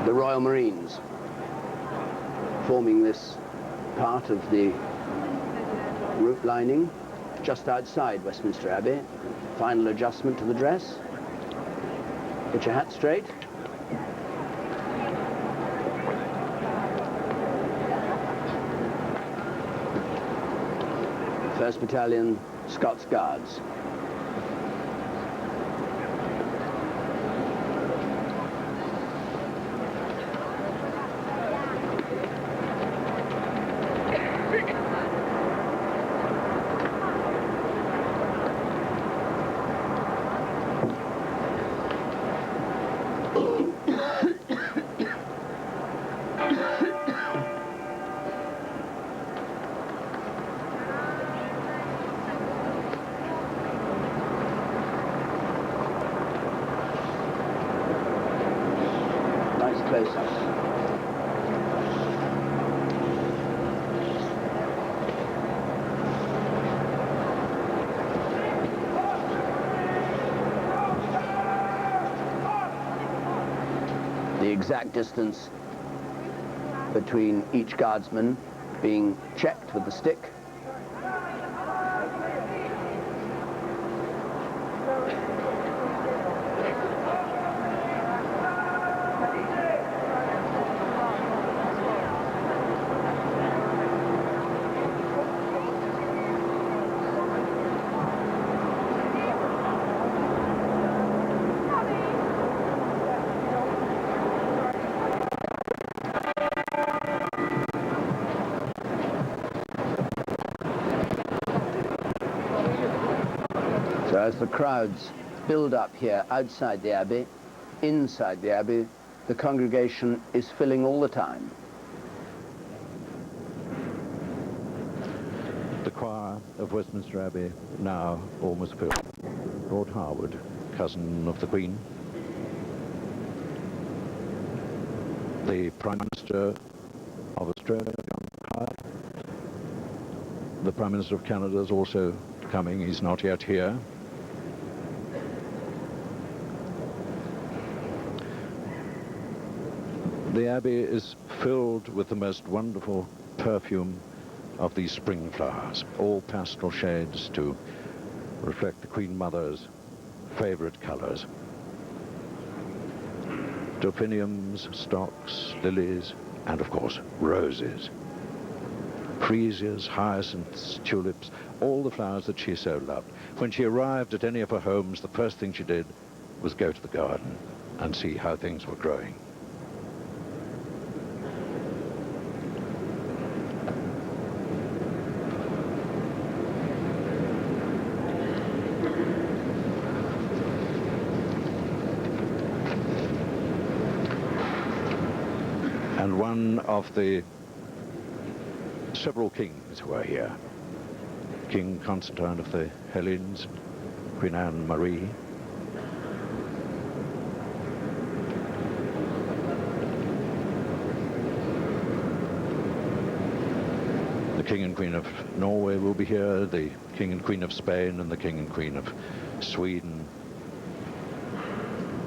The Royal Marines forming this part of the roof lining just outside Westminster Abbey. Final adjustment to the dress. Get your hat straight. First Battalion Scots Guards. The exact distance between each guardsman being checked with the stick. So as the crowds build up here outside the Abbey, inside the Abbey, the congregation is filling all the time. The choir of Westminster Abbey now almost filled. Lord Harwood, cousin of the Queen. The Prime Minister of Australia, John Howard. The Prime Minister of Canada is also coming. He's not yet here. The Abbey is filled with the most wonderful perfume of these spring flowers, all pastel shades to reflect the Queen Mother's favourite colours. Delphiniums, stocks, lilies, and of course roses. Freesias, hyacinths, tulips, all the flowers that she so loved. When she arrived at any of her homes, the first thing she did was go to the garden and see how things were growing. And one of the several kings who are here, King Consort of the Hellenes, Queen Anne Marie, the King and Queen of Norway will be here, the King and Queen of Spain, and the King and Queen of Sweden,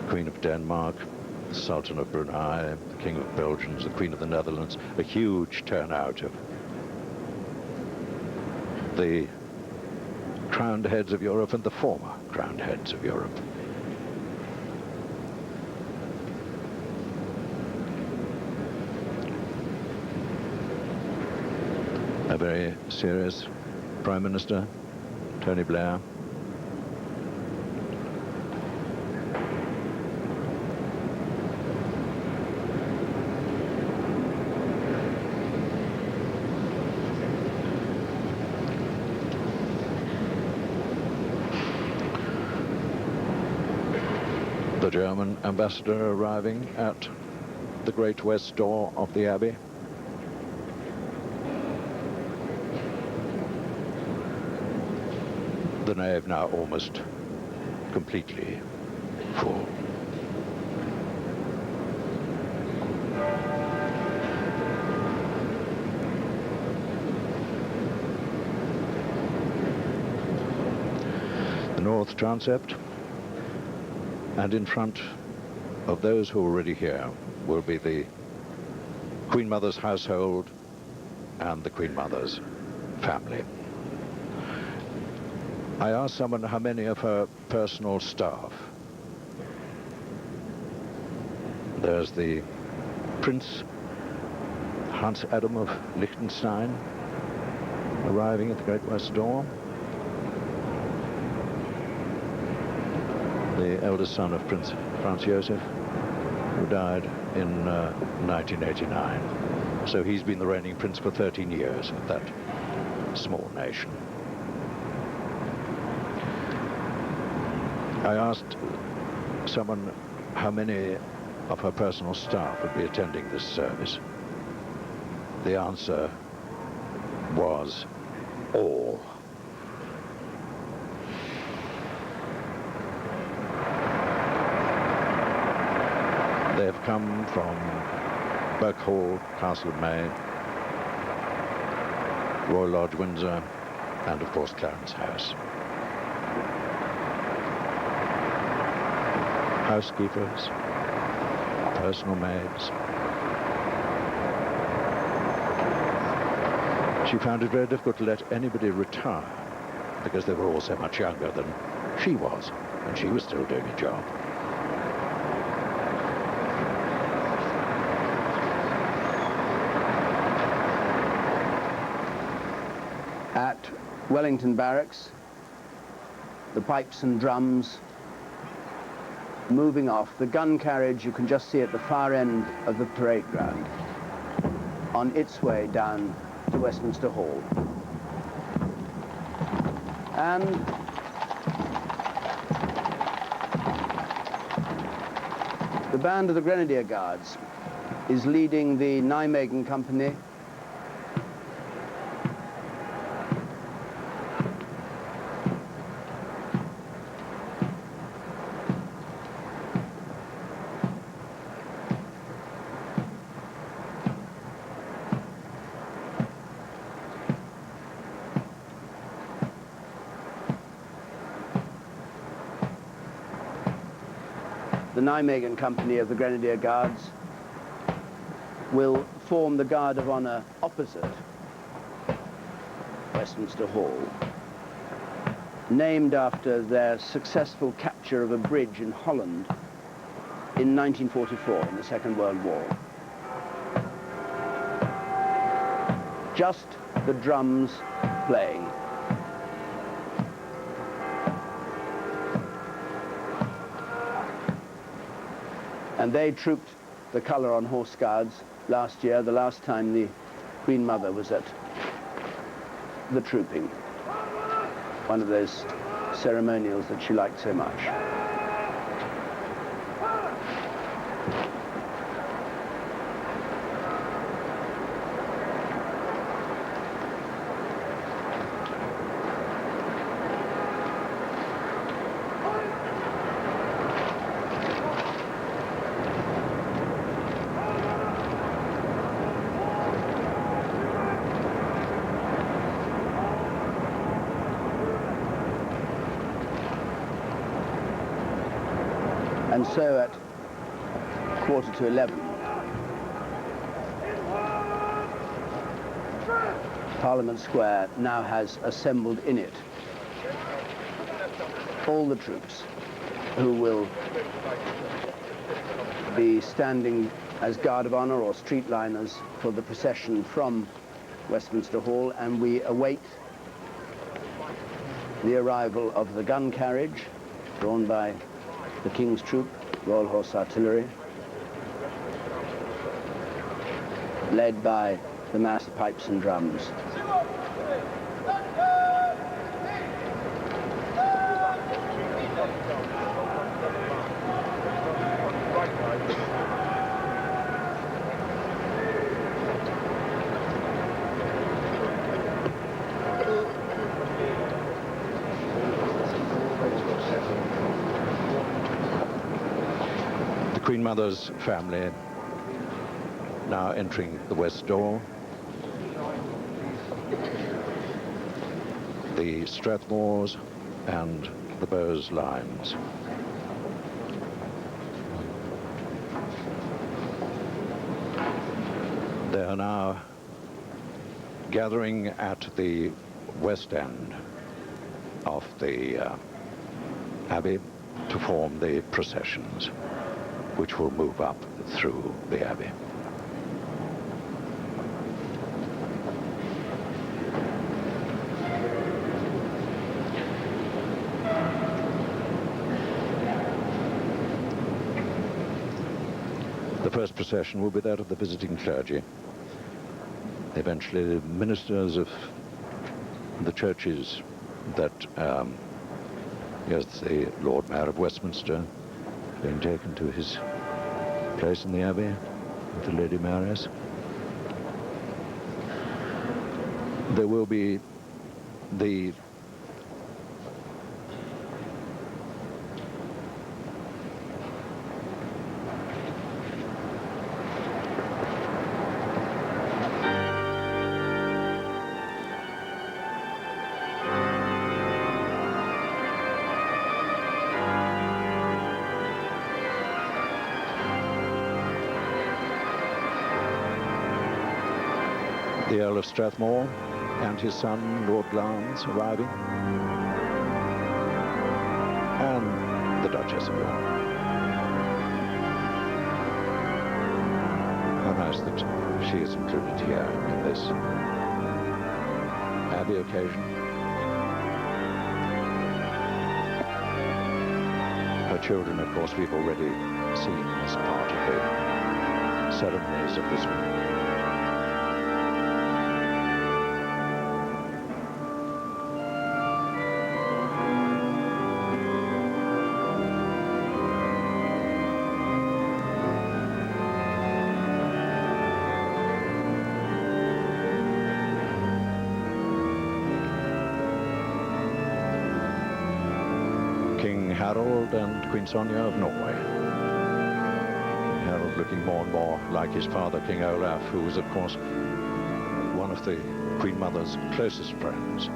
Queen of Denmark, the Sultan of Brunei, the King of Belgium, the Queen of the Netherlands, a huge turnout of the crowned heads of Europe and the former crowned heads of Europe. A very serious Prime Minister, Tony Blair. The German ambassador arriving at the great west door of the Abbey. The nave now almost completely full. The north transept, and in front of those who are already here, will be the Queen Mother's household and the Queen Mother's family. I asked someone how many of her personal staff. There's the Prince Hans Adam of Liechtenstein arriving at the Great West Door. The eldest son of Prince Franz Josef, who died in 1989. So he's been the reigning prince for 13 years of that small nation. I asked someone how many of her personal staff would be attending this service. The answer was all. They have come from Birk Hall, Castle of May, Royal Lodge, Windsor, and of course Clarence House. Housekeepers, personal maids. She found it very difficult to let anybody retire because they were all so much younger than she was, and she was still doing a job. At Wellington Barracks, the pipes and drums moving off. The gun carriage you can just see at the far end of the parade ground on its way down to Westminster Hall. And the band of the Grenadier Guards is leading the Nijmegen Company the Nijmegen Company of the Grenadier Guards will form the Guard of Honour opposite Westminster Hall, named after their successful capture of a bridge in Holland in 1944 in the Second World War. Just the drums playing. And they trooped the Colour on Horse Guards last year, the last time the Queen Mother was at the trooping. One of those ceremonials that she liked so much. And so at 11:15, Parliament Square now has assembled in it all the troops who will be standing as Guard of Honour or streetliners for the procession from Westminster Hall, and we await the arrival of the gun carriage drawn by the King's Troop, Royal Horse Artillery, led by the massed pipes and drums. Queen Mother's family now entering the west door. The Strathmores and the Bowes lines. They are now gathering at the west end of the Abbey to form the processions, which will move up through the Abbey. The first procession will be that of the visiting clergy, eventually the ministers of the churches that, yes, the Lord Mayor of Westminster being taken to his place in the Abbey with the Lady Mayoress. There will be the Earl of Strathmore and his son, Lord Glance, arriving, and the Duchess of York. How nice that she is included here in this Abbey occasion. Her children, of course, we've already seen as part of the ceremonies of this one. Harold and Queen Sonja of Norway. Harold looking more and more like his father, King Olaf, who was, of course, one of the Queen Mother's closest friends.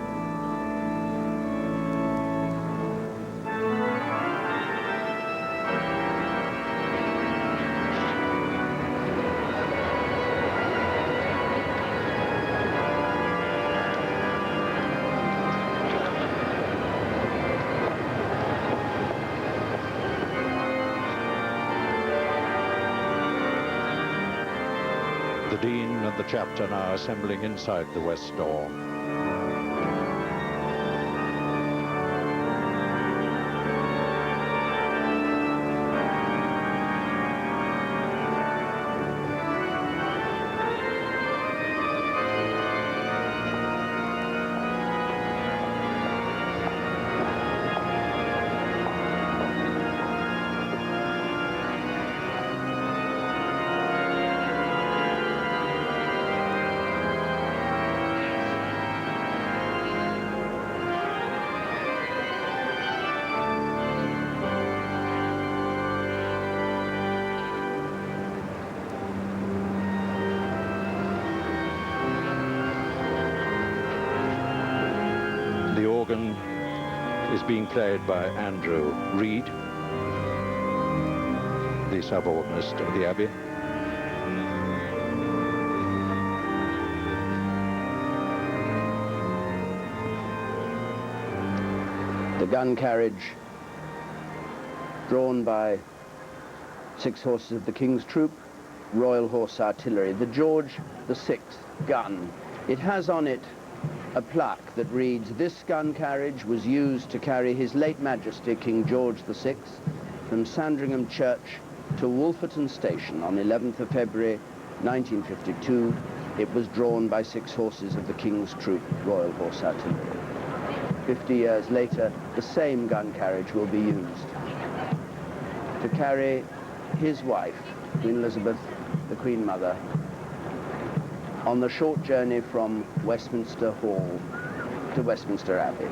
The Dean and the chapter now assembling inside the west door. Is being played by Andrew Reed, the suborganist of the Abbey. The gun carriage drawn by 6 horses of the King's Troop, Royal Horse Artillery, the George VI gun. It has on it a plaque that reads, "This gun carriage was used to carry His late Majesty King George VI from Sandringham Church to Wolferton Station on 11th of February 1952. It was drawn by 6 horses of the King's Troop, Royal Horse Artillery." 50 years later, the same gun carriage will be used to carry his wife, Queen Elizabeth, the Queen Mother, on the short journey from Westminster Hall to Westminster Abbey.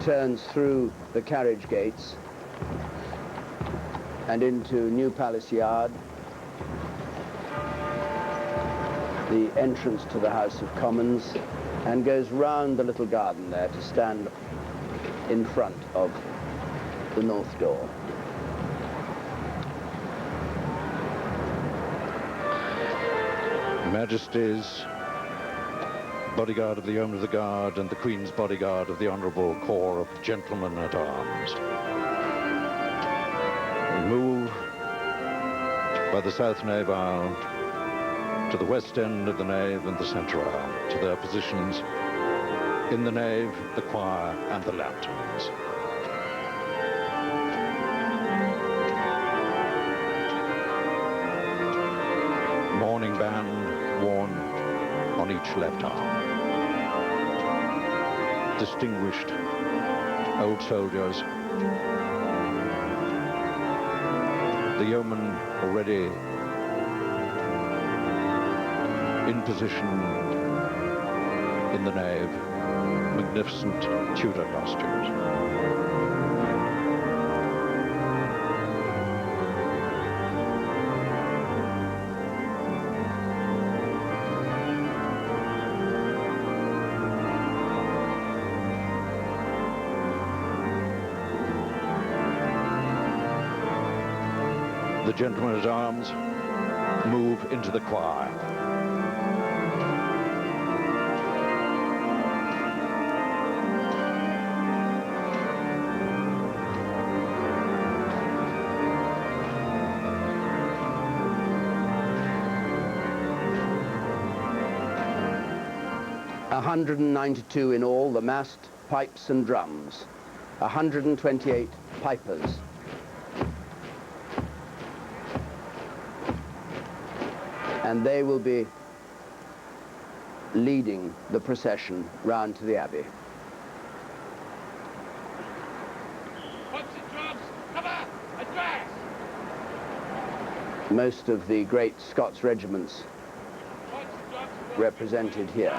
turns through the carriage gates and into New Palace Yard, the entrance to the House of Commons, and goes round the little garden there to stand in front of the north door. Majesty's bodyguard of the Yeomen of the Guard and the Queen's bodyguard of the Honourable Corps of Gentlemen at Arms move by the south nave aisle to the west end of the nave and the centre aisle, to their positions in the nave, the choir and the lanterns. Mourning band worn on each left arm. Distinguished old soldiers. The yeomen already in position in the nave. Magnificent Tudor costumes. The gentlemen at arms move into the choir. A 192 in all, the massed, pipes and drums. 128 pipers. And they will be leading the procession round to the Abbey. Most of the great Scots regiments represented here.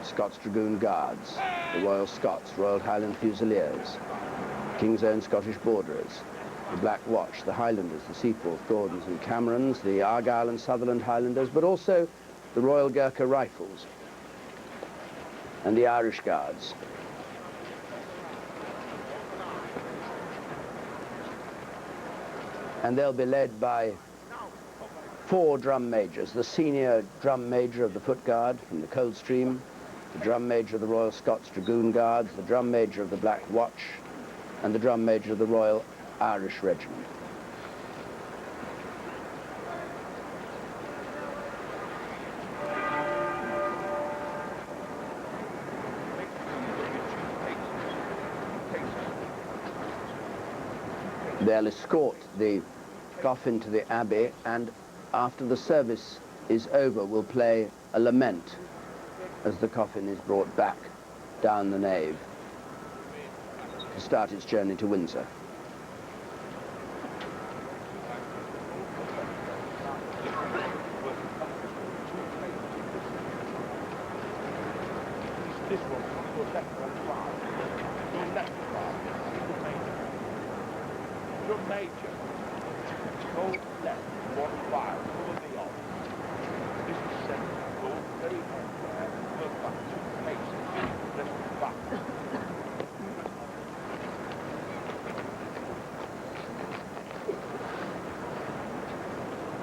Scots Dragoon Guards, the Royal Scots, Royal Highland Fusiliers, King's Own Scottish Borderers, the Black Watch, the Highlanders, the Seaforth, Gordons and Camerons, the Argyll and Sutherland Highlanders, but also the Royal Gurkha Rifles and the Irish Guards. And they'll be led by 4 drum majors, the senior drum major of the Foot Guard from the Coldstream, the drum major of the Royal Scots Dragoon Guards, the drum major of the Black Watch, and the drum major of the Royal Irish Regiment. They'll escort the coffin to the Abbey, and after the service is over, we'll play a lament as the coffin is brought back down the nave to start its journey to Windsor.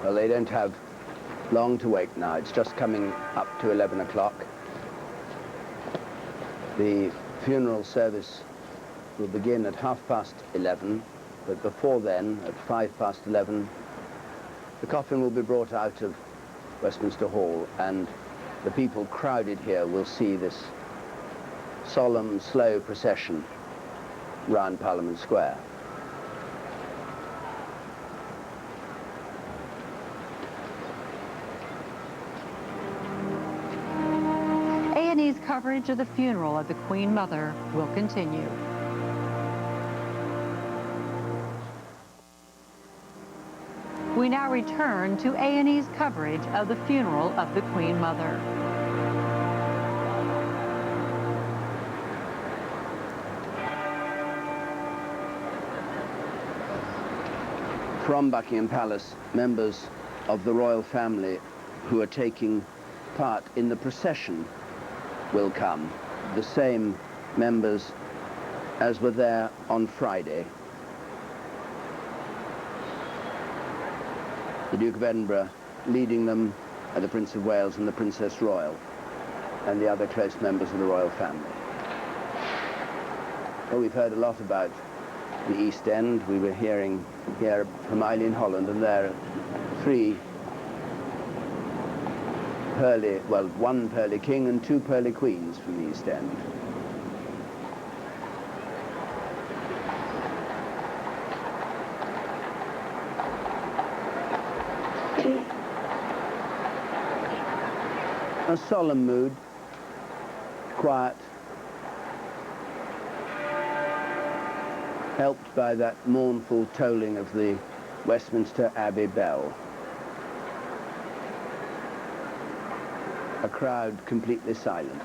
Well, they don't have long to wait now. It's just coming up to 11 o'clock. The funeral service will begin at 11:30, but before then, at 11:05, the coffin will be brought out of Westminster Hall, and the people crowded here will see this solemn, slow procession round Parliament Square. A&E's coverage of the funeral of the Queen Mother will continue. We now return to A&E's coverage of the funeral of the Queen Mother. from Buckingham Palace, members of the royal family who are taking part in the procession will come. The same members as were there on Friday. The Duke of Edinburgh leading them, the Prince of Wales and the Princess Royal, and the other close members of the royal family. Well, we've heard a lot about the East End. We were hearing here from Eileen Holland, and there are three pearly, well, one pearly king and two pearly queens from the East End. A solemn mood, quiet, helped by that mournful tolling of the Westminster Abbey bell. A crowd completely silent.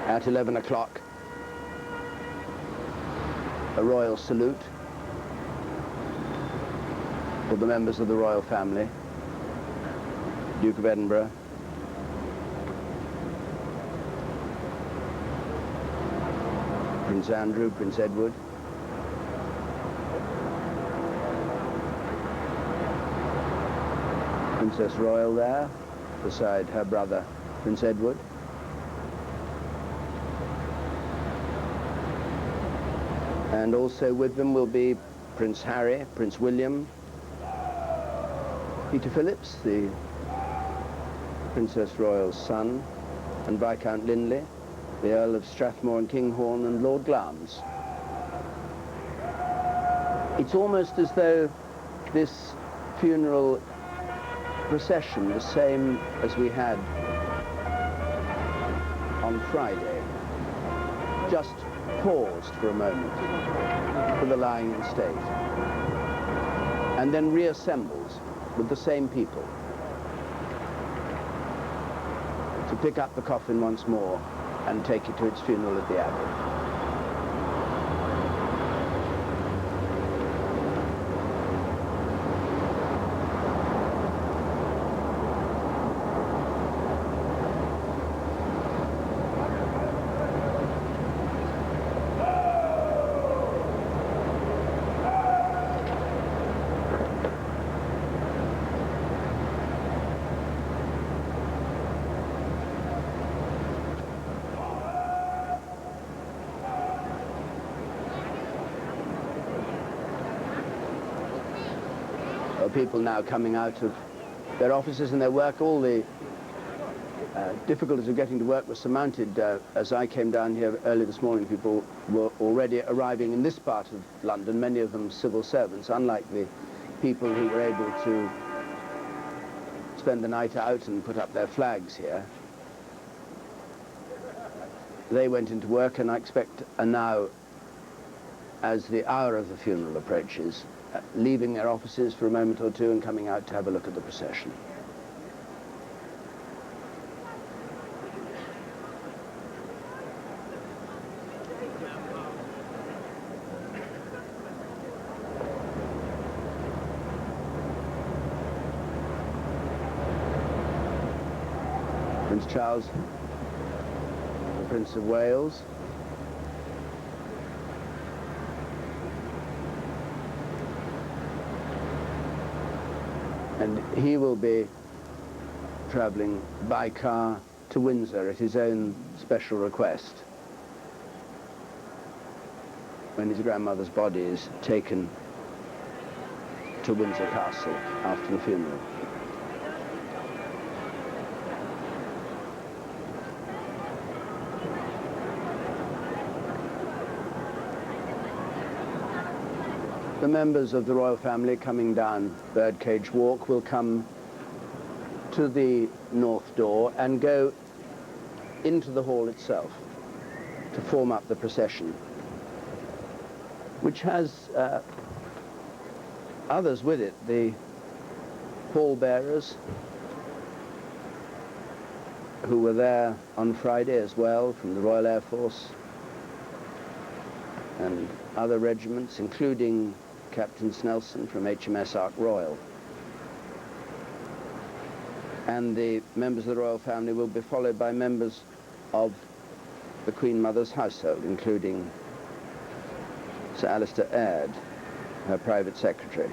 At 11 o'clock, a royal salute for the members of the royal family, Duke of Edinburgh, Prince Andrew, Prince Edward, Princess Royal there, beside her brother, Prince Edward. And also with them will be Prince Harry, Prince William, Peter Phillips, the Princess Royal's son, and Viscount Linley, the Earl of Strathmore and Kinghorn, and Lord Glamis. It's almost as though this funeral procession, the same as we had on Friday, just paused for a moment for the lying in state, and then reassembles with the same people to pick up the coffin once more and take it to its funeral at the Abbey. People now coming out of their offices and their work. All the difficulties of getting to work were surmounted. As I came down here early this morning, people were already arriving in this part of London, many of them civil servants, unlike the people who were able to spend the night out and put up their flags here. They went into work, and I expect are now, as the hour of the funeral approaches, leaving their offices for a moment or two and coming out to have a look at the procession. Prince Charles, the Prince of Wales, and he will be travelling by car to Windsor at his own special request when his grandmother's body is taken to Windsor Castle after the funeral. the members of the royal family coming down Birdcage Walk will come to the north door and go into the hall itself to form up the procession, which has others with it, the pallbearers who were there on Friday as well from the Royal Air Force and other regiments, including Captain Snelson from HMS Ark Royal. And the members of the royal family will be followed by members of the Queen Mother's household, including Sir Alistair Aird, her private secretary.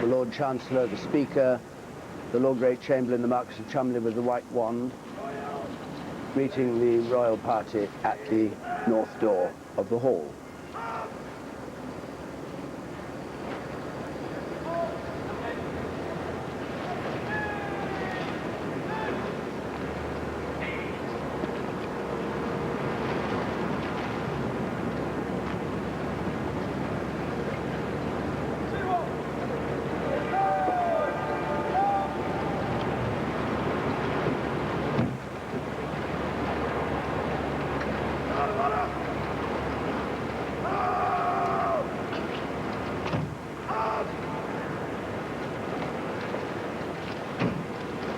The Lord Chancellor, the Speaker, the Lord Great Chamberlain, the Marquis of Cholmondeley with the white wand, greeting the royal party at the north door of the hall.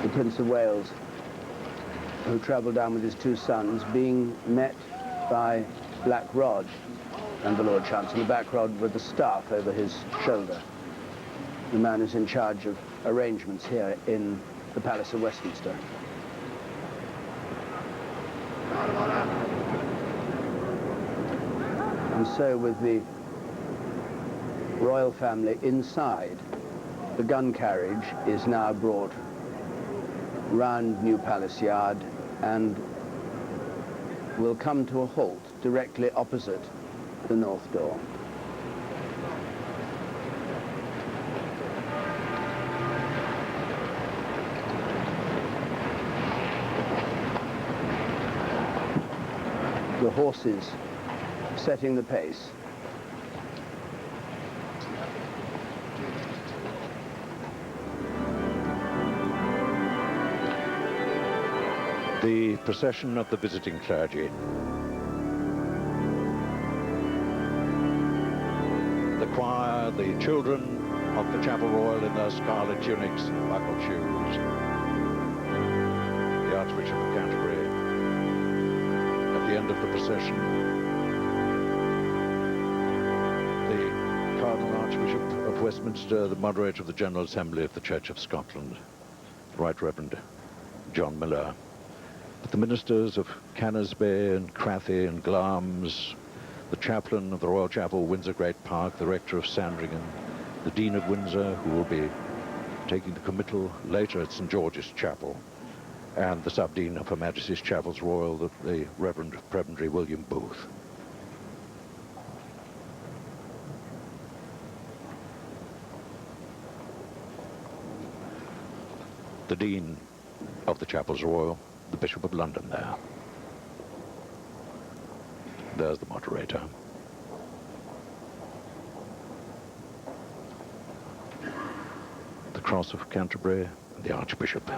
The Prince of Wales, who travelled down with his two sons, being met by Black Rod and the Lord Chancellor. Black Rod with the staff over his shoulder. The man who's in charge of arrangements here in the Palace of Westminster. And so with the royal family inside, the gun carriage is now brought round New Palace Yard and will come to a halt directly opposite the north door. The horses setting the pace. The procession of the visiting clergy. The choir, the children of the Chapel Royal in their scarlet tunics and buckled shoes. The Archbishop of Canterbury at the end of the procession. The Cardinal Archbishop of Westminster, the moderator of the General Assembly of the Church of Scotland, Right Reverend John Miller. But the ministers of Canasby and Crathy and Glamis, the chaplain of the Royal Chapel, Windsor Great Park, the rector of Sandringham, the Dean of Windsor, who will be taking the committal later at St. George's Chapel, and the Sub-Dean of Her Majesty's Chapels Royal, the Reverend Prebendary William Booth. the Dean of the Chapels Royal, the Bishop of London there. There's the moderator. The Cross of Canterbury, and the Archbishop.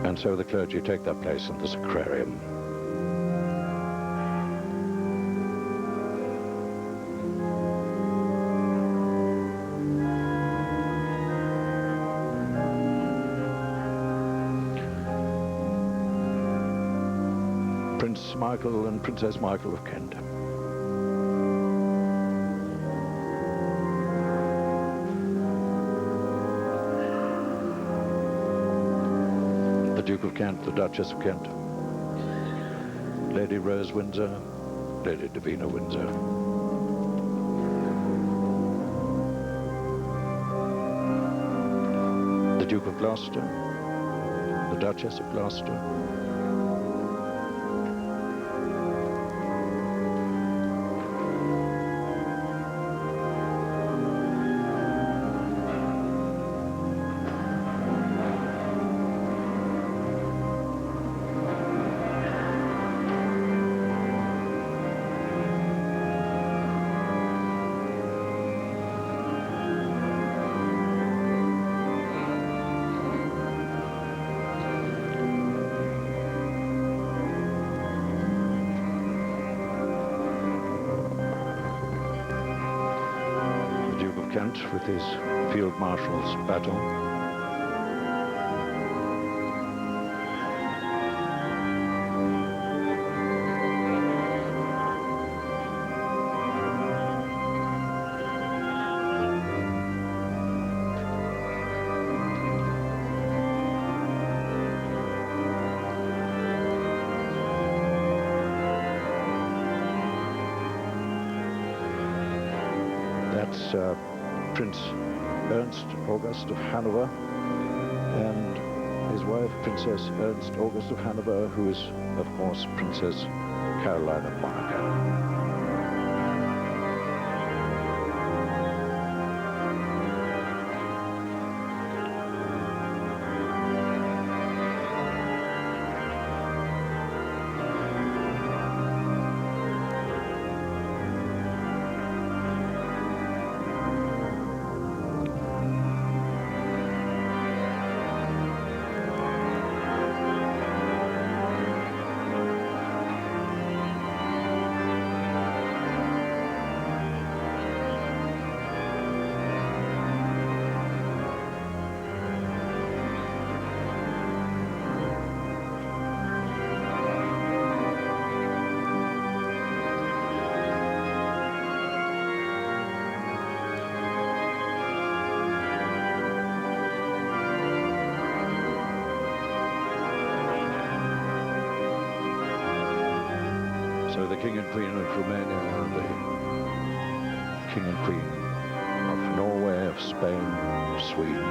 And so the clergy take their place in the sacrarium. Prince Michael and Princess Michael of Kent. The Duke of Kent, the Duchess of Kent, Lady Rose Windsor, Lady Davina Windsor. The Duke of Gloucester, the Duchess of Gloucester. With his Field Marshal's baton. That's Prince Ernst August of Hanover and his wife, Princess Ernst August of Hanover, who is, of course, Princess Caroline of Monaco. So the King and Queen of Romania, and the King and Queen of Norway, of Spain, of Sweden.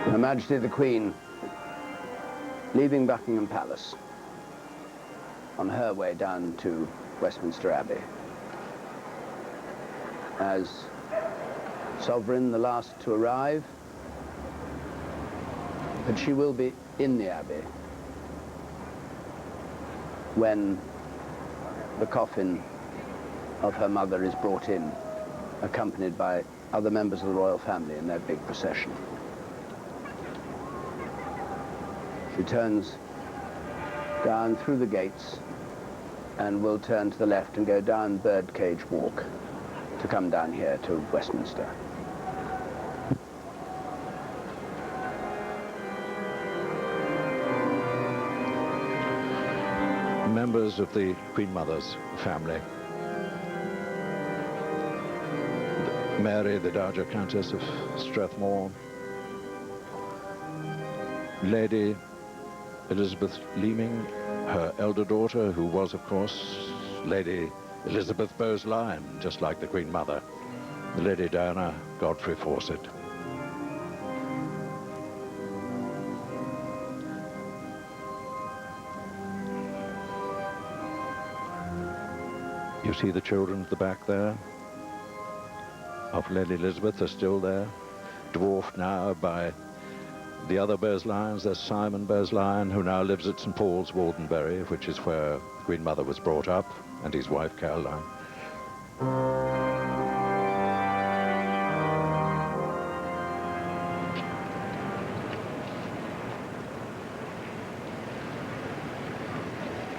Her Majesty the Queen, leaving Buckingham Palace on her way down to Westminster Abbey. As sovereign, the last to arrive, but she will be in the Abbey when the coffin of her mother is brought in, accompanied by other members of the royal family in their big procession. She turns down through the gates and will turn to the left and go down Birdcage Walk to come down here to Westminster. members of the Queen Mother's family. Mary, the Dowager Countess of Strathmore, Lady Elizabeth Leeming, her elder daughter, who was, of course, Lady Elizabeth Bowes-Lyon, just like the Queen Mother, Lady Diana Godfrey Fawcett. You see the children at the back there of Lady Elizabeth are still there, dwarfed now by the other Bowes-Lyons. There's Simon Bowes-Lyon, who now lives at St. Paul's, Wardenbury, which is where the Queen Mother was brought up, and his wife Caroline.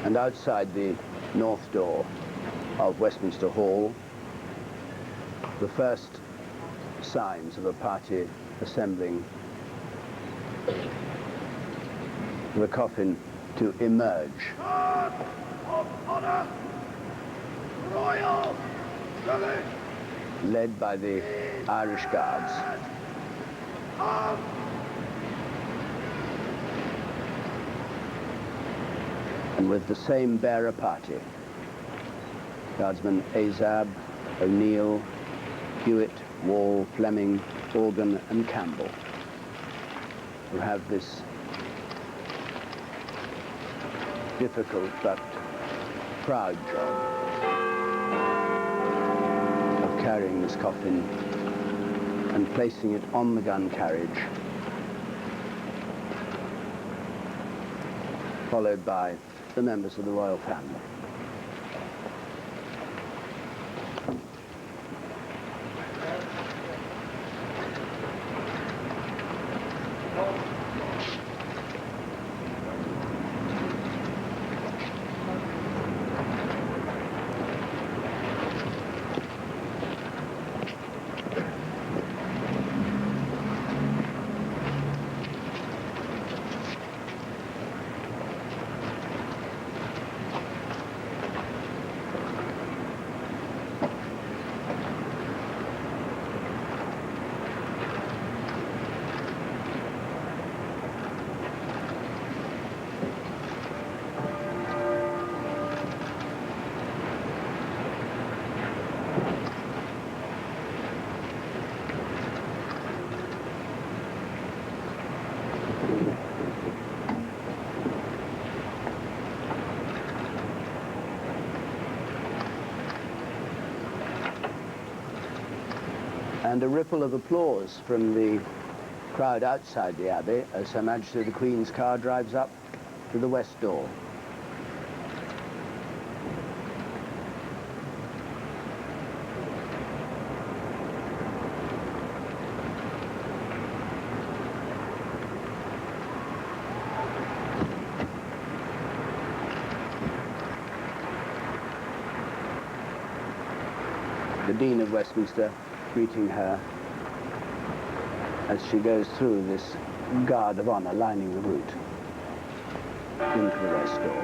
And outside the north door of Westminster Hall, the first signs of a party assembling the coffin to emerge. Guard of honor, royal salute, Led by the Irish Guards. And with the same bearer party, Guardsmen Azab, O'Neill, Hewitt, Wall, Fleming, Organ and Campbell, who have this difficult but proud job of carrying this coffin and placing it on the gun carriage, followed by the members of the royal family. And a ripple of applause from the crowd outside the Abbey as Her Majesty the Queen's car drives up to the west door. The Dean of Westminster greeting her as she goes through this guard of honor lining the route into the west door.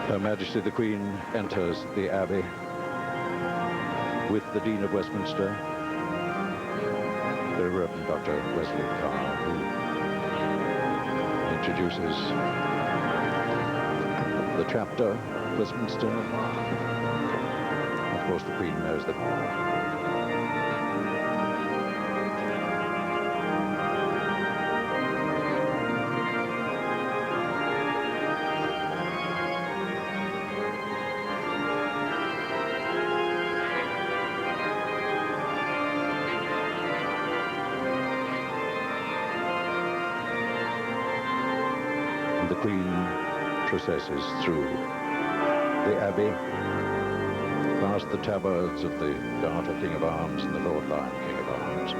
Her Majesty the Queen enters the Abbey with the Dean of Westminster, the Reverend Dr. Wesley Carr, who introduces the chapter of Westminster. Of course, the Queen knows them all. The Queen processes through the Abbey, past the tabards of the Garter King of Arms and the Lord Lion King of Arms.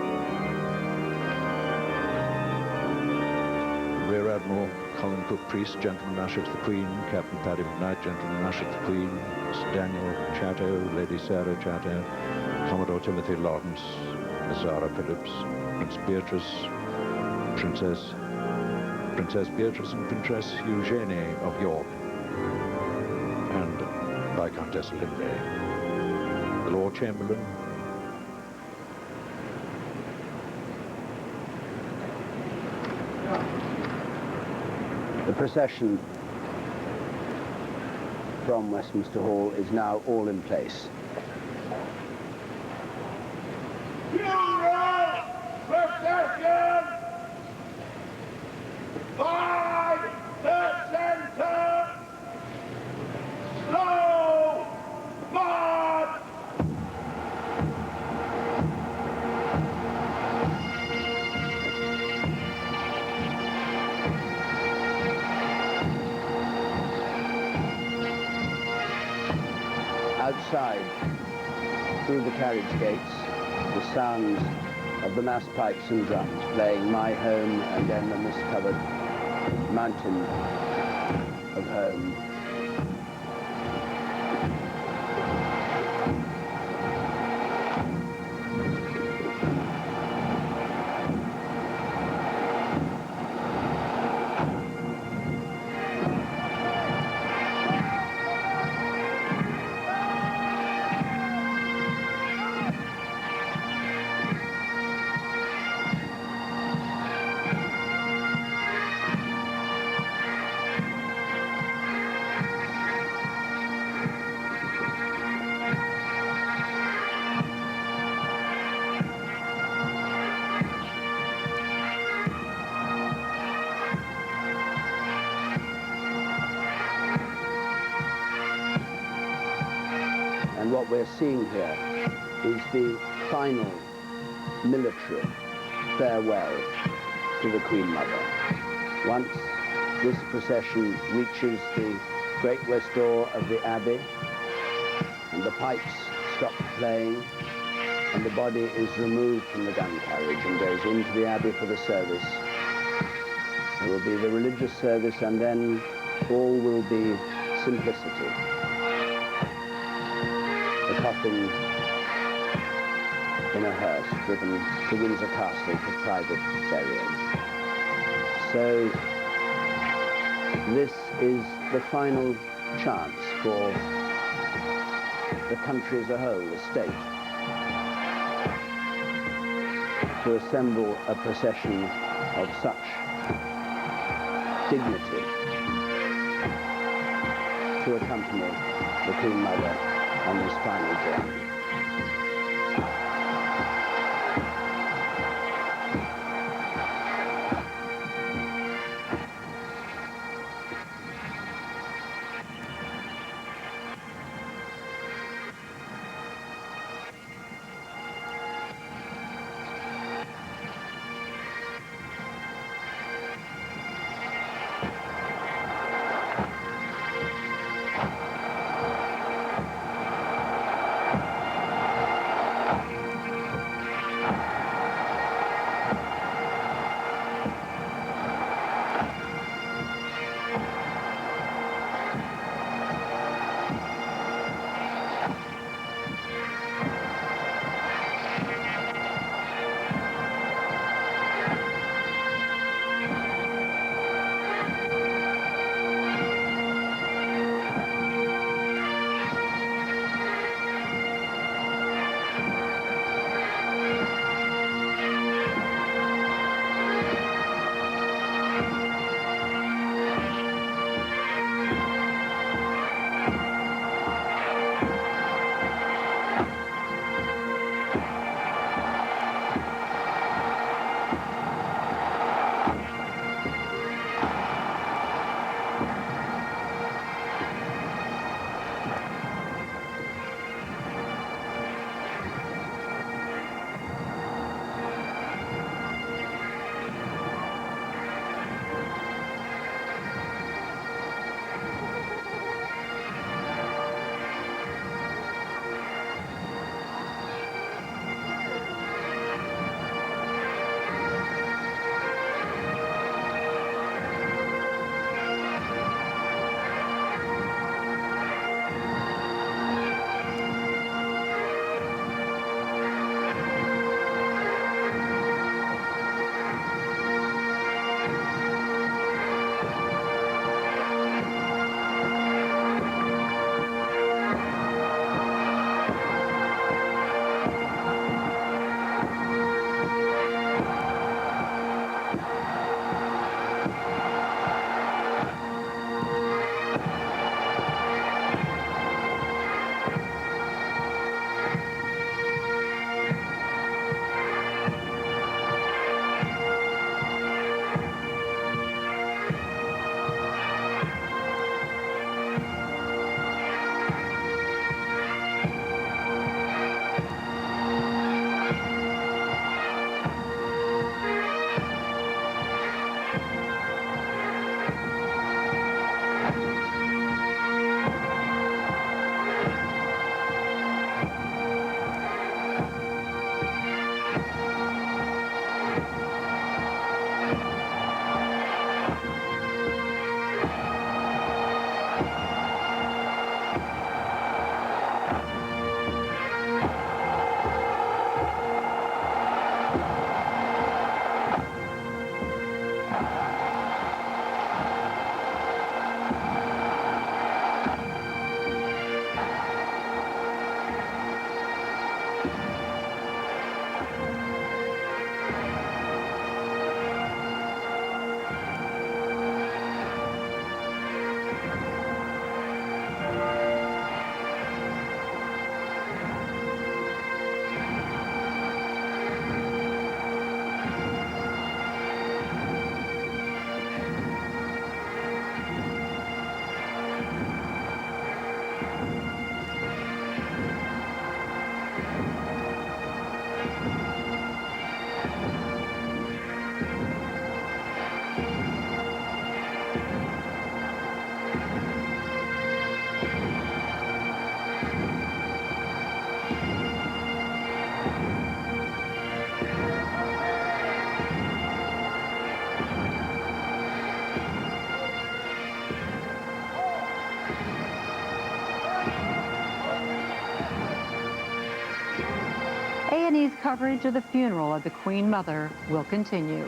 Rear Admiral Colin Cook, priest, gentleman usher to the Queen, Captain Paddy McKnight, gentleman usher to the Queen, Sir Daniel Chatto, Lady Sarah Chatto, Commodore Timothy Lawrence, Miss Zara Phillips, Prince Beatrice, Princess Beatrice and Princess Eugenie of York, and Viscountess Linley. The Lord Chamberlain, The procession from Westminster Hall is now all in place. Funeral procession by the center. Slow march. Outside, through the carriage gates, the sounds of the mass pipes and drums playing My Home and then the mist-covered mountain of home. And what we're seeing here is the final military farewell to the Queen Mother. Once this procession reaches the great west door of the Abbey and the pipes stop playing and the body is removed from the gun carriage and goes into the Abbey for the service, there will be the religious service and then all will be simplicity. The coffin in a hearse driven to Windsor Castle for private burial. So this is the final chance for the country as a whole, the state, to assemble a procession of such dignity to accompany the Queen Mother on this final journey. A&E's coverage of the funeral of the Queen Mother will continue.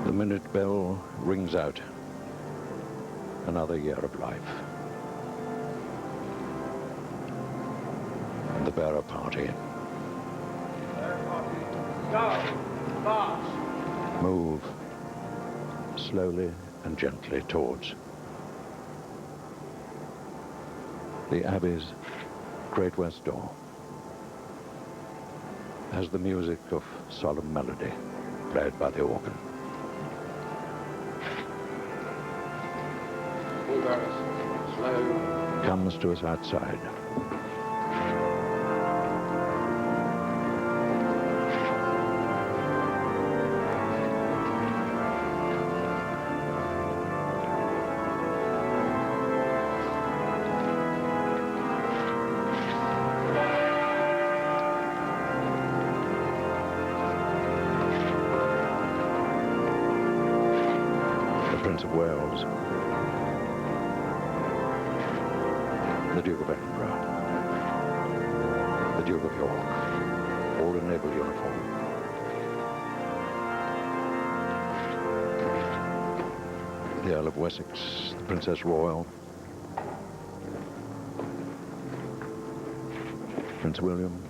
The minute bell rings out. Another year of life. And the bearer party Go! March! move slowly and gently towards the Abbey's great west door as the music of solemn melody played by the organ. Slow. Comes to us outside. The Prince of Wales, the Duke of Edinburgh, the Duke of York, all in naval uniform. The Earl of Wessex, the Princess Royal, Prince William,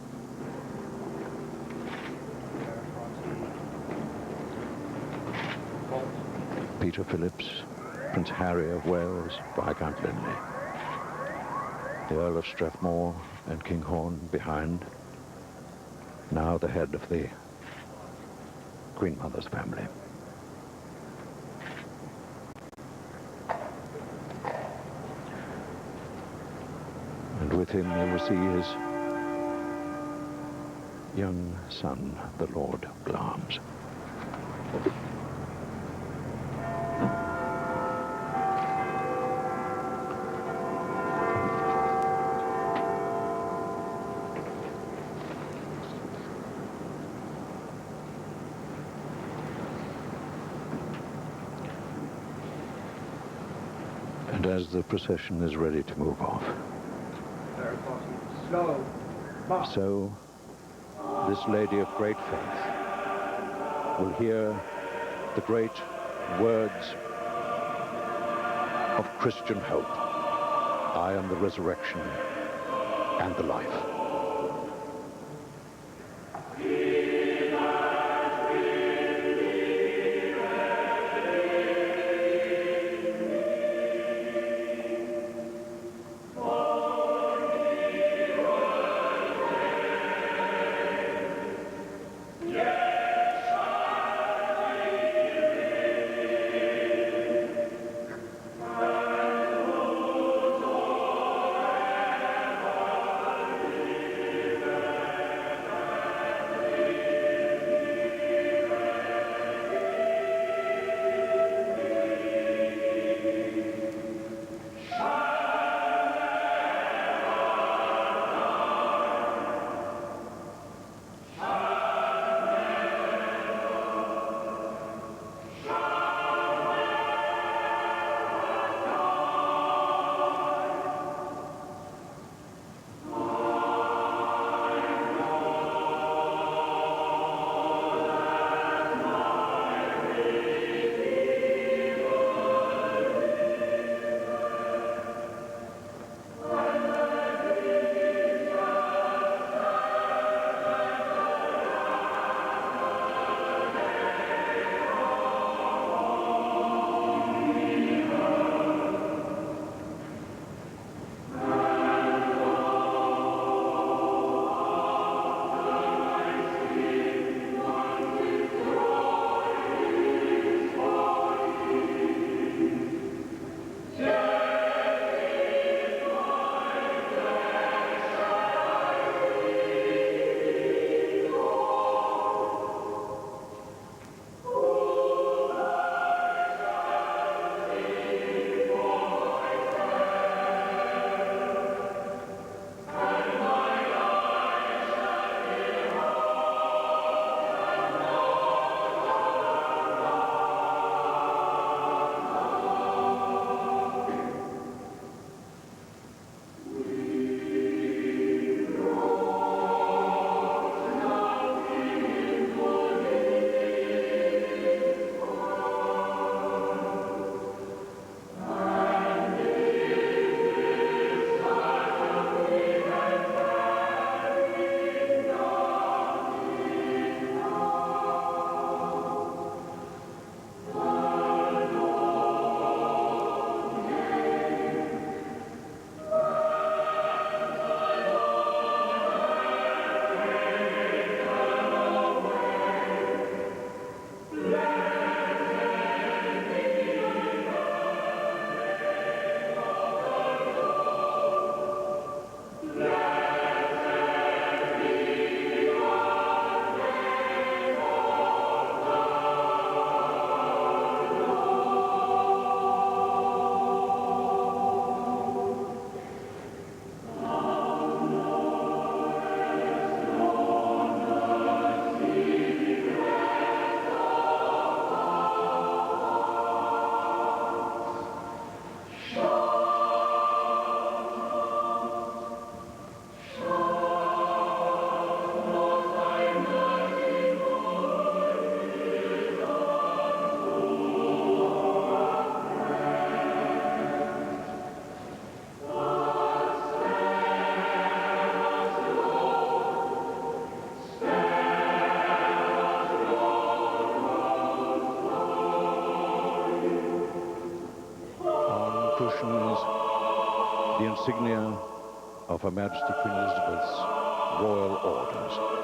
Peter Phillips, Prince Harry of Wales, Viscount Linley, the Earl of Strathmore and Kinghorn behind, now the head of the Queen Mother's family. And with him you will see his young son, the Lord Glamis. And as the procession is ready to move off, Slow. March. so this lady of great faith will hear the great words of Christian hope. I am the resurrection and the life. cushions the insignia of Her Majesty Queen Elizabeth's royal orders.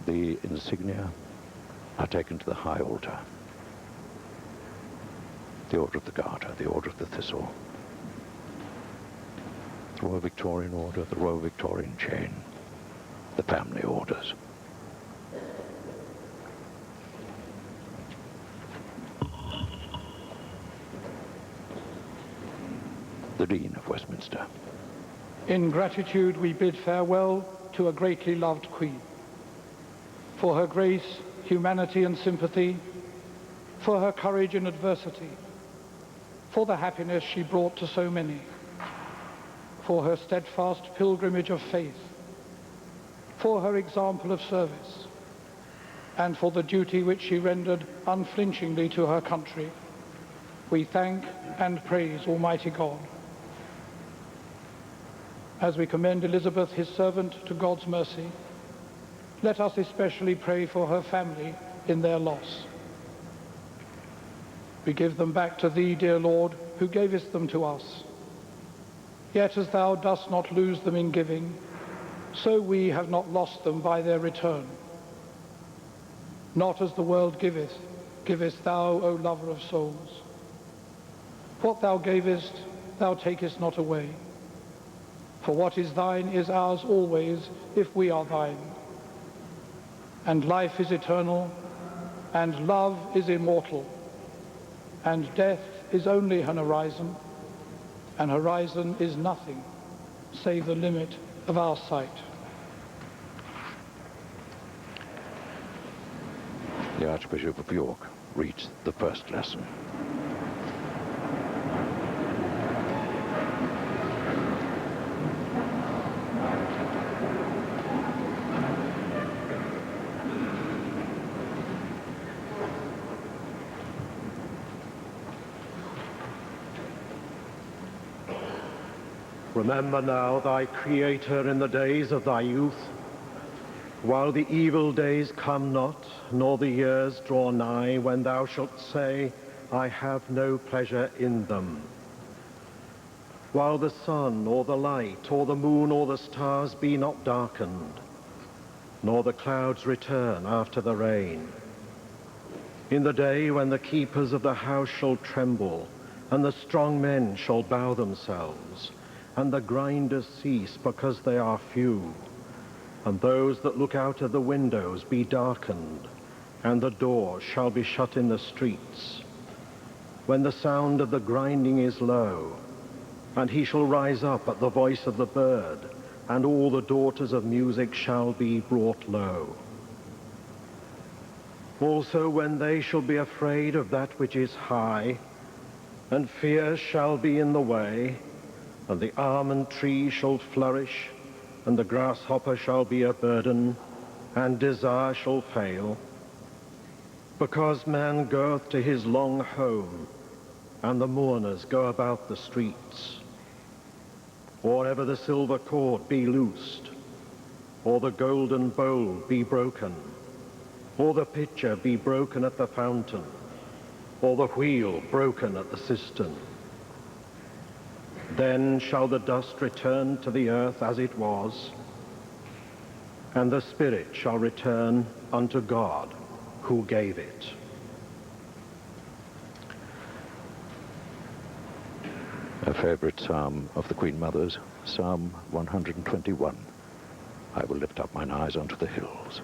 The insignia are taken to the high altar. The Order of the Garter, the Order of the Thistle, the Royal Victorian Order, the Royal Victorian Chain, the family orders. The Dean of Westminster. In gratitude, we bid farewell to a greatly loved Queen, for her grace, humanity and sympathy, for her courage in adversity, for the happiness she brought to so many, for her steadfast pilgrimage of faith, for her example of service, and for the duty which she rendered unflinchingly to her country. We thank and praise Almighty God. As we commend Elizabeth, his servant, to God's mercy, let us especially pray for her family in their loss. We give them back to thee, dear Lord, who gavest them to us. Yet as thou dost not lose them in giving, so we have not lost them by their return. Not as the world giveth, givest thou, O lover of souls. What thou gavest, thou takest not away. For what is thine is ours always, if we are thine. And life is eternal, and love is immortal, and death is only an horizon is nothing save the limit of our sight. The Archbishop of York reads the first lesson. Remember now thy Creator in the days of thy youth, while the evil days come not, nor the years draw nigh, when thou shalt say, I have no pleasure in them. While the sun, or the light, or the moon, or the stars be not darkened, nor the clouds return after the rain. In the day when the keepers of the house shall tremble, and the strong men shall bow themselves, and the grinders cease because they are few, and those that look out of the windows be darkened, and the doors shall be shut in the streets. When the sound of the grinding is low, and he shall rise up at the voice of the bird, and all the daughters of music shall be brought low. Also when they shall be afraid of that which is high, and fear shall be in the way, and the almond tree shall flourish, and the grasshopper shall be a burden, and desire shall fail, because man goeth to his long home, and the mourners go about the streets. Or ever the silver cord be loosed, or the golden bowl be broken, or the pitcher be broken at the fountain, or the wheel broken at the cistern. Then shall the dust return to the earth as it was, and the spirit shall return unto God who gave it. A favorite psalm of the Queen Mother's, Psalm 121. I will lift up mine eyes unto the hills.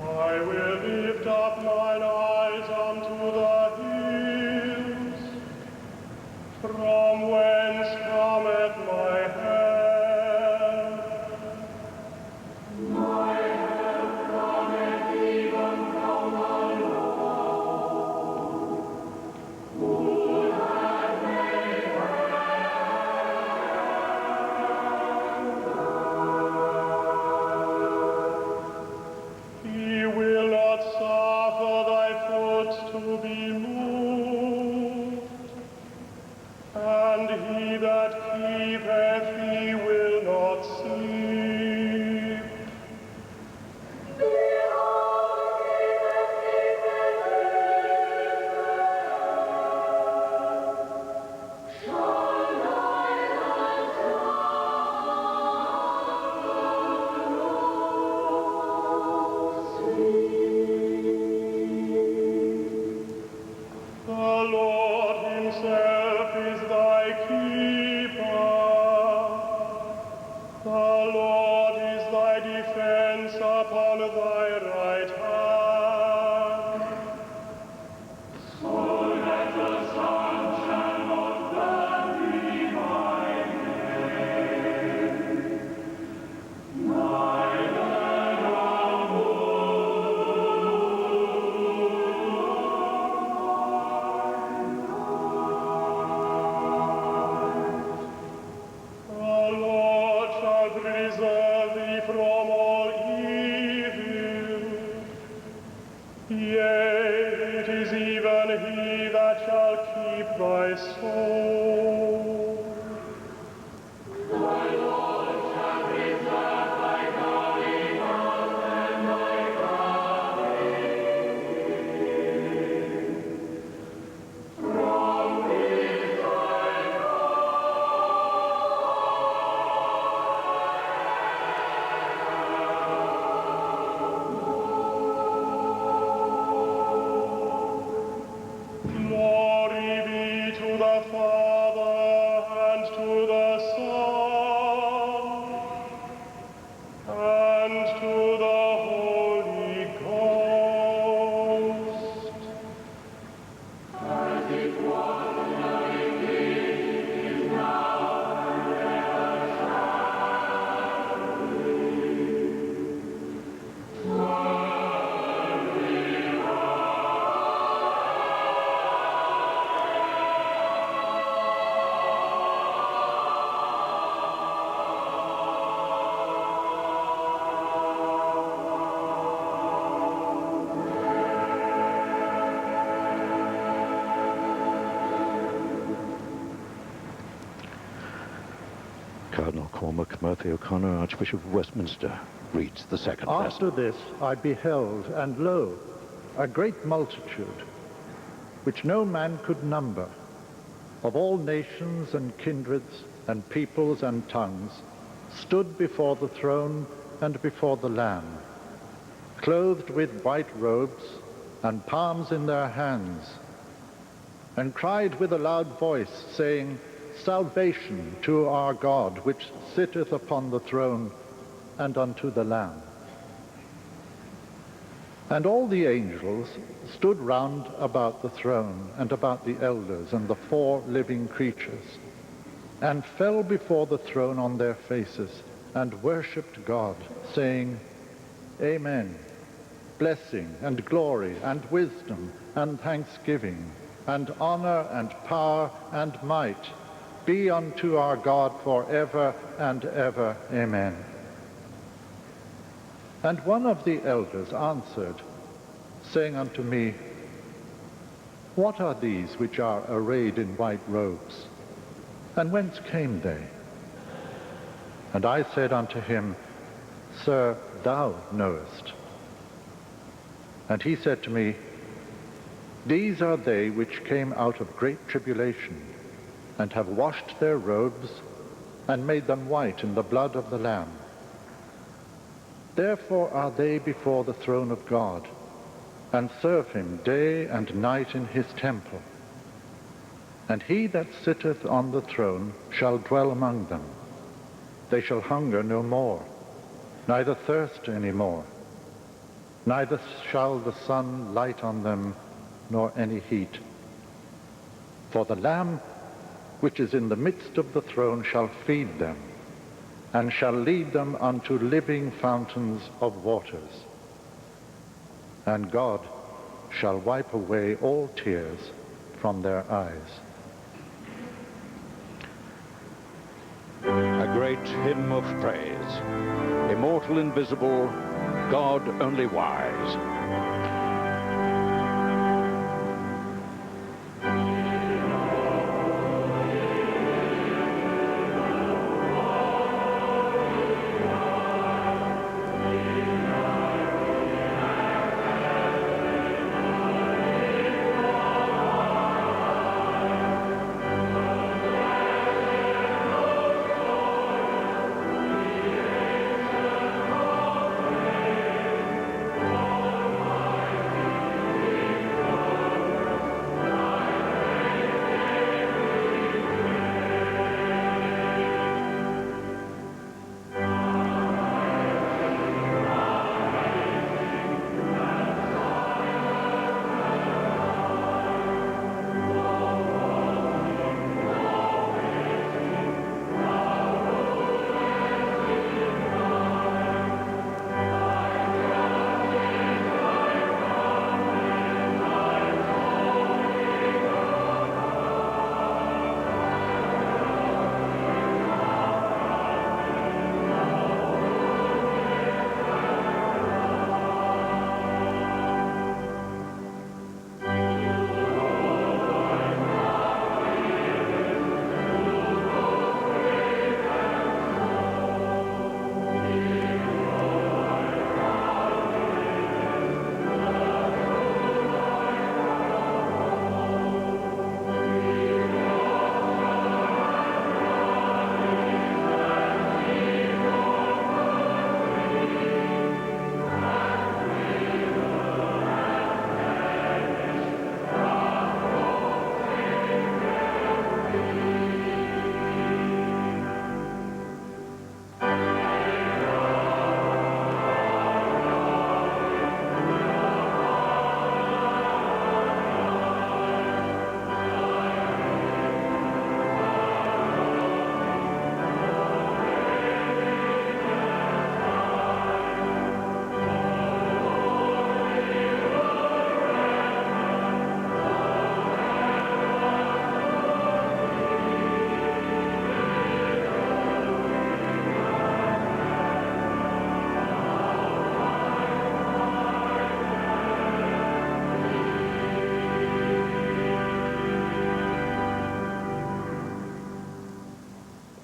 I will lift up mine eyes unto the hills, from whence cometh my help. My help cometh even from the Lord, who hath made heaven. He will not suffer thy foot to be moved, and he that keepeth thee will not sleep. Behold, he that keepeth Israel shall neither slumber nor sleep. The Lord himself is thy keeper. The Lord is thy defense upon thy right hand. So that the sun shall not burn thee by day, neither the The Lord shall preserve thee from all evil. Yea, it is even he that shall keep thy soul. Thy Lord shall preserve thy going out and thy coming in from this time Glory be to the Father, Cardinal Cormac Murphy O'Connor, Archbishop of Westminster, reads the second After lesson. this I beheld, and lo, a great multitude, which no man could number, of all nations and kindreds and peoples and tongues, stood before the throne and before the Lamb, clothed with white robes and palms in their hands, and cried with a loud voice, saying, Salvation to our God, which sitteth upon the throne, and unto the Lamb. And all the angels stood round about the throne, and about the elders, and the 4 living creatures, and fell before the throne on their faces, and worshipped God, saying, Amen. Blessing and glory and wisdom and thanksgiving and honor and power and might be unto our God forever and ever. Amen. And one of the elders answered, saying unto me, What are these which are arrayed in white robes? And whence came they? And I said unto him, Sir, thou knowest. And he said to me, These are they which came out of great tribulation, and have washed their robes, and made them white in the blood of the Lamb. Therefore are they before the throne of God, and serve him day and night in his temple. And he that sitteth on the throne shall dwell among them. They shall hunger no more, neither thirst any more. Neither shall the sun light on them, nor any heat. For the Lamb which is in the midst of the throne shall feed them, and shall lead them unto living fountains of waters. And God shall wipe away all tears from their eyes. A great hymn of praise. Immortal, invisible, God only wise.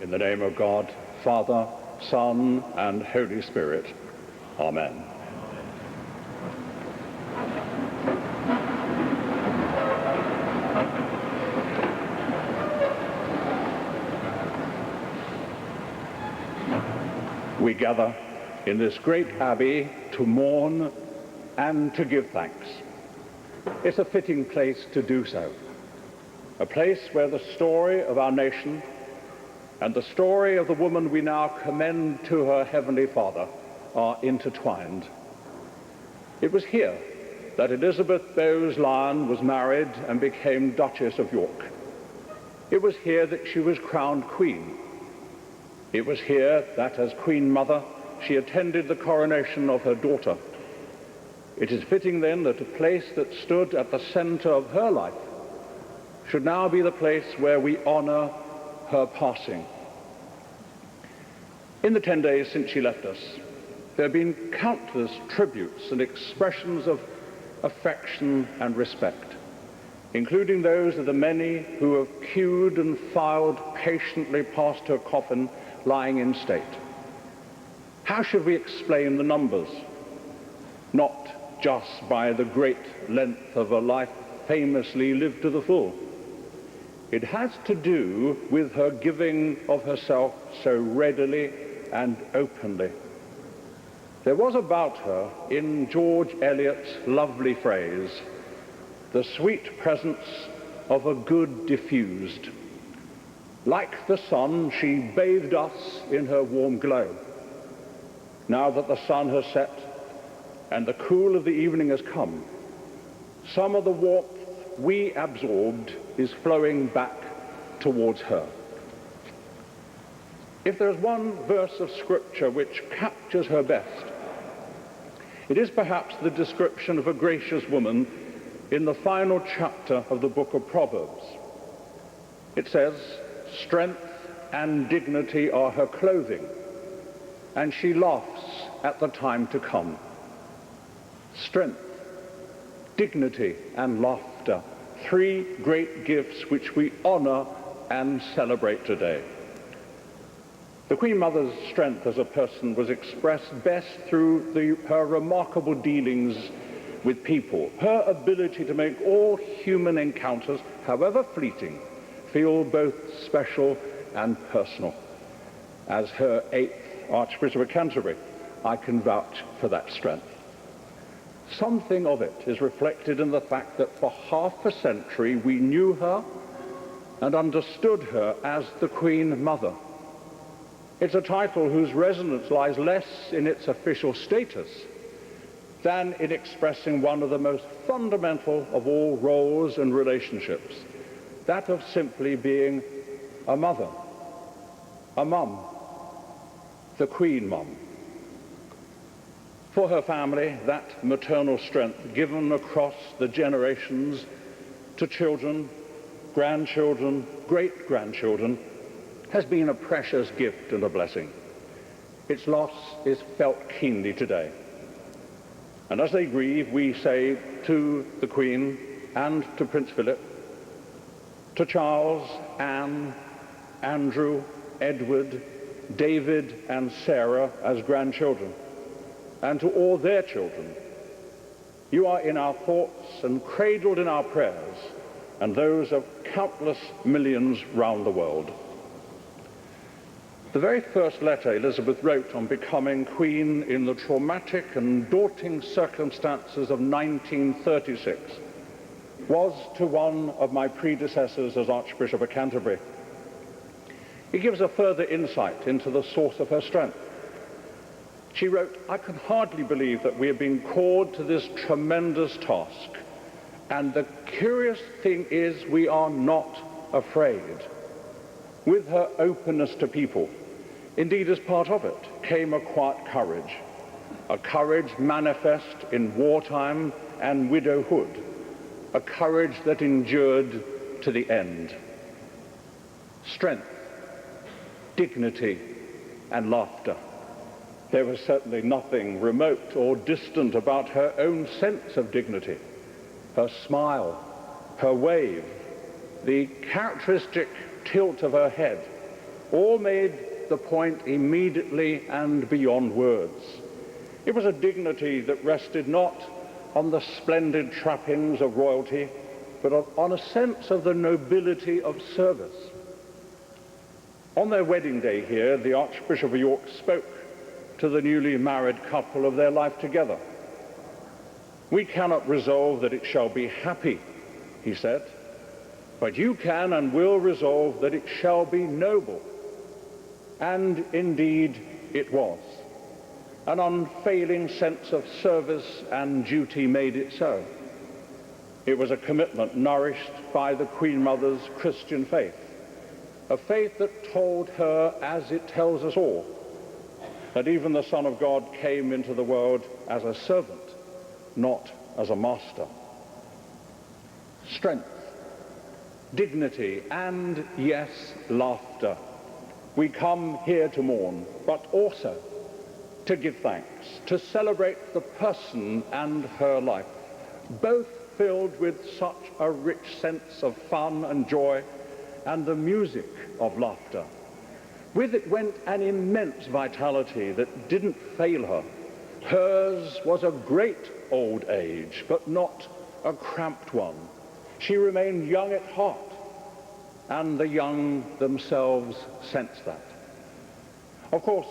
In the name of God, Father, Son, and Holy Spirit. Amen. We gather in this great abbey to mourn and to give thanks. It's a fitting place to do so. A place where the story of our nation and the story of the woman we now commend to her Heavenly Father are intertwined. It was here that Elizabeth Bowes-Lyon was married and became Duchess of York. It was here that she was crowned Queen. It was here that, as Queen Mother, she attended the coronation of her daughter. It is fitting then that a place that stood at the center of her life should now be the place where we honor her passing. In the 10 days since she left us, there have been countless tributes and expressions of affection and respect, including those of the many who have queued and filed patiently past her coffin lying in state. How should we explain the numbers? Not just by the great length of a life famously lived to the full. It has to do with her giving of herself so readily and openly. There was about her, in George Eliot's lovely phrase, the sweet presence of a good diffused. Like the sun, she bathed us in her warm glow. Now that the sun has set and the cool of the evening has come, some of the warmth we absorbed is flowing back towards her. If there is one verse of Scripture which captures her best, it is perhaps the description of a gracious woman in the final chapter of the book of Proverbs. It says, "Strength and dignity are her clothing, and she laughs at the time to come." Strength, dignity, and laughter, three great gifts which we honor and celebrate today. The Queen Mother's strength as a person was expressed best through her remarkable dealings with people, her ability to make all human encounters, however fleeting, feel both special and personal. As her 8th Archbishop of Canterbury, I can vouch for that strength. Something of it is reflected in the fact that for half a century we knew her and understood her as the Queen Mother. It's a title whose resonance lies less in its official status than in expressing one of the most fundamental of all roles and relationships, that of simply being a mother, a mum, the Queen Mum. For her family, that maternal strength given across the generations to children, grandchildren, great-grandchildren, has been a precious gift and a blessing. Its loss is felt keenly today. And as they grieve, we say to the Queen and to Prince Philip, to Charles, Anne, Andrew, Edward, David, and Sarah as grandchildren, and to all their children, you are in our thoughts and cradled in our prayers, and those of countless millions round the world. The very first letter Elizabeth wrote on becoming Queen in the traumatic and daunting circumstances of 1936 was to one of my predecessors as Archbishop of Canterbury. It gives a further insight into the source of her strength. She wrote, "I can hardly believe that we have been called to this tremendous task, and the curious thing is we are not afraid." With her openness to people, indeed as part of it, came a quiet courage, a courage manifest in wartime and widowhood, a courage that endured to the end. Strength, dignity, and laughter. There was certainly nothing remote or distant about her own sense of dignity. Her smile, her wave, the characteristic tilt of her head, all made the point immediately and beyond words. It was a dignity that rested not on the splendid trappings of royalty, but on a sense of the nobility of service. On their wedding day here, the Archbishop of York spoke to the newly married couple of their life together. "We cannot resolve that it shall be happy," he said, "but you can and will resolve that it shall be noble." And indeed it was. An unfailing sense of service and duty made it so. It was a commitment nourished by the Queen Mother's Christian faith, a faith that told her, as it tells us all, that even the Son of God came into the world as a servant, not as a master. Strength, dignity, and, yes, laughter. We come here to mourn, but also to give thanks, to celebrate the person and her life, both filled with such a rich sense of fun and joy, and the music of laughter. With it went an immense vitality that didn't fail her. Hers was a great old age, but not a cramped one. She remained young at heart, and the young themselves sensed that. Of course,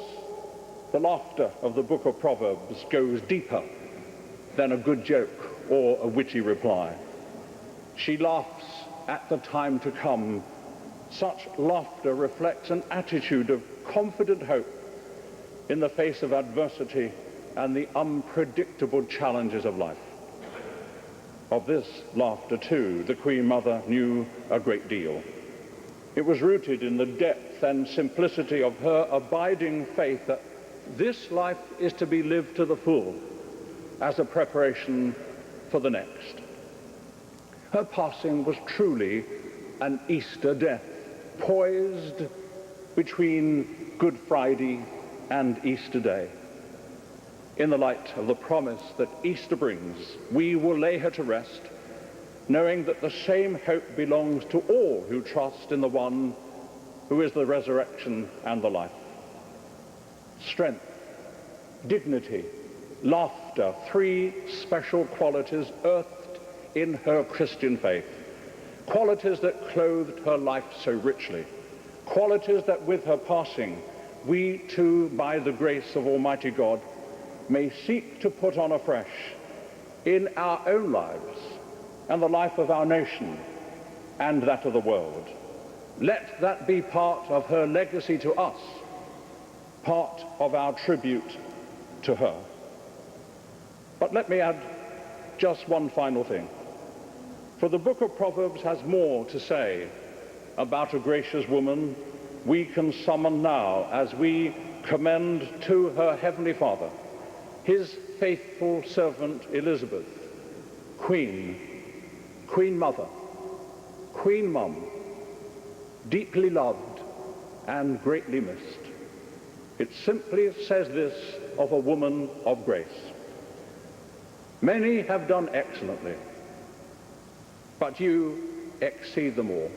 the laughter of the book of Proverbs goes deeper than a good joke or a witty reply. She laughs at the time to come. Such laughter reflects an attitude of confident hope in the face of adversity and the unpredictable challenges of life. Of this laughter, too, the Queen Mother knew a great deal. It was rooted in the depth and simplicity of her abiding faith that this life is to be lived to the full as a preparation for the next. Her passing was truly an Easter death, poised between Good Friday and Easter Day. In the light of the promise that Easter brings, we will lay her to rest, knowing that the same hope belongs to all who trust in the one who is the resurrection and the life. Strength, dignity, laughter, three special qualities earthed in her Christian faith, qualities that clothed her life so richly, qualities that with her passing, we too, by the grace of Almighty God, may seek to put on afresh in our own lives and the life of our nation and that of the world. Let that be part of her legacy to us, part of our tribute to her. But let me add just one final thing. For the book of Proverbs has more to say about a gracious woman we can summon now as we commend to her Heavenly Father his faithful servant Elizabeth, Queen Mother, Queen Mum, deeply loved and greatly missed. It simply says this of a woman of grace. Many have done excellently, but you exceed them all.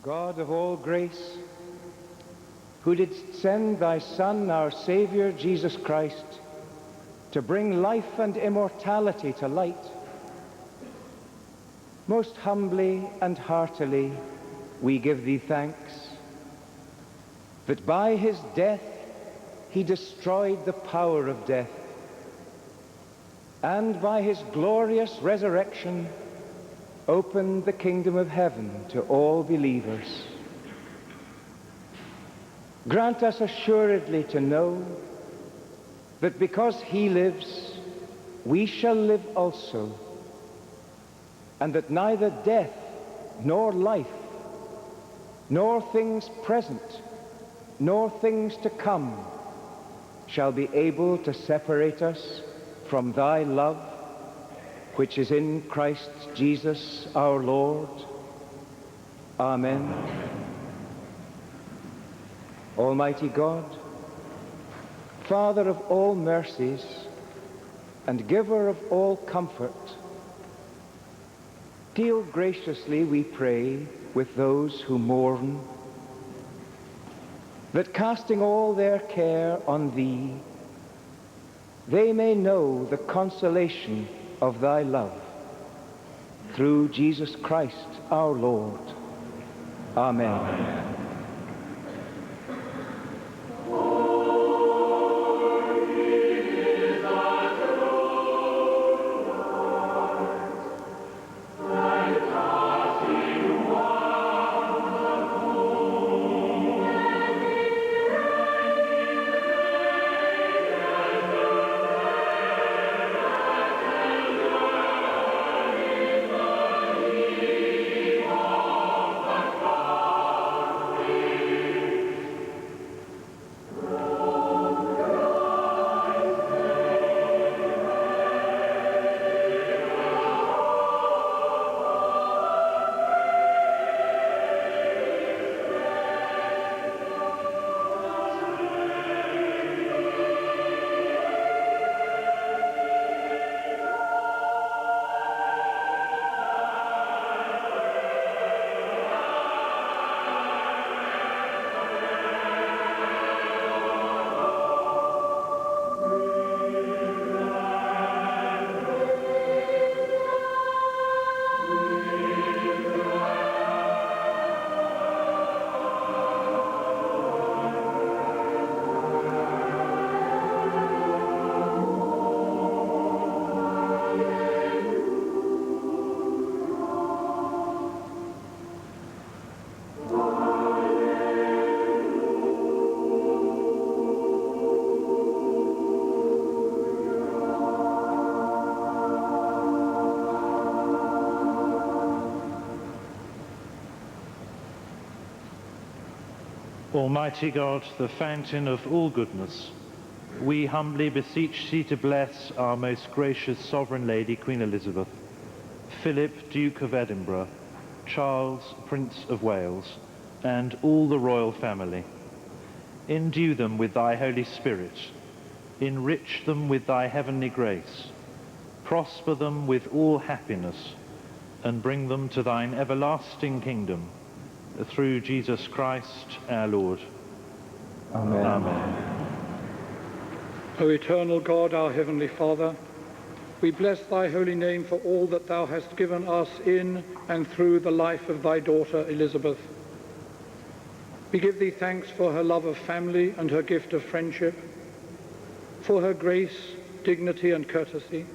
God of all grace, who didst send thy Son, our Savior, Jesus Christ, to bring life and immortality to light, most humbly and heartily we give thee thanks that by his death he destroyed the power of death, and by his glorious resurrection opened the kingdom of heaven to all believers. Grant us assuredly to know that because he lives, we shall live also, and that neither death nor life, nor things present, nor things to come shall be able to separate us from thy love, which is in Christ Jesus our Lord. Amen. Almighty God, Father of all mercies and giver of all comfort, deal graciously, we pray, with those who mourn, that casting all their care on thee, they may know the consolation of thy love. Through Jesus Christ our Lord. Amen. Amen. Almighty God, the fountain of all goodness, we humbly beseech thee to bless our most gracious Sovereign Lady, Queen Elizabeth, Philip, Duke of Edinburgh, Charles, Prince of Wales, and all the royal family. Endue them with thy Holy Spirit, enrich them with thy heavenly grace, prosper them with all happiness, and bring them to thine everlasting kingdom, through Jesus Christ our Lord. Amen. Amen. O eternal God, our heavenly Father, we bless thy holy name for all that thou hast given us in and through the life of thy daughter Elizabeth. We give thee thanks for her love of family and her gift of friendship, for her grace, dignity and courtesy,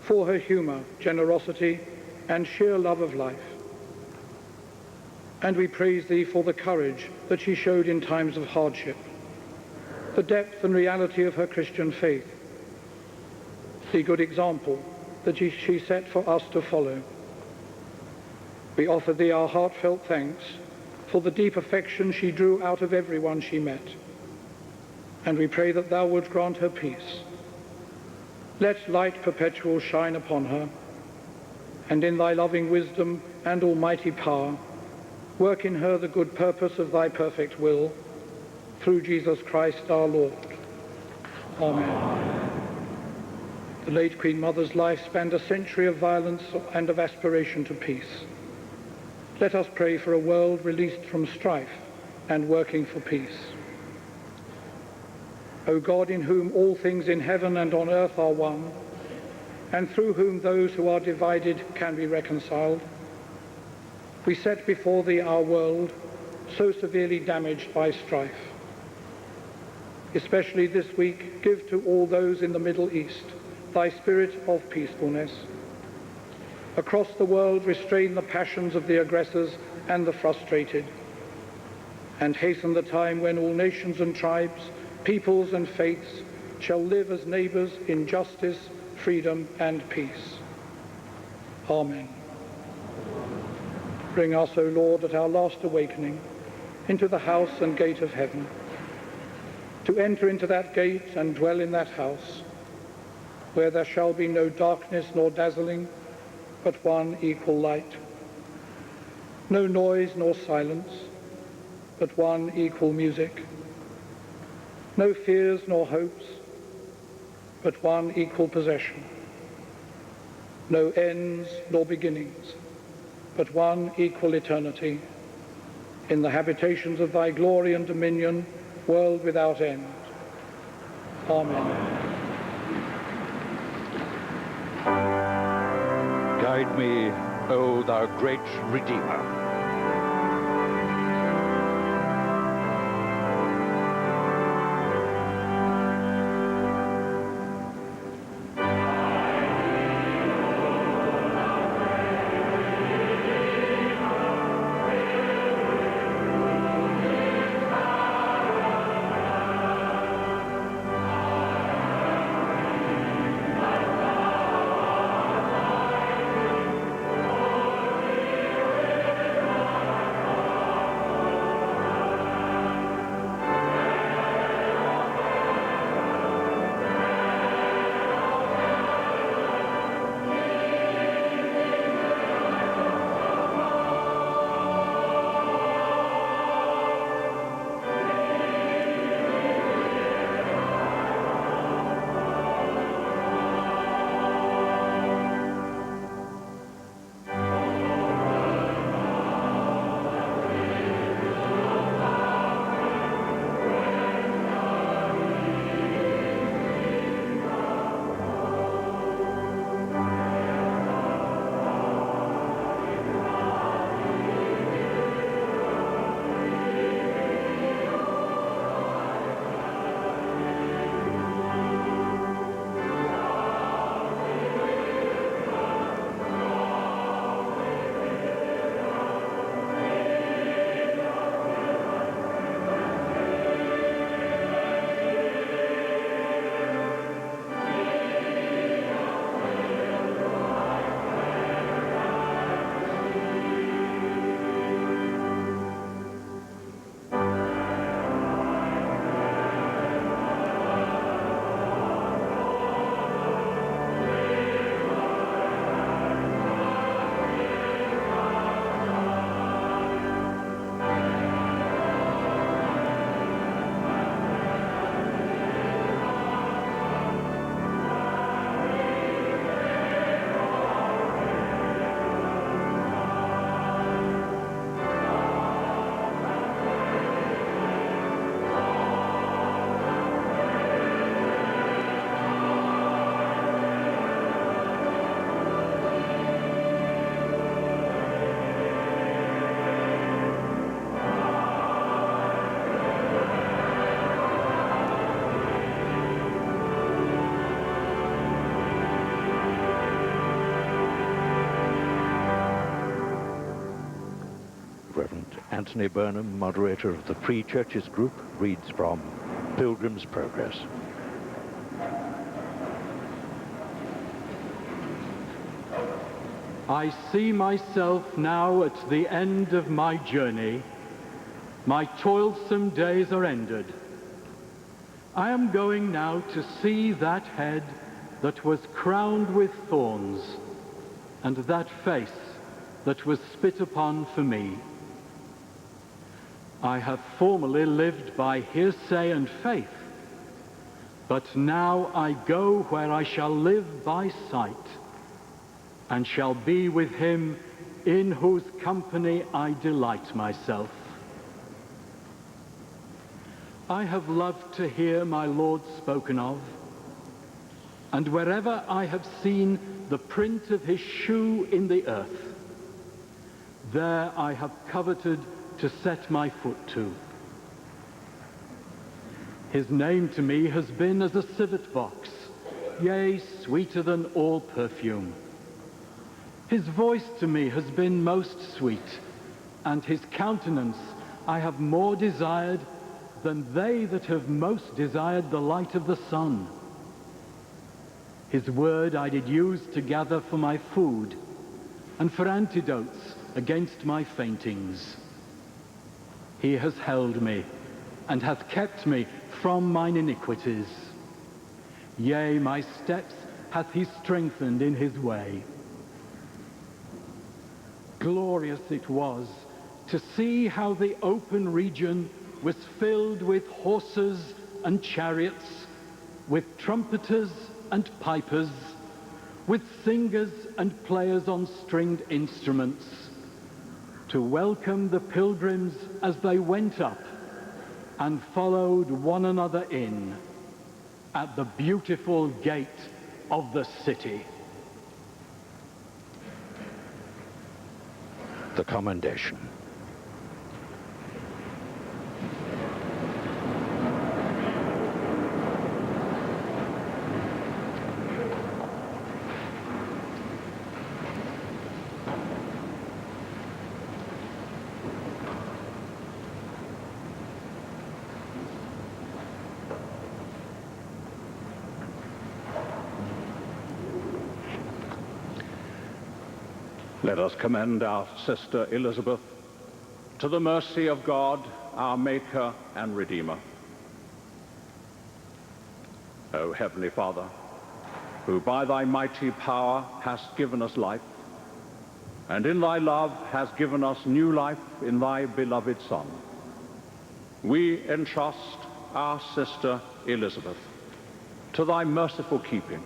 for her humor, generosity and sheer love of life. And we praise thee for the courage that she showed in times of hardship, the depth and reality of her Christian faith, the good example that she set for us to follow. We offer thee our heartfelt thanks for the deep affection she drew out of everyone she met, and we pray that thou wouldst grant her peace. Let light perpetual shine upon her, and in thy loving wisdom and almighty power, work in her the good purpose of thy perfect will, through Jesus Christ our Lord. Amen. The late Queen Mother's life spanned a century of violence and of aspiration to peace. Let us pray for a world released from strife and working for peace. O God, in whom all things in heaven and on earth are one, and through whom those who are divided can be reconciled, we set before thee our world, so severely damaged by strife. Especially this week, give to all those in the Middle East thy spirit of peacefulness. Across the world, restrain the passions of the aggressors and the frustrated, and hasten the time when all nations and tribes, peoples and faiths shall live as neighbors in justice, freedom, and peace. Amen. Bring us, O Lord, at our last awakening, into the house and gate of heaven, to enter into that gate and dwell in that house, where there shall be no darkness nor dazzling, but one equal light, no noise nor silence, but one equal music. No fears nor hopes, but one equal possession. No ends nor beginnings, but one equal eternity, in the habitations of thy glory and dominion, world without end. Amen. Guide me, O thou great Redeemer. Anthony Burnham, moderator of the Free Churches Group, reads from Pilgrim's Progress. I see myself now at the end of my journey. My toilsome days are ended. I am going now to see that head that was crowned with thorns, and that face that was spit upon for me. I have formerly lived by hearsay and faith, but now I go where I shall live by sight, and shall be with him in whose company I delight myself. I have loved to hear my Lord spoken of, and wherever I have seen the print of his shoe in the earth, there I have coveted to set my foot to. His name to me has been as a civet box, yea, sweeter than all perfume. His voice to me has been most sweet, and his countenance I have more desired than they that have most desired the light of the sun. His word I did use to gather for my food, and for antidotes against my faintings. He has held me, and hath kept me from mine iniquities. Yea, my steps hath he strengthened in his way. Glorious it was to see how the open region was filled with horses and chariots, with trumpeters and pipers, with singers and players on stringed instruments, to welcome the pilgrims as they went up and followed one another in at the beautiful gate of the city. The commendation. Let us commend our sister Elizabeth to the mercy of God, our Maker and Redeemer. O Heavenly Father, who by thy mighty power hast given us life, and in thy love hast given us new life in thy beloved Son, we entrust our sister Elizabeth to thy merciful keeping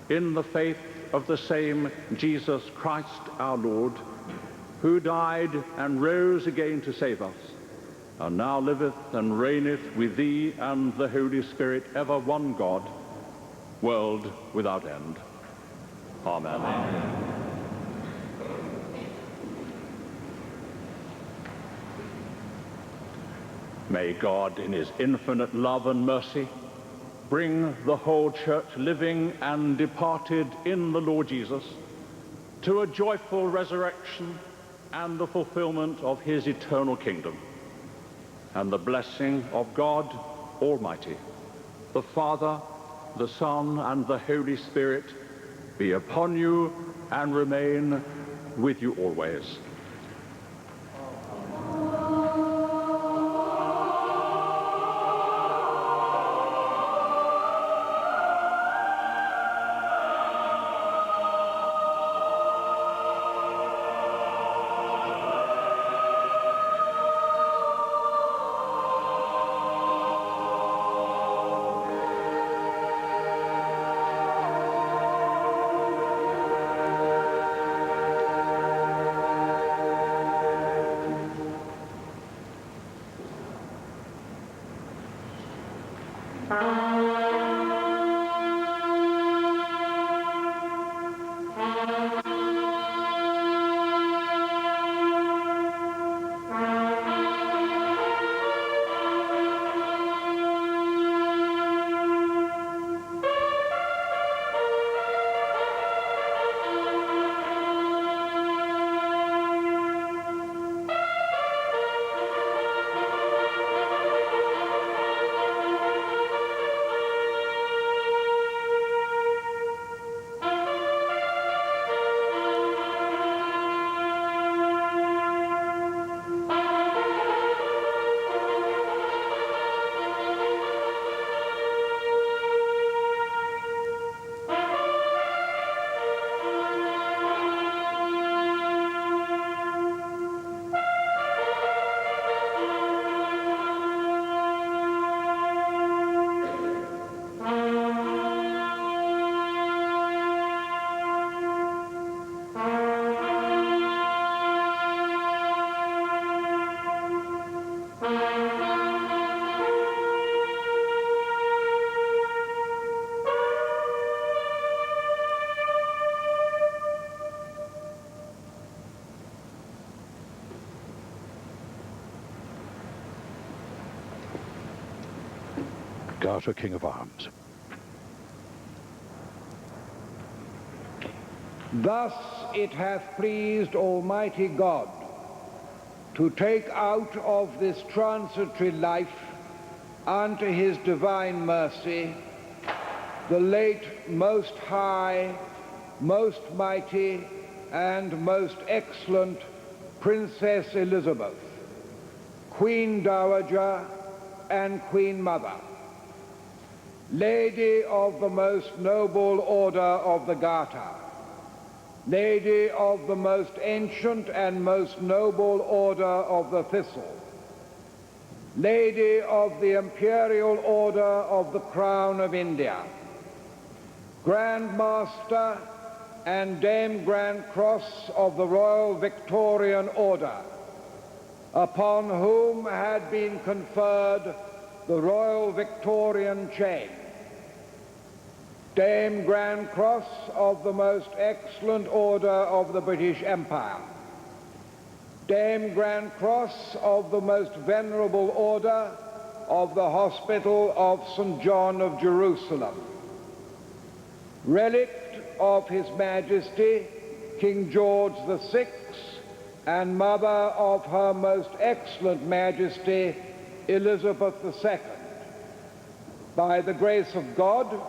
in the faith of the same Jesus Christ our Lord, who died and rose again to save us, and now liveth and reigneth with thee and the Holy Spirit, ever one God, world without end. Amen. Amen. May God, in his infinite love and mercy, bring the whole church, living and departed in the Lord Jesus, to a joyful resurrection and the fulfillment of his eternal kingdom. And the blessing of God Almighty, the Father, the Son, and the Holy Spirit be upon you and remain with you always. Garter, King of Arms. Thus it hath pleased Almighty God to take out of this transitory life unto his divine mercy the late most high, most mighty, and most excellent Princess Elizabeth, Queen Dowager and Queen Mother, Lady of the most noble order of the Garter, Lady of the most ancient and most noble order of the Thistle, Lady of the Imperial Order of the Crown of India, Grand Master and Dame Grand Cross of the Royal Victorian Order, upon whom had been conferred the Royal Victorian chain, Dame Grand Cross of the Most Excellent Order of the British Empire, Dame Grand Cross of the Most Venerable Order of the Hospital of St. John of Jerusalem, Relict of His Majesty King George VI, and Mother of Her Most Excellent Majesty Elizabeth II, by the grace of God,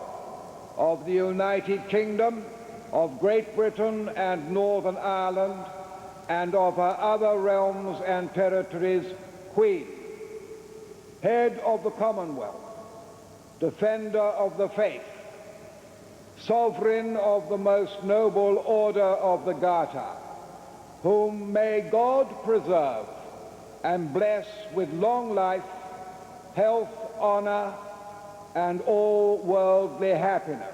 of the United Kingdom, of Great Britain and Northern Ireland, and of her other realms and territories, Queen, Head of the Commonwealth, Defender of the Faith, Sovereign of the Most Noble Order of the Garter, whom may God preserve and bless with long life, health, honor, and all worldly happiness.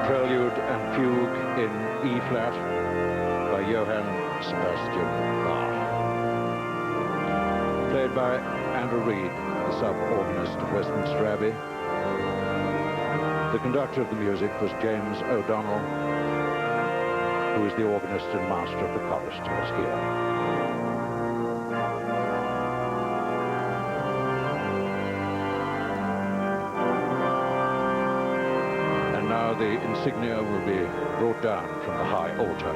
Prelude and Fugue in E-flat by Johann Sebastian Bach. Played by Andrew Reed, the sub-organist of Westminster Abbey. The conductor of the music was James O'Donnell, who is the organist and master of the choristers here. The insignia will be brought down from the high altar.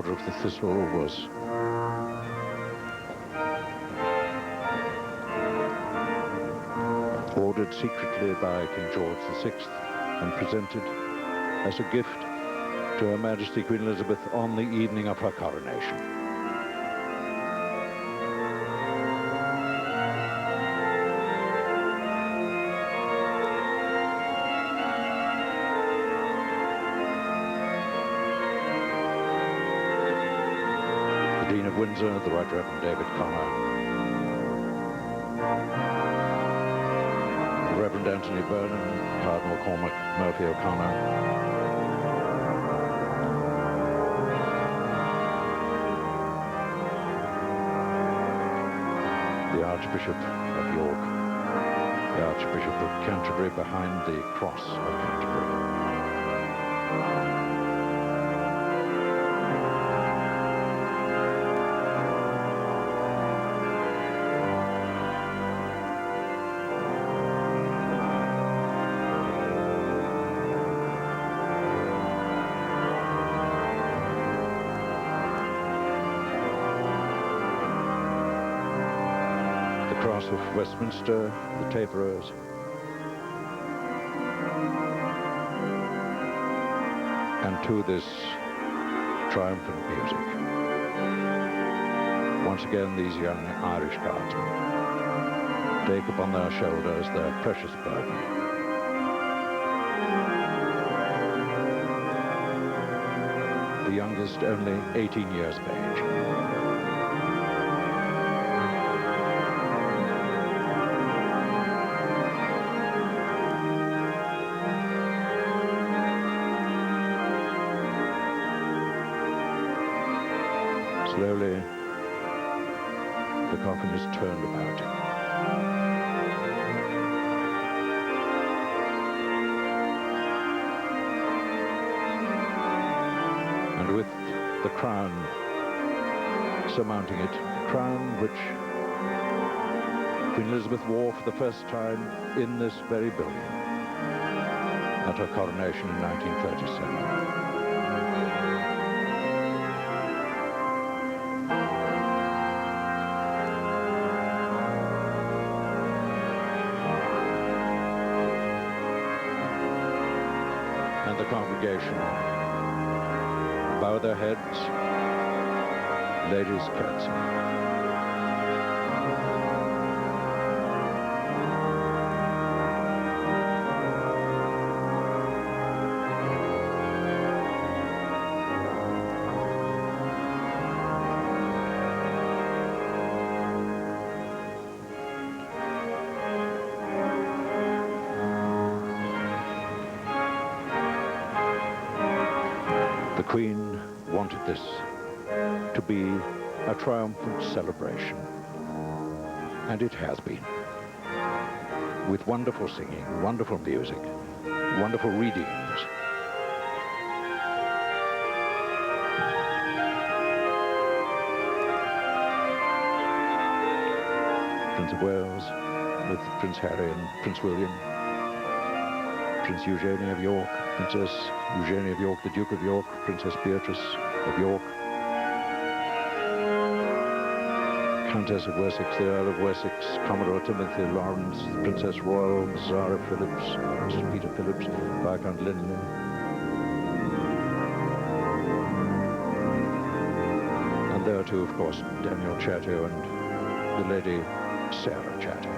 Of the Thistle was ordered secretly by King George VI and presented as a gift to Her Majesty Queen Elizabeth on the evening of her coronation. Dean of Windsor, the Right Reverend David Connor, the Reverend Anthony Burnham, Cardinal Cormac Murphy O'Connor, the Archbishop of York, the Archbishop of Canterbury behind the cross of Canterbury. Cross of Westminster, the taperers, and to this triumphant music, once again these young Irish guardsmen take upon their shoulders their precious burden. The youngest only 18 years of age. Slowly, the coffin is turned about. And with the crown surmounting it, the crown which Queen Elizabeth wore for the first time in this very building at her coronation in 1937. And the congregation bow their heads, ladies curtsy. The Queen wanted this to be a triumphant celebration, and it has been, with wonderful singing, wonderful music, wonderful readings. Prince of Wales with Prince Harry and Prince William, Prince Eugenie of York, Princess Eugenie of York, the Duke of York, Princess Beatrice of York, Countess of Wessex, the Earl of Wessex, Commodore Timothy Lawrence, Princess Royal, Zara Phillips, Mr. Peter Phillips, Viscount Lindley. And there too, of course, Daniel Chatto and the Lady Sarah Chatto.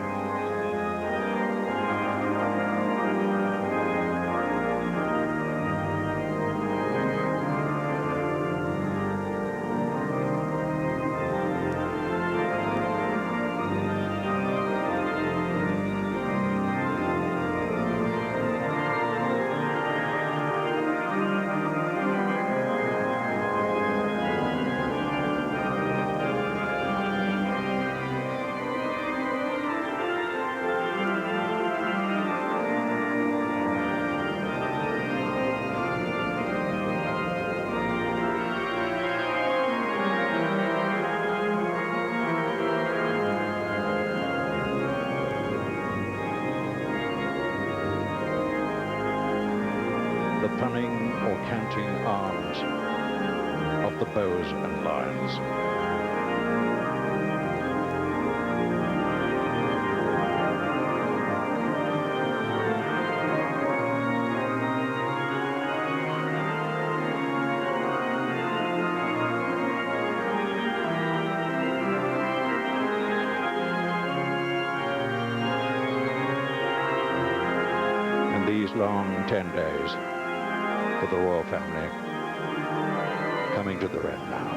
The punning or canting arms of the bows and lions. And these long 10 days for the royal family coming to their end now.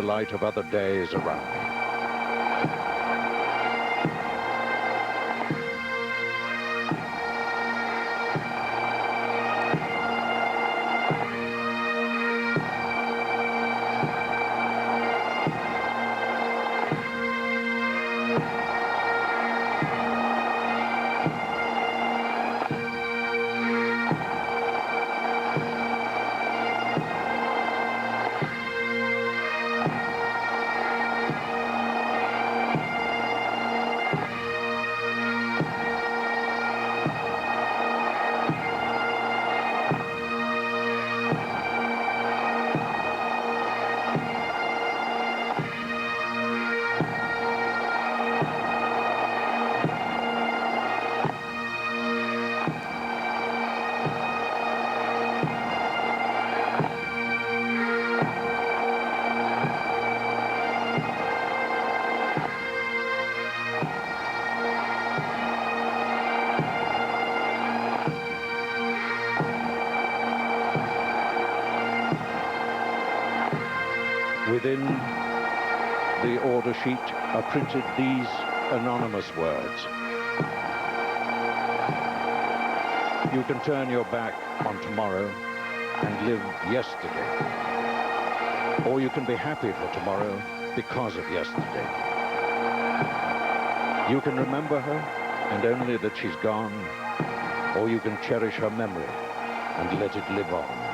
light of other days around me. Within the order sheet are printed these anonymous words. You can turn your back on tomorrow and live yesterday. Or you can be happy for tomorrow because of yesterday. You can remember her and only that she's gone, or you can cherish her memory and let it live on.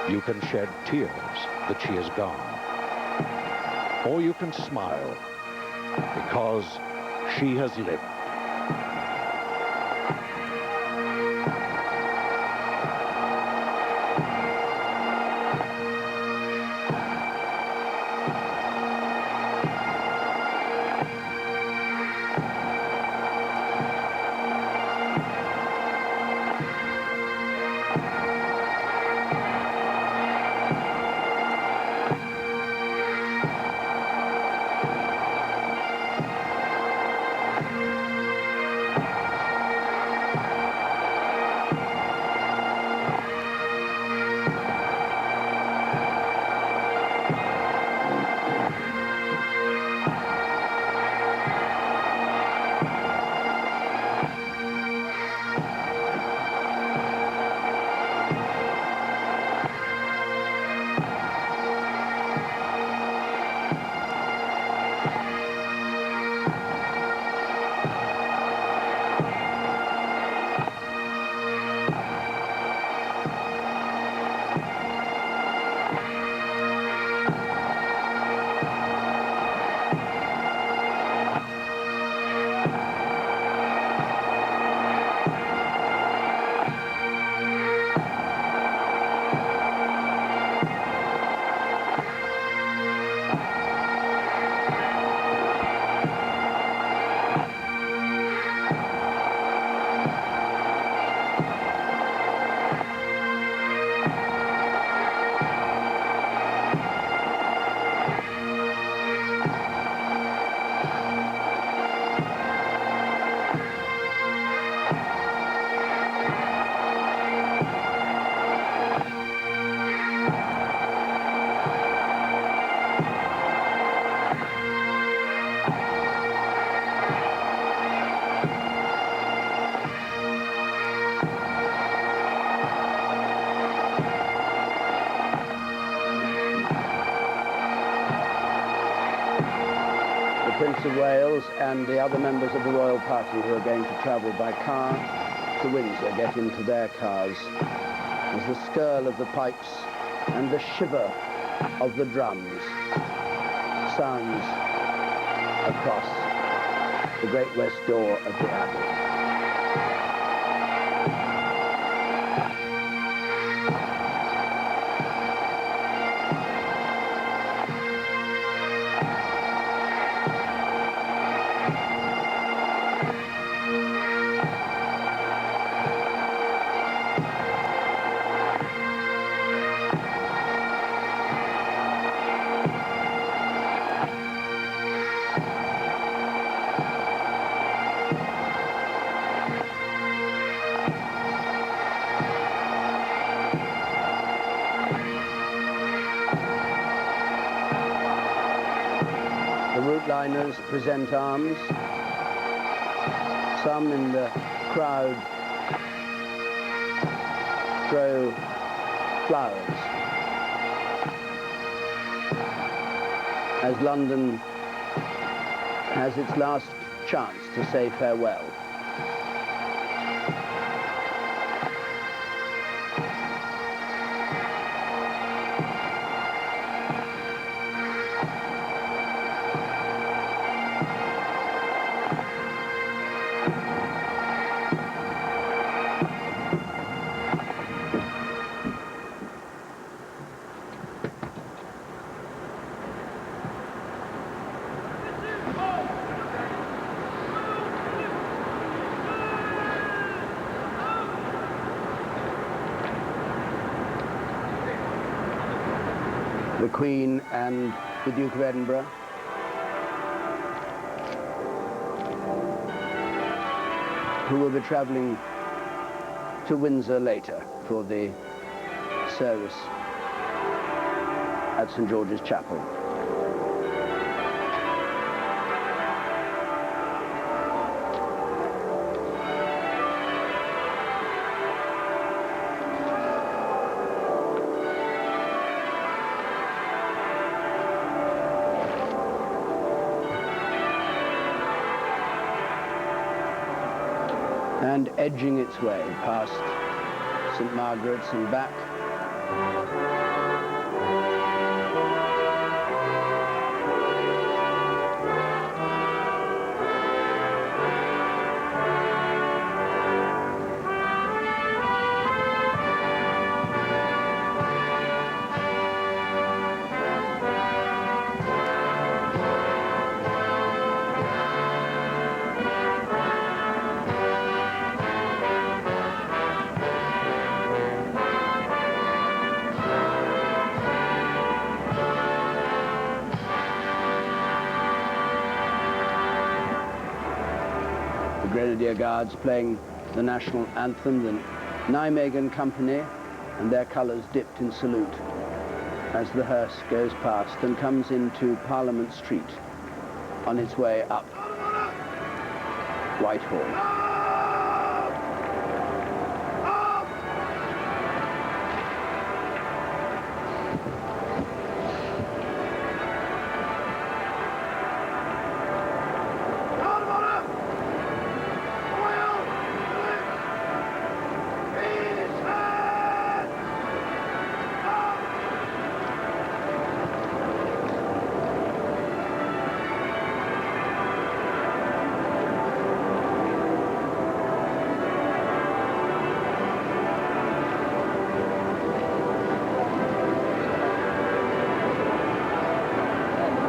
You can shed tears that she is gone. Or you can smile because she has lived. Prince of Wales and the other members of the royal party who are going to travel by car to Windsor get into their cars as the skirl of the pipes and the shiver of the drums sounds across the great west door of the Abbey. route liners present arms. Some in the crowd throw flowers as London has its last chance to say farewell. The Queen and the Duke of Edinburgh. Who will be travelling to Windsor later for the service at St. George's Chapel. And edging its way past St. Margaret's and back. Grenadier Guards playing the national anthem, the Nijmegen Company, and their colours dipped in salute as the hearse goes past and comes into Parliament Street on its way up Whitehall.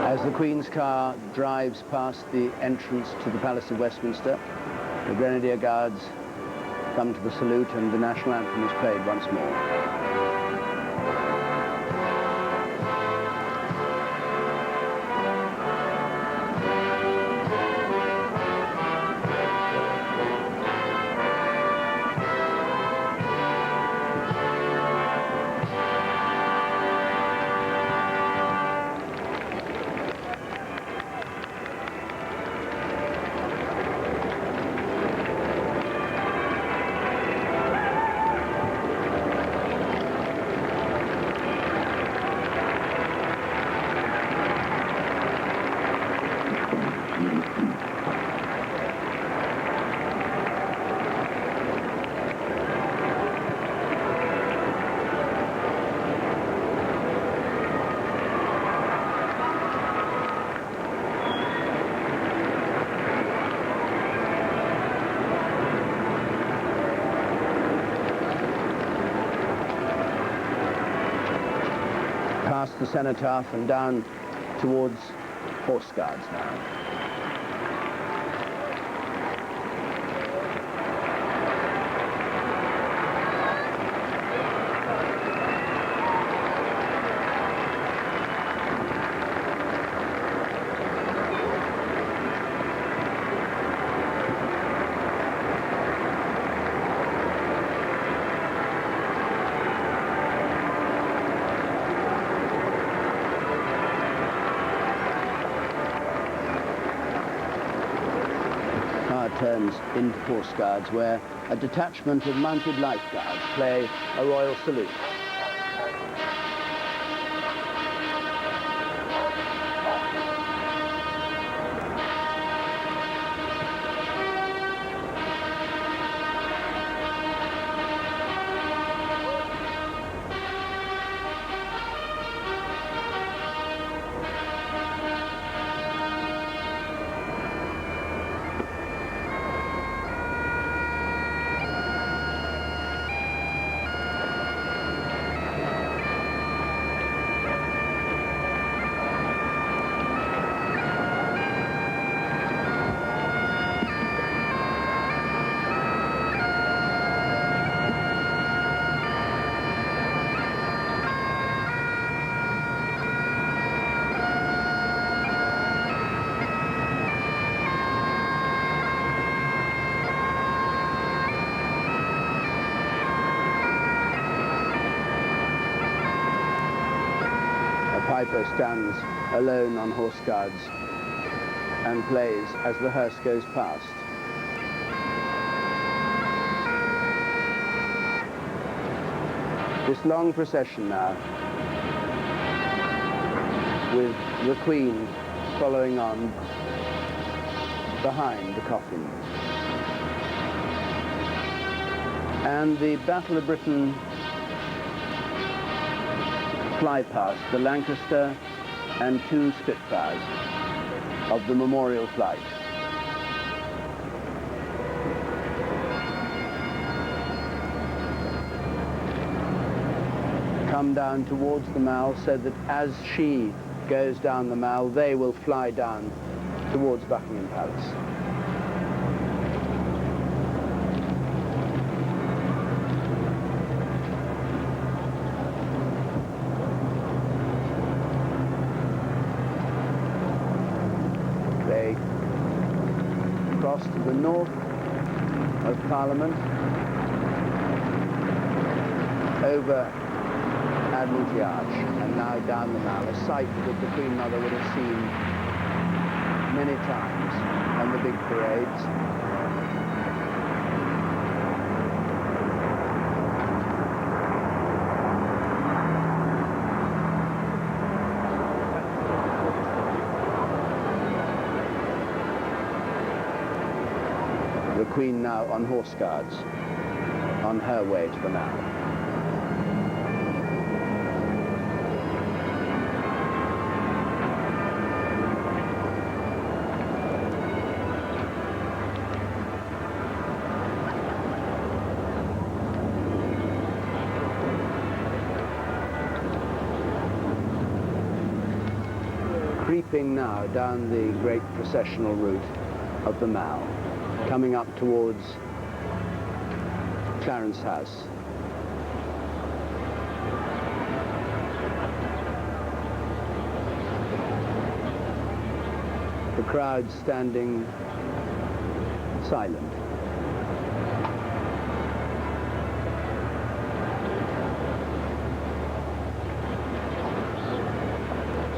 As the Queen's car drives past the entrance to the Palace of Westminster, the Grenadier Guards come to the salute and the national anthem is played once more. Past the cenotaph and down towards Horse Guards now. turns into Horse Guards, where a detachment of mounted life guards play a royal salute. Piper stands alone on Horse Guards and plays as the hearse goes past. This long procession now, with the Queen following on behind the coffin. And the Battle of Britain fly past the Lancaster and 2 Spitfires of the memorial flight. Come down towards the Mall so that as she goes down the Mall, they will fly down towards Buckingham Palace. To the north of Parliament, over Admiralty Arch, and now down the Mall, a sight that the Queen Mother would have seen many times on the big parades. The Queen now on Horse Guards, on her way to the Mall. Creeping now down the great processional route of the Mall, coming up towards Clarence House. The crowd standing silent.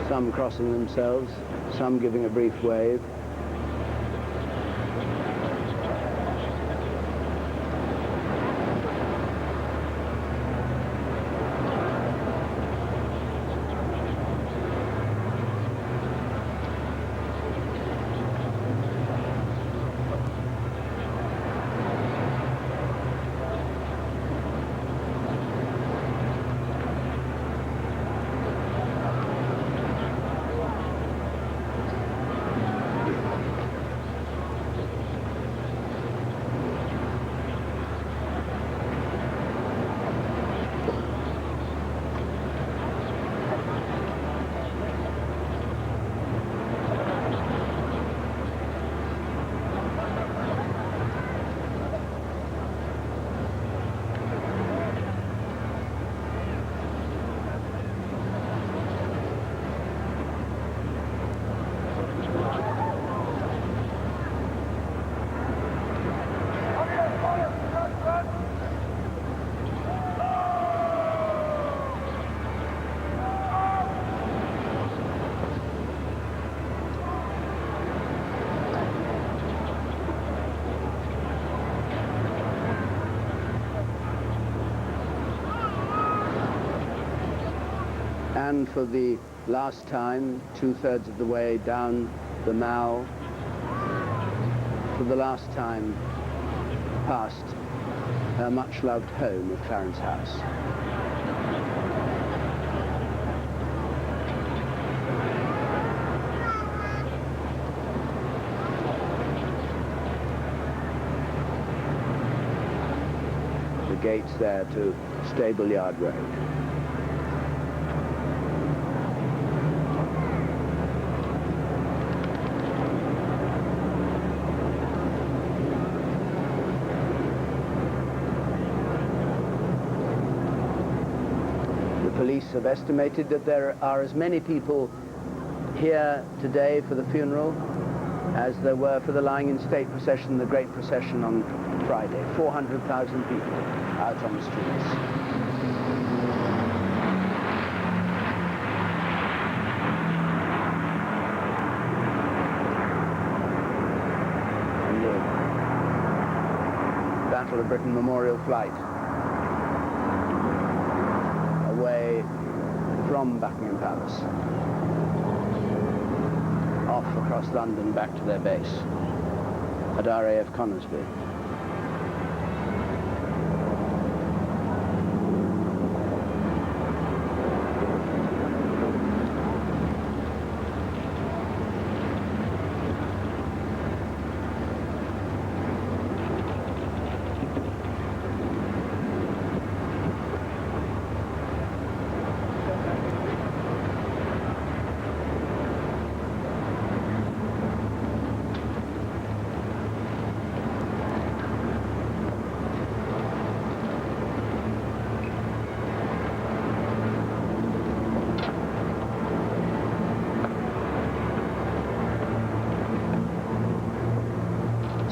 Some crossing themselves, some giving a brief wave. and for the last time, 2/3 of the way down the Mall, for the last time past her much-loved home of Clarence House. The gates there to Stable Yard Road. Police have estimated that there are as many people here today for the funeral as there were for the lying in state procession, the great procession on Friday. 400,000 people out on the streets. And the Battle of Britain Memorial Flight away from Buckingham Palace, off across London back to their base at RAF Conisbee.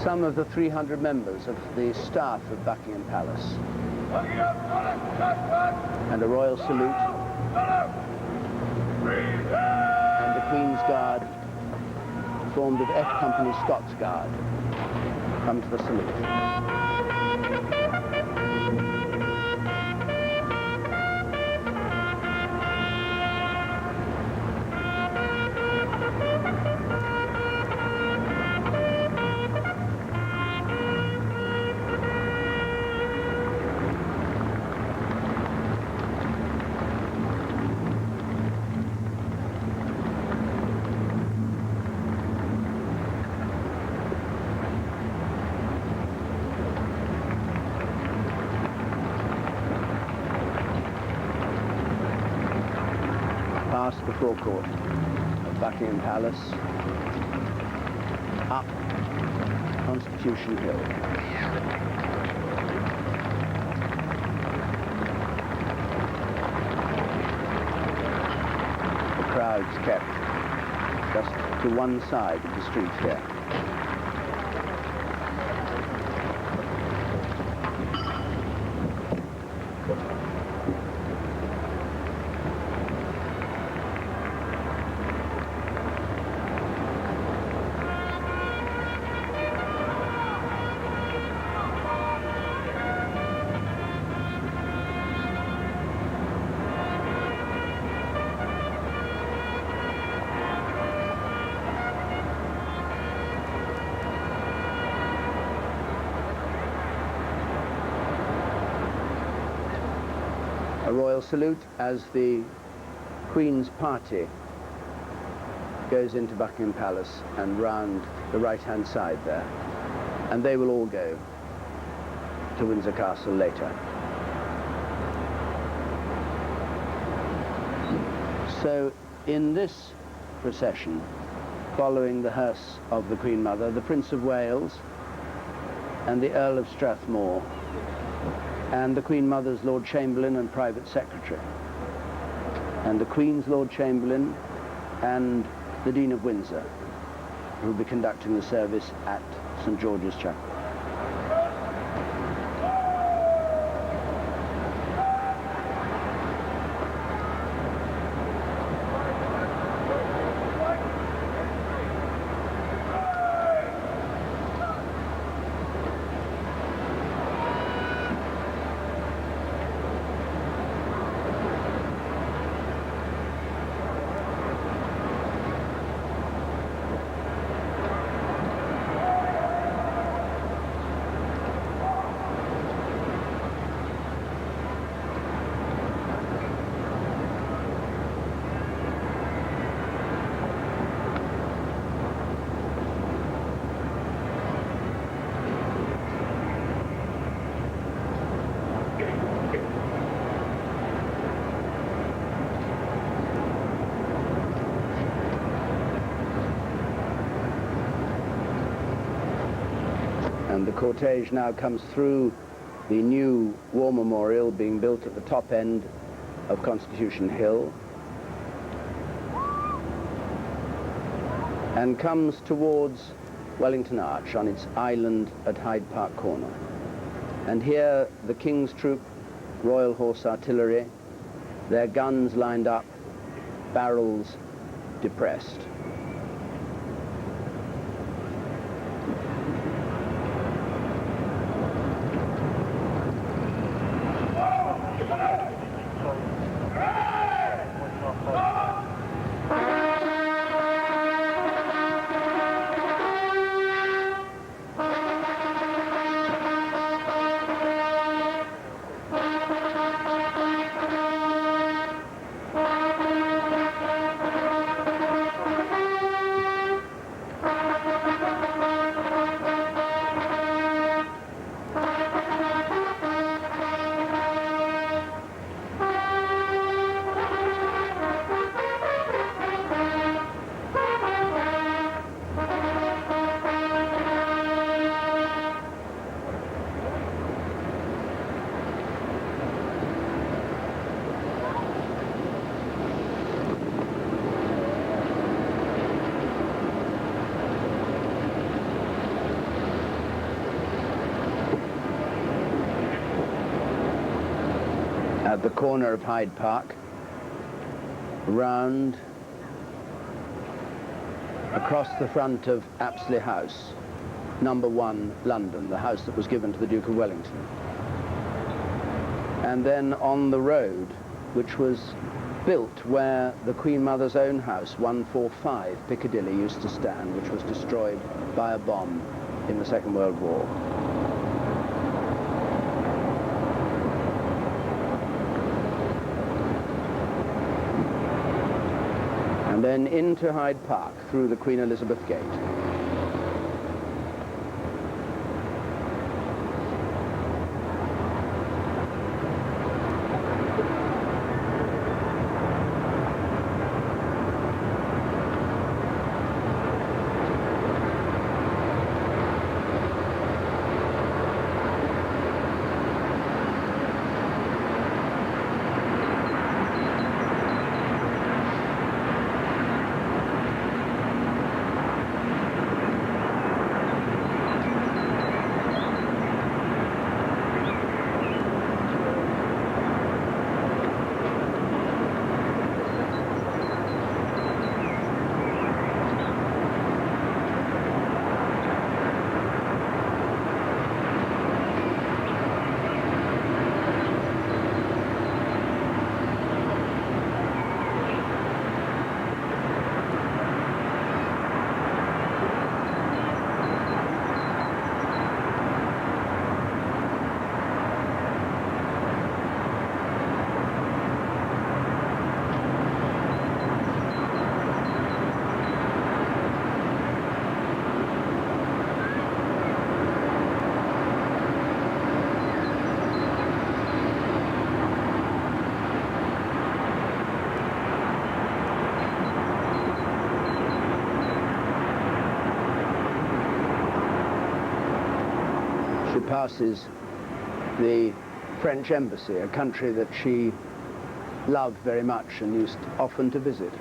Some of the 300 members of the staff of Buckingham Palace. And a royal salute. And the Queen's Guard, formed of F Company Scots Guard, come to the salute. Past the forecourt of Buckingham Palace, up Constitution Hill. The crowds kept just to one side of the street here. A royal salute as the Queen's party goes into Buckingham Palace and round the right-hand side there. And they will all go to Windsor Castle later. So in this procession, following the hearse of the Queen Mother, the Prince of Wales and the Earl of Strathmore and the Queen Mother's Lord Chamberlain and Private Secretary, and the Queen's Lord Chamberlain and the Dean of Windsor, who will be conducting the service at St. George's Chapel. And the cortege now comes through the new war memorial being built at the top end of Constitution Hill and comes towards Wellington Arch on its island at Hyde Park Corner. And here the King's Troop, Royal Horse Artillery, their guns lined up, barrels depressed. At the corner of Hyde Park, round across the front of Apsley House, number 1, London, the house that was given to the Duke of Wellington. And then on the road, which was built where the Queen Mother's own house, 145 Piccadilly, used to stand, which was destroyed by a bomb in the Second World War. And then into Hyde Park through the Queen Elizabeth Gate. Passes the French embassy, a country that she loved very much and used often to visit.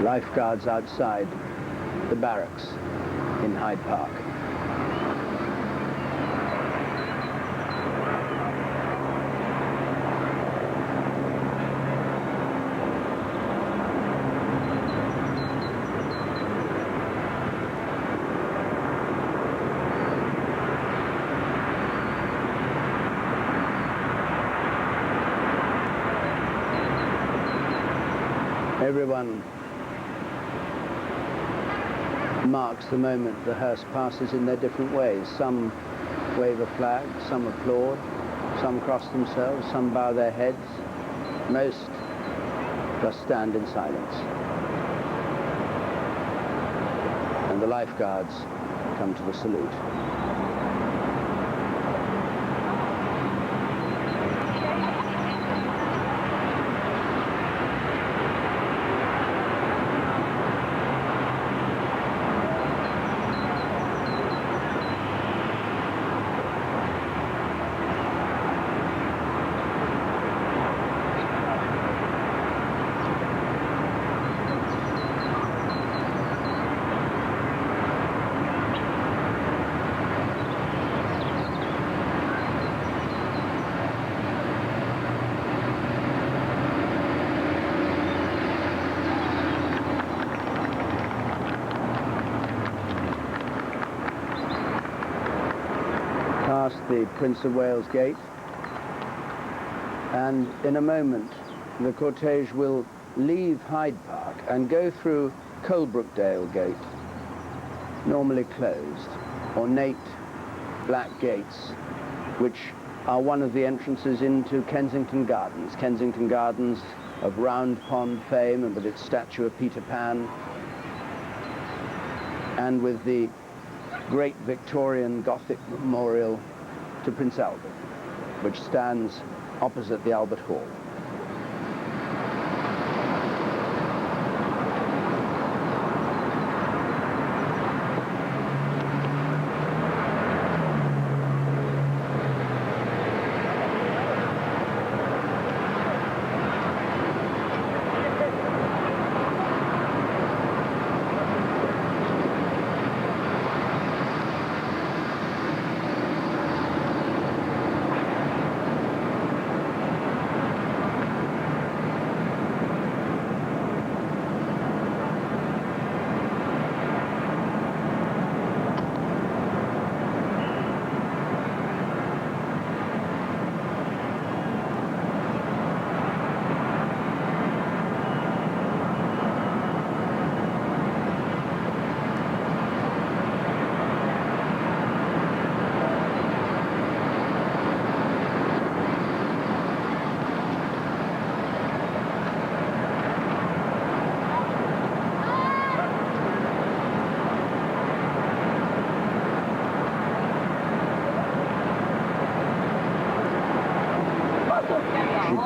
Lifeguards outside the barracks in Hyde Park. Everyone marks the moment the hearse passes in their different ways. Some wave a flag, some applaud, some cross themselves, some bow their heads. Most just stand in silence. And the lifeguards come to the salute. the Prince of Wales Gate, and in a moment the cortege will leave Hyde Park and go through Coalbrookdale Gate, normally closed, ornate black gates, which are one of the entrances into Kensington Gardens. Kensington Gardens of Round Pond fame, and with its statue of Peter Pan, and with the great Victorian Gothic memorial to Prince Albert, which stands opposite the Albert Hall.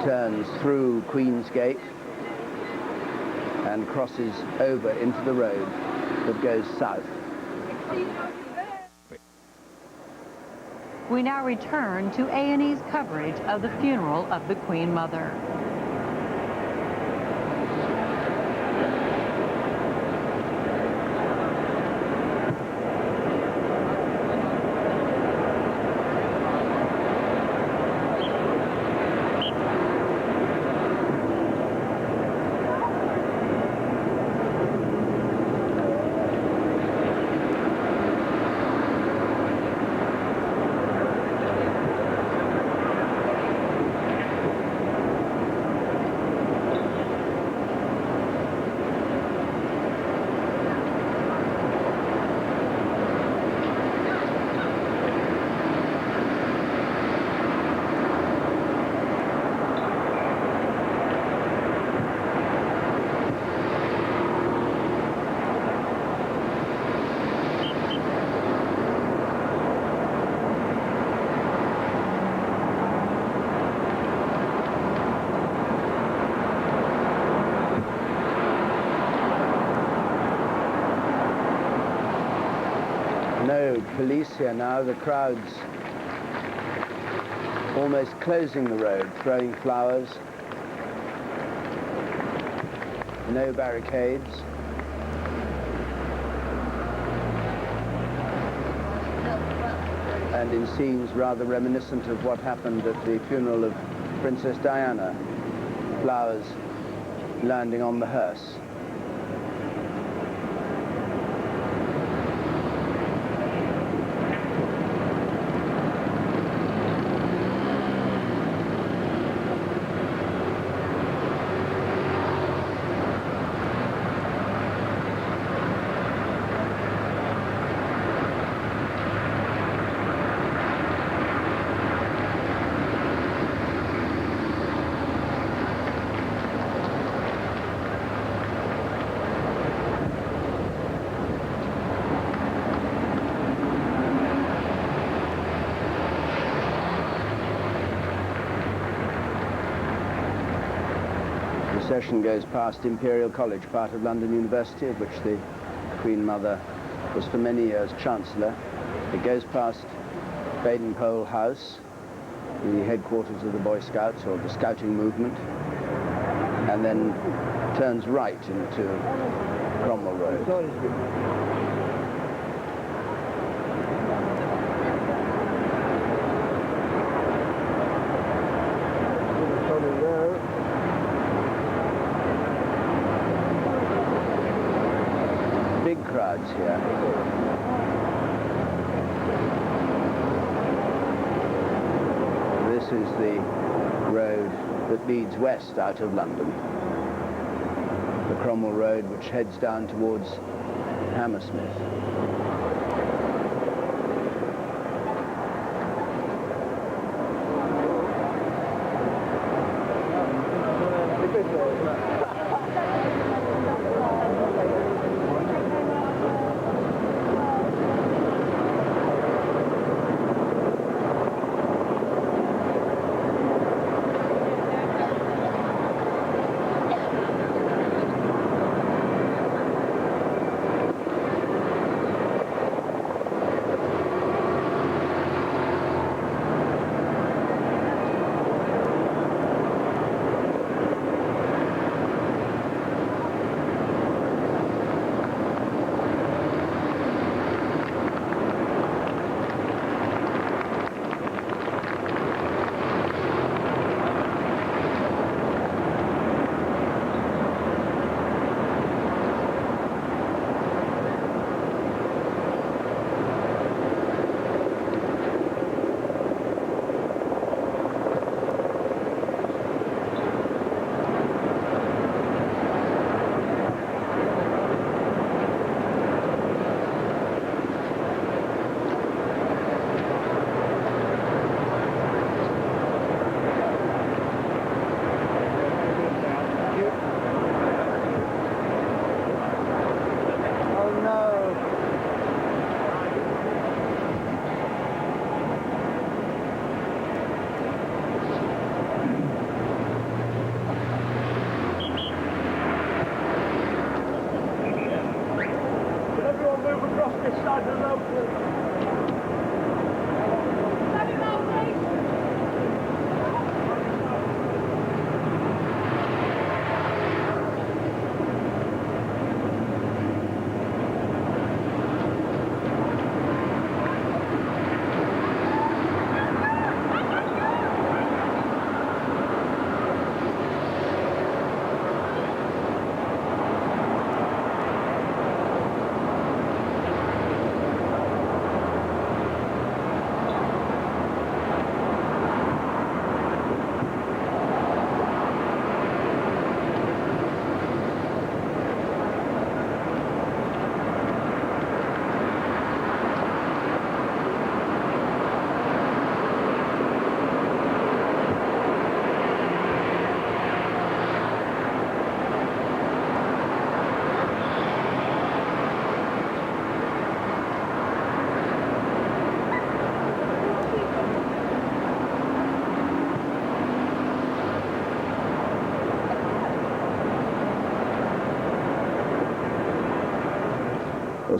Turns through Queen's Gate and crosses over into the road that goes south. We now return to A&E's coverage of the funeral of the Queen Mother. No police here now, the crowd's almost closing the road, throwing flowers. No barricades. And in scenes rather reminiscent of what happened at the funeral of Princess Diana, flowers landing on the hearse. The procession goes past Imperial College, part of London University, of which the Queen Mother was for many years Chancellor. It goes past Baden-Powell House, the headquarters of the Boy Scouts, or the Scouting movement, and then turns right into Cromwell Road. Big crowds here. is the road that leads west out of London. The Cromwell Road, which heads down towards Hammersmith.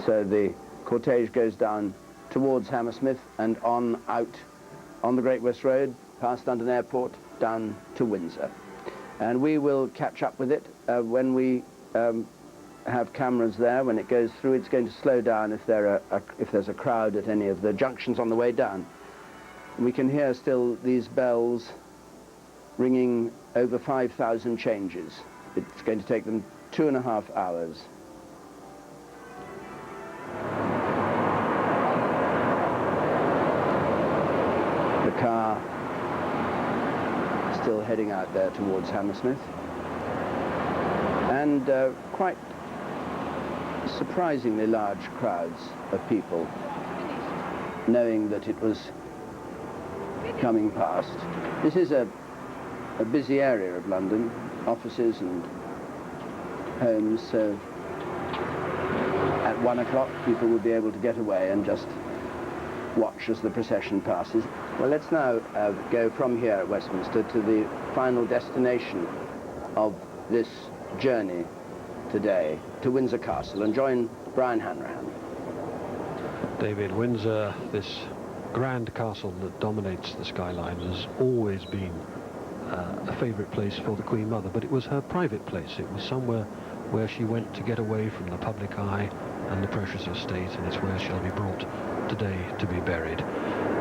So the cortege goes down towards Hammersmith and on out on the Great West Road, past London Airport, down to Windsor. And we will catch up with it when we have cameras there. When it goes through, it's going to slow down if there's a crowd at any of the junctions on the way down. We can hear still these bells ringing over 5,000 changes. It's going to take them 2.5 hours. The car still heading out there towards Hammersmith, and quite surprisingly large crowds of people, knowing that it was coming past. This is a busy area of London, offices and homes, so at 1 o'clock people will be able to get away and just watch as the procession passes. Well, let's now go from here at Westminster to the final destination of this journey today, to Windsor Castle, and join Brian Hanrahan. David, Windsor, this grand castle that dominates the skyline, has always been a favourite place for the Queen Mother, but it was her private place. It was somewhere where she went to get away from the public eye and the pressures of state, and it's where she'll be brought today to be buried.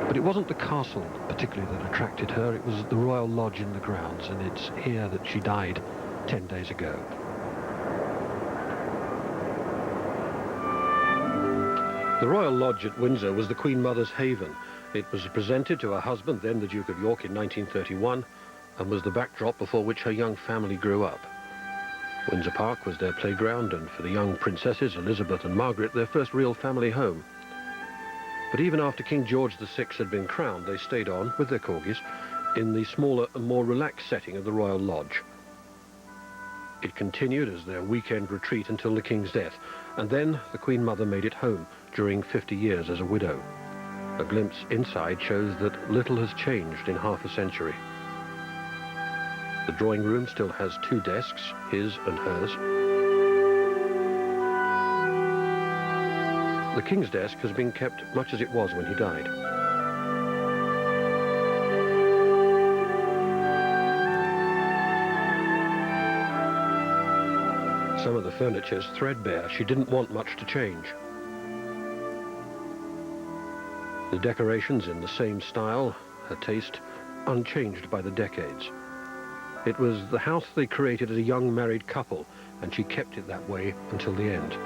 But it wasn't the castle particularly that attracted her, it was the Royal Lodge in the grounds, and it's here that she died 10 days ago. The Royal Lodge at Windsor was the Queen Mother's haven, It was presented to her husband, then the Duke of York, in 1931, and was the backdrop before which her young family grew up. Windsor Park was their playground, and for the young princesses, Elizabeth and Margaret, their first real family home. But even after King George VI had been crowned, they stayed on, with their corgis, in the smaller and more relaxed setting of the Royal Lodge. It continued as their weekend retreat until the King's death, and then the Queen Mother made it home during 50 years as a widow. A glimpse inside shows that little has changed in half a century. The drawing room still has 2 desks, his and hers. The King's desk has been kept much as it was when he died. Some of the furniture's threadbare. She didn't want much to change. The decorations in the same style, her taste unchanged by the decades. It was the house they created as a young married couple, and she kept it that way until the end.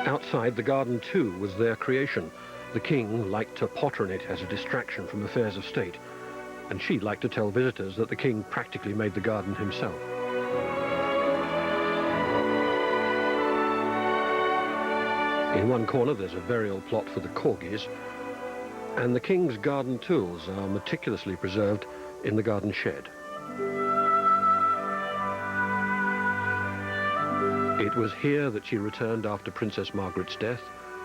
Outside, the garden too was their creation. The King liked to potter in it as a distraction from affairs of state, and she liked to tell visitors that the King practically made the garden himself. In one corner there's a burial plot for the corgis, and the King's garden tools are meticulously preserved in the garden shed. It was here that she returned after Princess Margaret's death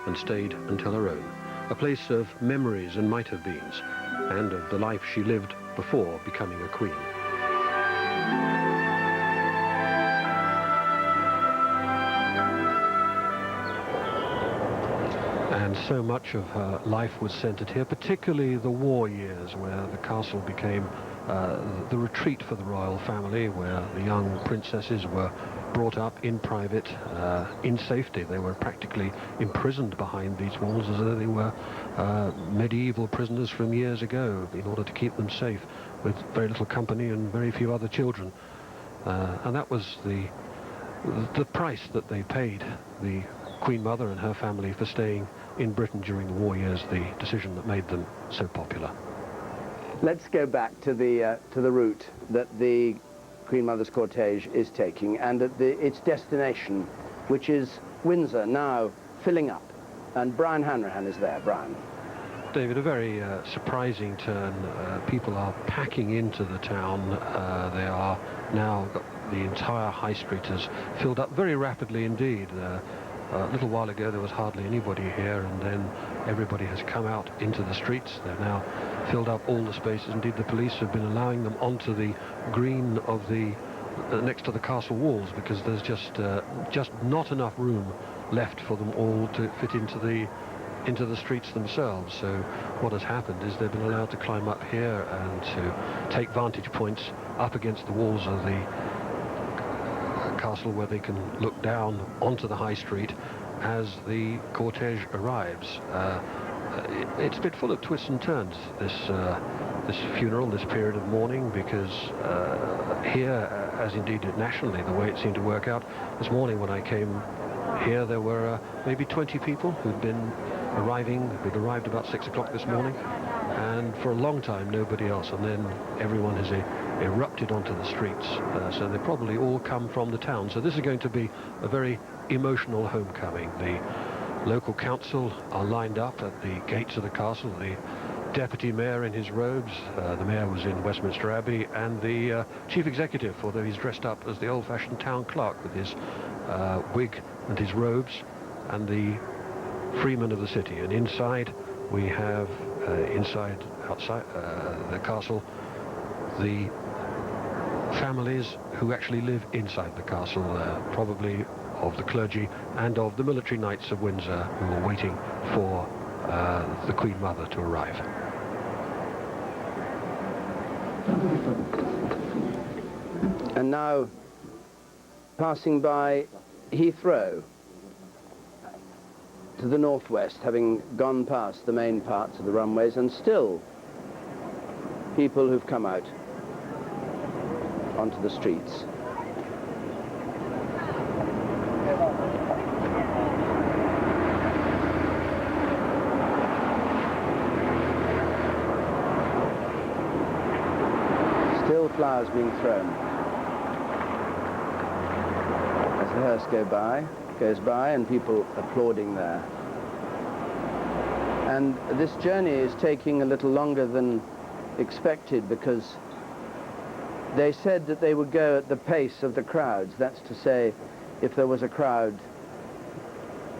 and stayed until her own, a place of memories and might-have-beens, and of the life she lived before becoming a queen. And so much of her life was centered here, particularly the war years, where the castle became the retreat for the royal family, where the young princesses were brought up in private, in safety. They were practically imprisoned behind these walls as though they were medieval prisoners from years ago, in order to keep them safe, with very little company and very few other children. And that was the price that they paid, the Queen Mother and her family, for staying in Britain during the war years, the decision that made them so popular. Let's go back to the route that the Queen Mother's cortege is taking, and at its destination, which is Windsor, now filling up. And Brian Hanrahan is there. Brian. David, a very surprising turn. People are packing into the town. They are now, the entire high street has filled up very rapidly indeed. A little while ago there was hardly anybody here, and then everybody has come out into the streets. They've now filled up all the spaces. Indeed, the police have been allowing them onto the green of the next to the castle walls, because there's just not enough room left for them all to fit into the streets themselves. So what has happened is they've been allowed to climb up here and to take vantage points up against the walls of the castle, where they can look down onto the high street as the cortege arrives. It's a bit full of twists and turns, this funeral, this period of mourning, because here, as indeed nationally, the way it seemed to work out, this morning when I came here, there were maybe 20 people who'd arrived about 6 o'clock this morning, and for a long time nobody else, and then everyone has erupted onto the streets, so they probably all come from the town. So this is going to be a very emotional homecoming. The local council are lined up at the gates of the castle, the deputy mayor in his robes, the mayor was in Westminster Abbey, and the chief executive, although he's dressed up as the old-fashioned town clerk with his wig and his robes, and the freemen of the city. And inside we have, outside the castle, the families who actually live inside the castle, probably of the clergy and of the military knights of Windsor, who are waiting for the Queen Mother to arrive. And now, passing by Heathrow to the northwest, having gone past the main parts of the runways, and still people who've come out onto the streets. flowers being thrown as the hearse goes by, and people applauding there. And this journey is taking a little longer than expected, because they said that they would go at the pace of the crowds. That's to say, if there was a crowd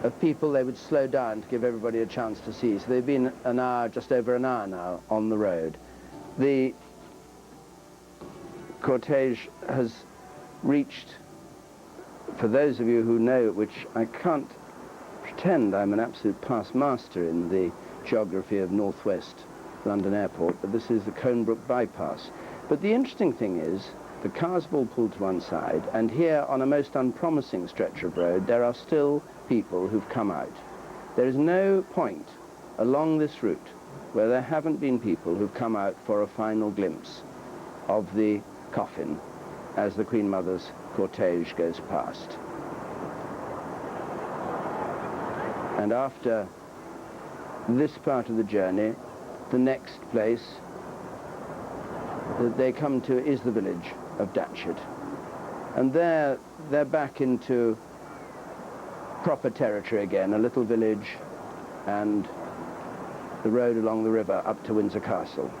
of people, they would slow down to give everybody a chance to see. So they've been an hour, just over an hour now, on the road. The cortege has reached, for those of you who know, which I can't pretend I'm an absolute past master in the geography of northwest London Airport, but this is the Colnbrook bypass. But the interesting thing is, the cars have all pulled to one side, and here on a most unpromising stretch of road, there are still people who've come out. There is no point along this route where there haven't been people who've come out for a final glimpse of the coffin as the Queen Mother's cortege goes past. And after this part of the journey, the next place that they come to is the village of Datchet. And there they're back into proper territory again, a little village and the road along the river up to Windsor Castle.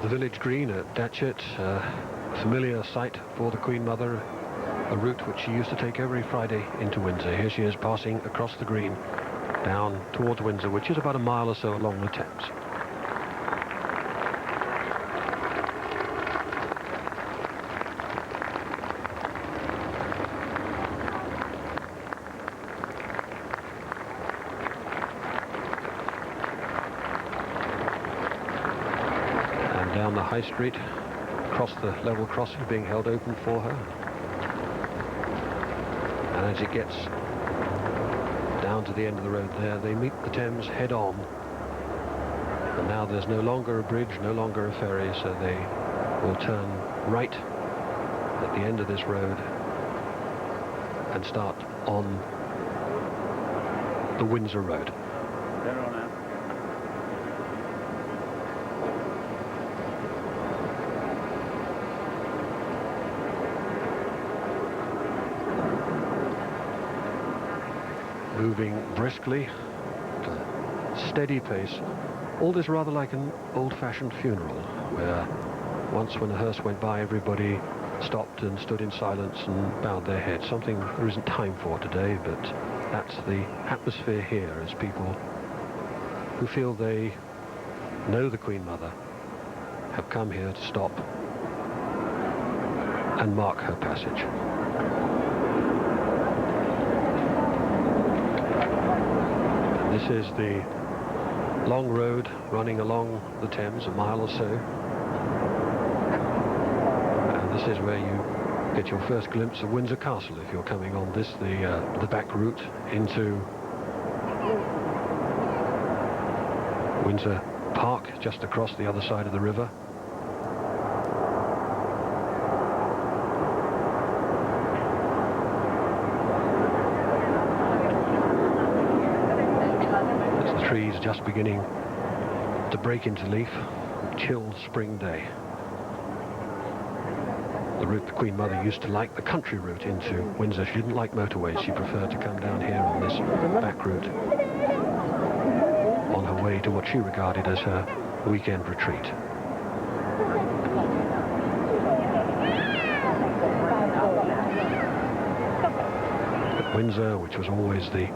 The village green at Datchet, a familiar sight for the Queen Mother, a route which she used to take every Friday into Windsor. Here she is passing across the green down towards Windsor, which is about a mile or so along the Thames. Down the High Street, across the level crossing being held open for her. And as it gets down to the end of the road there, they meet the Thames head on. And now there's no longer a bridge, no longer a ferry, so they will turn right at the end of this road and start on the Windsor Road. They're on out. Moving briskly, at a steady pace. All this rather like an old-fashioned funeral, where once when a hearse went by, everybody stopped and stood in silence and bowed their heads. Something there isn't time for today, but that's the atmosphere here, as people who feel they know the Queen Mother have come here to stop and mark her passage. This is the long road running along the Thames, a mile or so. And this is where you get your first glimpse of Windsor Castle if you're coming on this, the back route into Windsor Park, just across the other side of the river. trees just beginning to break into leaf. Chill spring day. The route the Queen Mother used to like, the country route into Windsor. She didn't like motorways. She preferred to come down here on this back route on her way to what she regarded as her weekend retreat. But Windsor, which was always the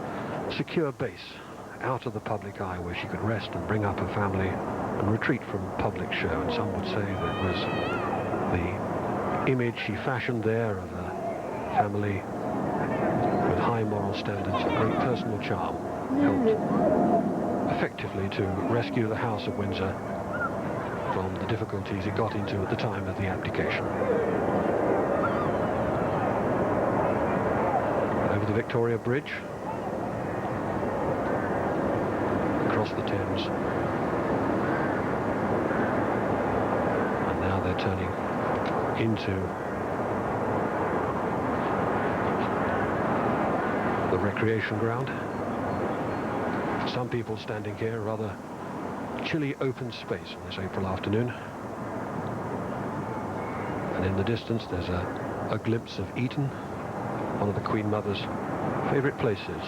secure base out of the public eye where she could rest and bring up her family and retreat from public show, and some would say that was the image she fashioned there of a family with high moral standards and great personal charm, helped effectively to rescue the House of Windsor from the difficulties it got into at the time of the abdication. Over the Victoria Bridge, across the Thames, and now they're turning into the recreation ground. Some people standing here, rather chilly open space on this April afternoon. And in the distance there's a glimpse of Eton, one of the Queen Mother's favourite places.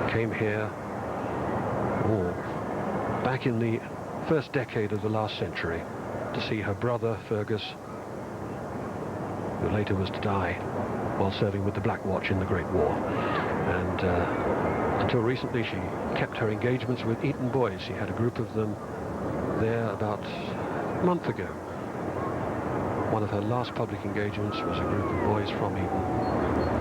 Came here back in the first decade of the last century to see her brother Fergus, who later was to die while serving with the Black Watch in the Great War. And until recently she kept her engagements with Eton boys. She had a group of them there about a month ago. One of her last public engagements was a group of boys from Eton,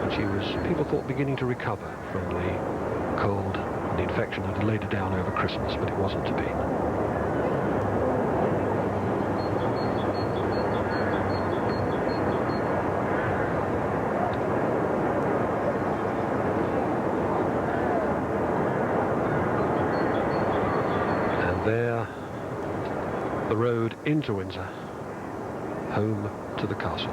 and she was, people thought, beginning to recover from the cold and the infection that had laid her down over Christmas, but it wasn't to be. There, the road into Windsor, home to the castle.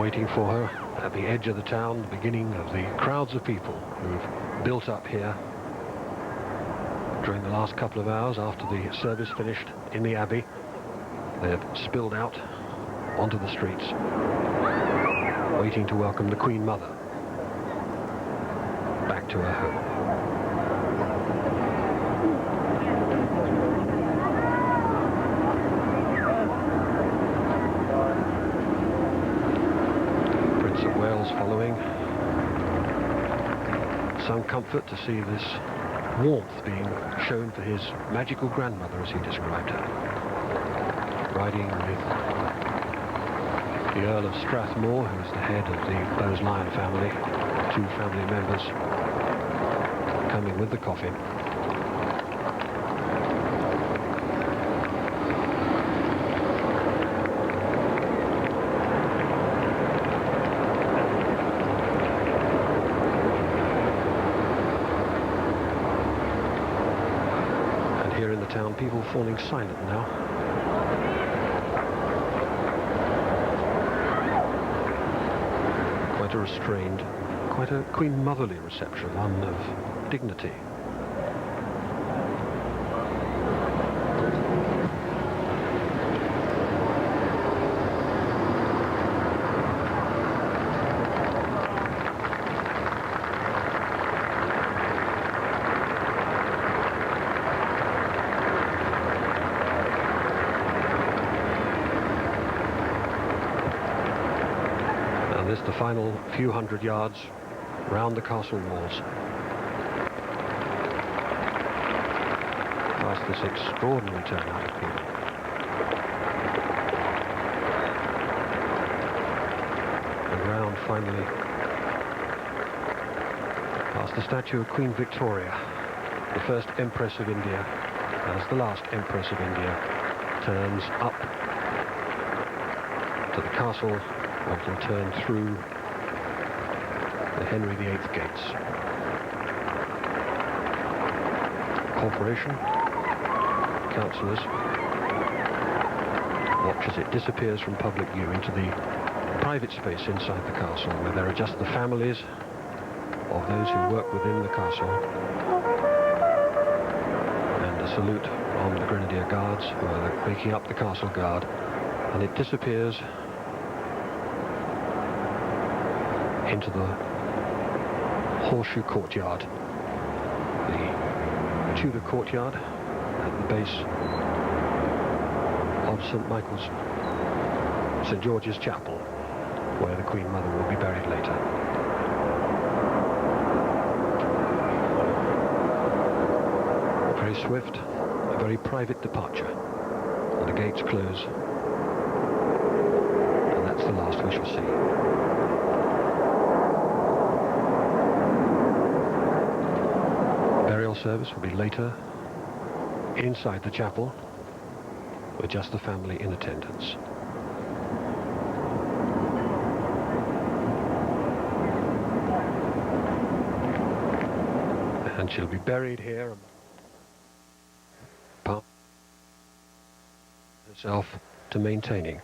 Waiting for her at the edge of the town, the beginning of the crowds of people who've built up here during the last couple of hours after the service finished in the Abbey. They've spilled out onto the streets, waiting to welcome the Queen Mother back to her home. Prince of Wales following. Some comfort to see this warmth being shown for his magical grandmother, as he described her. Riding with the Earl of Strathmore, who's the head of the Bowes-Lyon family, two family members coming with the coffin. People falling silent now. Quite a restrained, quite a Queen Motherly reception, one of dignity. The final few hundred yards round the castle walls. Past this extraordinary turnout of people. And round finally past the statue of Queen Victoria, the first Empress of India, as the last Empress of India turns up to the castle, and will turn through the Henry VIII gates. corporation, councillors, watch as it disappears from public view into the private space inside the castle, where there are just the families of those who work within the castle, and a salute from the Grenadier Guards, who are making up the castle guard, and it disappears into the horseshoe courtyard, the Tudor courtyard at the base of St George's Chapel, where the Queen Mother will be buried later. A very swift, a very private departure, and the gates close, and that's the last we shall see. Burial service will be later inside the chapel with just the family in attendance. And she'll be buried here, part herself to maintaining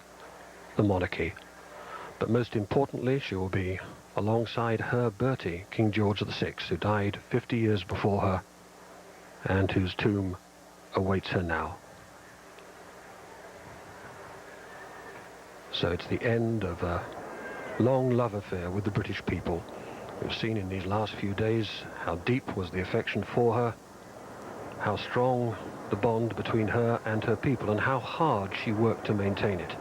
the monarchy. But most importantly, she will be alongside her Bertie, King George VI, who died 50 years before her, and whose tomb awaits her now. So it's the end of a long love affair with the British people. We've seen in these last few days how deep was the affection for her, how strong the bond between her and her people, and how hard she worked to maintain it.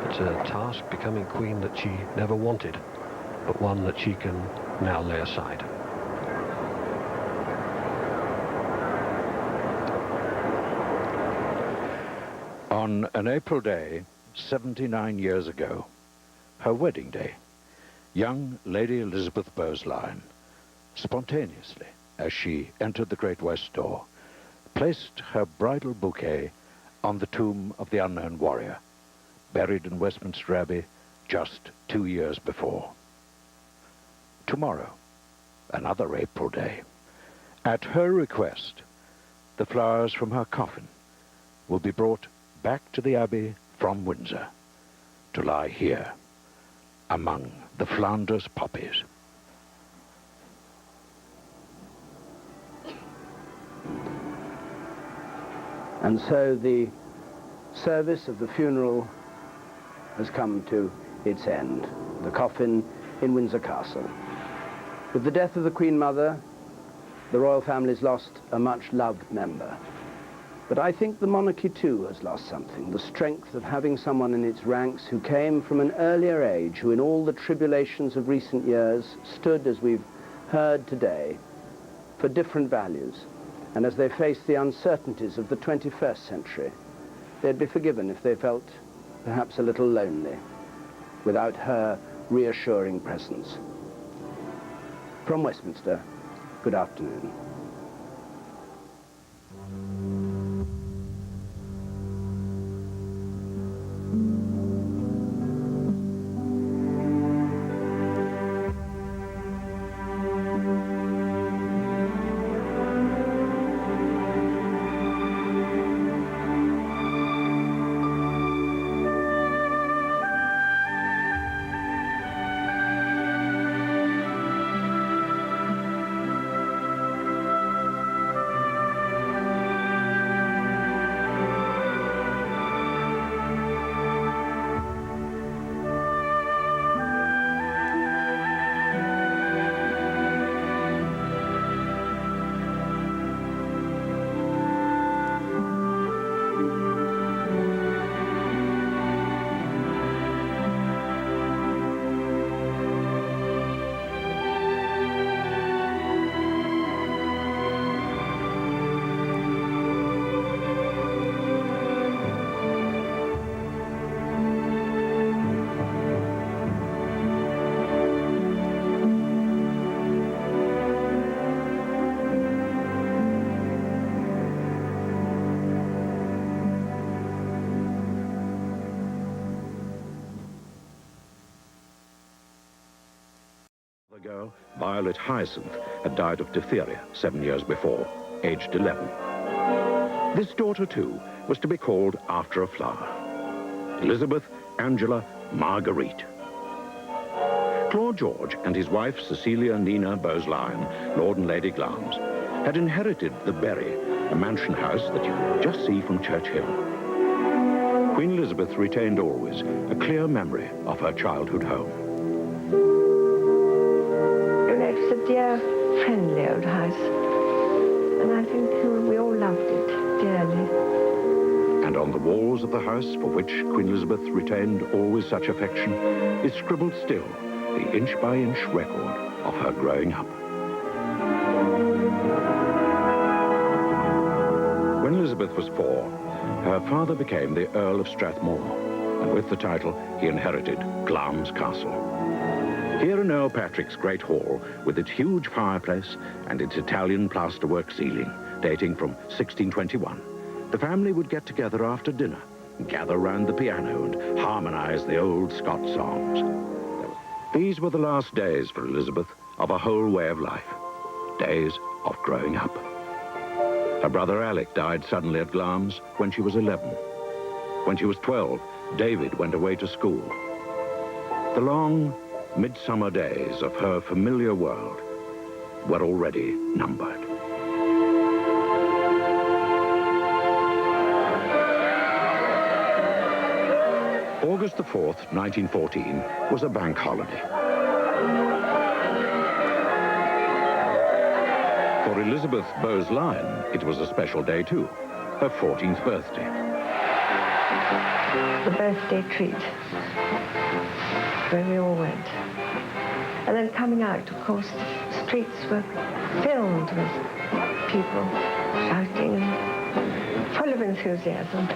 It's a task, becoming queen, that she never wanted, but one that she can now lay aside. On an April day, 79 years ago, her wedding day, young Lady Elizabeth Bowes-Lyon, spontaneously, as she entered the Great West Door, placed her bridal bouquet on the tomb of the unknown warrior, buried in Westminster Abbey just 2 years before. Tomorrow, another April day, at her request, the flowers from her coffin will be brought back to the Abbey from Windsor to lie here among the Flanders poppies. And so the service of the funeral has come to its end. The coffin in Windsor Castle. With the death of the Queen Mother, the royal family's lost a much-loved member. But I think the monarchy too has lost something, the strength of having someone in its ranks who came from an earlier age, who in all the tribulations of recent years stood, as we've heard today, for different values. And as they faced the uncertainties of the 21st century, they'd be forgiven if they felt perhaps a little lonely without her reassuring presence. From Westminster, good afternoon. Girl, Violet Hyacinth, had died of diphtheria 7 years before. aged 11. This daughter, too, was to be called after a flower. Elizabeth Angela Marguerite. Claude George and his wife Cecilia Nina Bowes-Lyon, Lord and Lady Glamis, had inherited the Berry, a mansion house that you could just see from Church Hill. Queen Elizabeth retained always a clear memory of her childhood home. It was a dear, friendly old house, and I think we all loved it dearly. And on the walls of the house, for which Queen Elizabeth retained always such affection, is scribbled still the inch-by-inch record of her growing up. When Elizabeth was 4, her father became the Earl of Strathmore, and with the title he inherited Glamis Castle. Here in Earl Patrick's Great Hall, with its huge fireplace and its Italian plasterwork ceiling, dating from 1621, the family would get together after dinner and gather round the piano and harmonize the old Scots songs. These were the last days for Elizabeth of a whole way of life, days of growing up. Her brother Alec died suddenly at Glamis when she was 11. When she was 12, David went away to school. The long midsummer days of her familiar world were already numbered. August the 4th, 1914, was a bank holiday. For Elizabeth Bowes-Lyon, it was a special day too, her 14th birthday. The birthday treat, where we all went. And then coming out, of course, the streets were filled with people shouting and full of enthusiasm.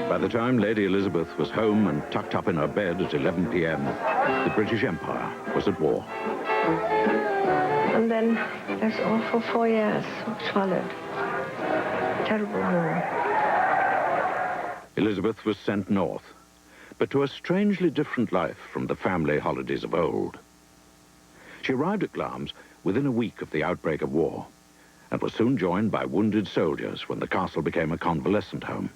By the time Lady Elizabeth was home and tucked up in her bed at 11 p.m., the British Empire was at war. And then those awful 4 years which followed. Terrible war. Elizabeth was sent north, but to a strangely different life from the family holidays of old. She arrived at Glamis within a week of the outbreak of war, and was soon joined by wounded soldiers when the castle became a convalescent home.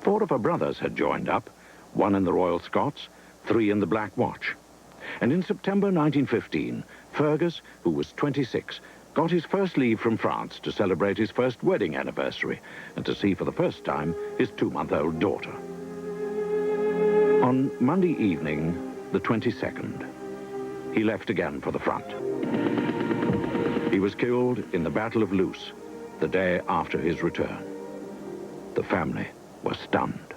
4 of her brothers had joined up, 1 in the Royal Scots, 3 in the Black Watch. And in September 1915, Fergus, who was 26, got his first leave from France to celebrate his first wedding anniversary and to see for the first time his 2-month-old daughter. On Monday evening, the 22nd, he left again for the front. He was killed in the Battle of Loos the day after his return. The family was stunned.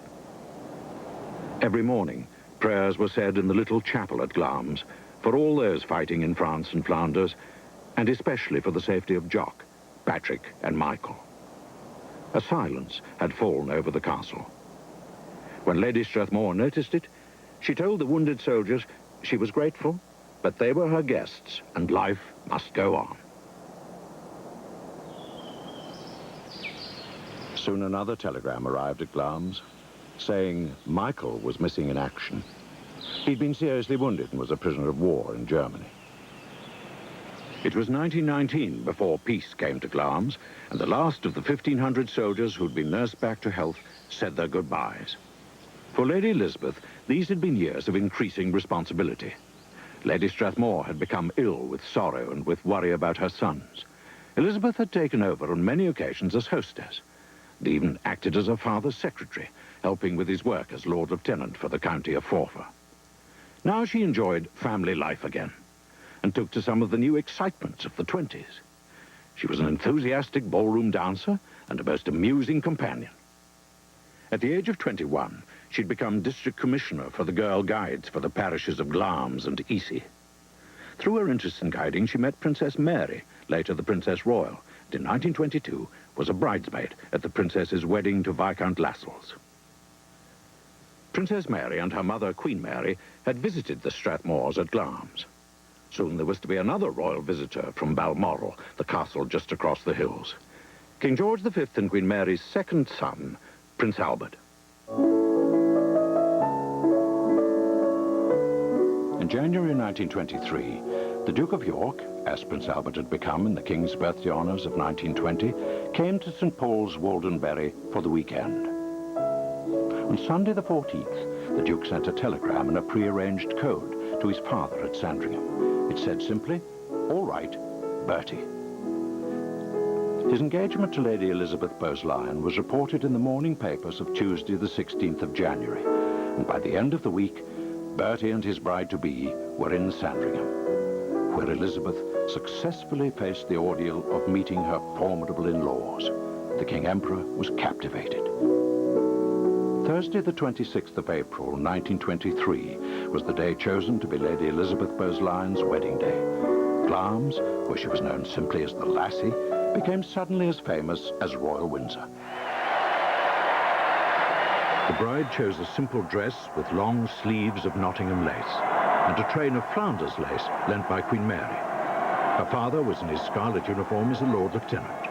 Every morning, prayers were said in the little chapel at Glamis for all those fighting in France and Flanders, and especially for the safety of Jock, Patrick, and Michael. A silence had fallen over the castle. When Lady Strathmore noticed it, she told the wounded soldiers she was grateful, but they were her guests, and life must go on. Soon another telegram arrived at Glamis, saying Michael was missing in action. He'd been seriously wounded and was a prisoner of war in Germany. It was 1919 before peace came to Glamis, and the last of the 1,500 soldiers who'd been nursed back to health said their goodbyes. For Lady Elizabeth, these had been years of increasing responsibility. Lady Strathmore had become ill with sorrow and with worry about her sons. Elizabeth had taken over on many occasions as hostess, and even acted as her father's secretary, helping with his work as Lord Lieutenant for the county of Forfar. Now she enjoyed family life again, and took to some of the new excitements of the 20s. She was an enthusiastic ballroom dancer and a most amusing companion. At the age of 21, she'd become district commissioner for the Girl Guides for the parishes of Glamis and Easy. Through her interest in guiding, she met Princess Mary, later the Princess Royal, and in 1922 was a bridesmaid at the princess's wedding to Viscount Lascelles. Princess Mary and her mother, Queen Mary, had visited the Strathmores at Glamis. Soon there was to be another royal visitor from Balmoral, the castle just across the hills. King George V and Queen Mary's second son, Prince Albert. In January 1923, The Duke of York, as Prince Albert had become in the King's birthday honours of 1920, came to St. Paul's, Waldenbury, for the weekend. On Sunday the 14th, the Duke sent a telegram in a pre-arranged code to his father at Sandringham. It said simply, "All right, Bertie." His engagement to Lady Elizabeth Bowes-Lyon was reported in the morning papers of Tuesday the 16th of January, and by the end of the week, Bertie and his bride-to-be were in Sandringham, where Elizabeth successfully faced the ordeal of meeting her formidable in-laws. The King Emperor was captivated. Thursday, the 26th of April, 1923, was the day chosen to be Lady Elizabeth Bowes-Lyon's wedding day. Glamis, where she was known simply as the Lassie, became suddenly as famous as Royal Windsor. The bride chose a simple dress with long sleeves of Nottingham lace and a train of Flanders lace lent by Queen Mary. Her father was in his scarlet uniform as a Lord Lieutenant.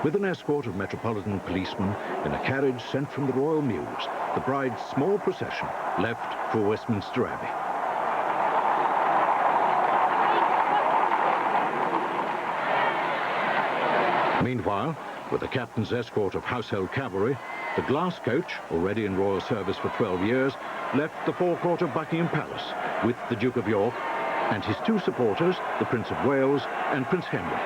With an escort of metropolitan policemen in a carriage sent from the Royal Mews, the bride's small procession left for Westminster Abbey. Meanwhile, with the captain's escort of household cavalry, the glass coach, already in royal service for 12 years, left the forecourt of Buckingham Palace with the Duke of York and his two supporters, the Prince of Wales and Prince Henry.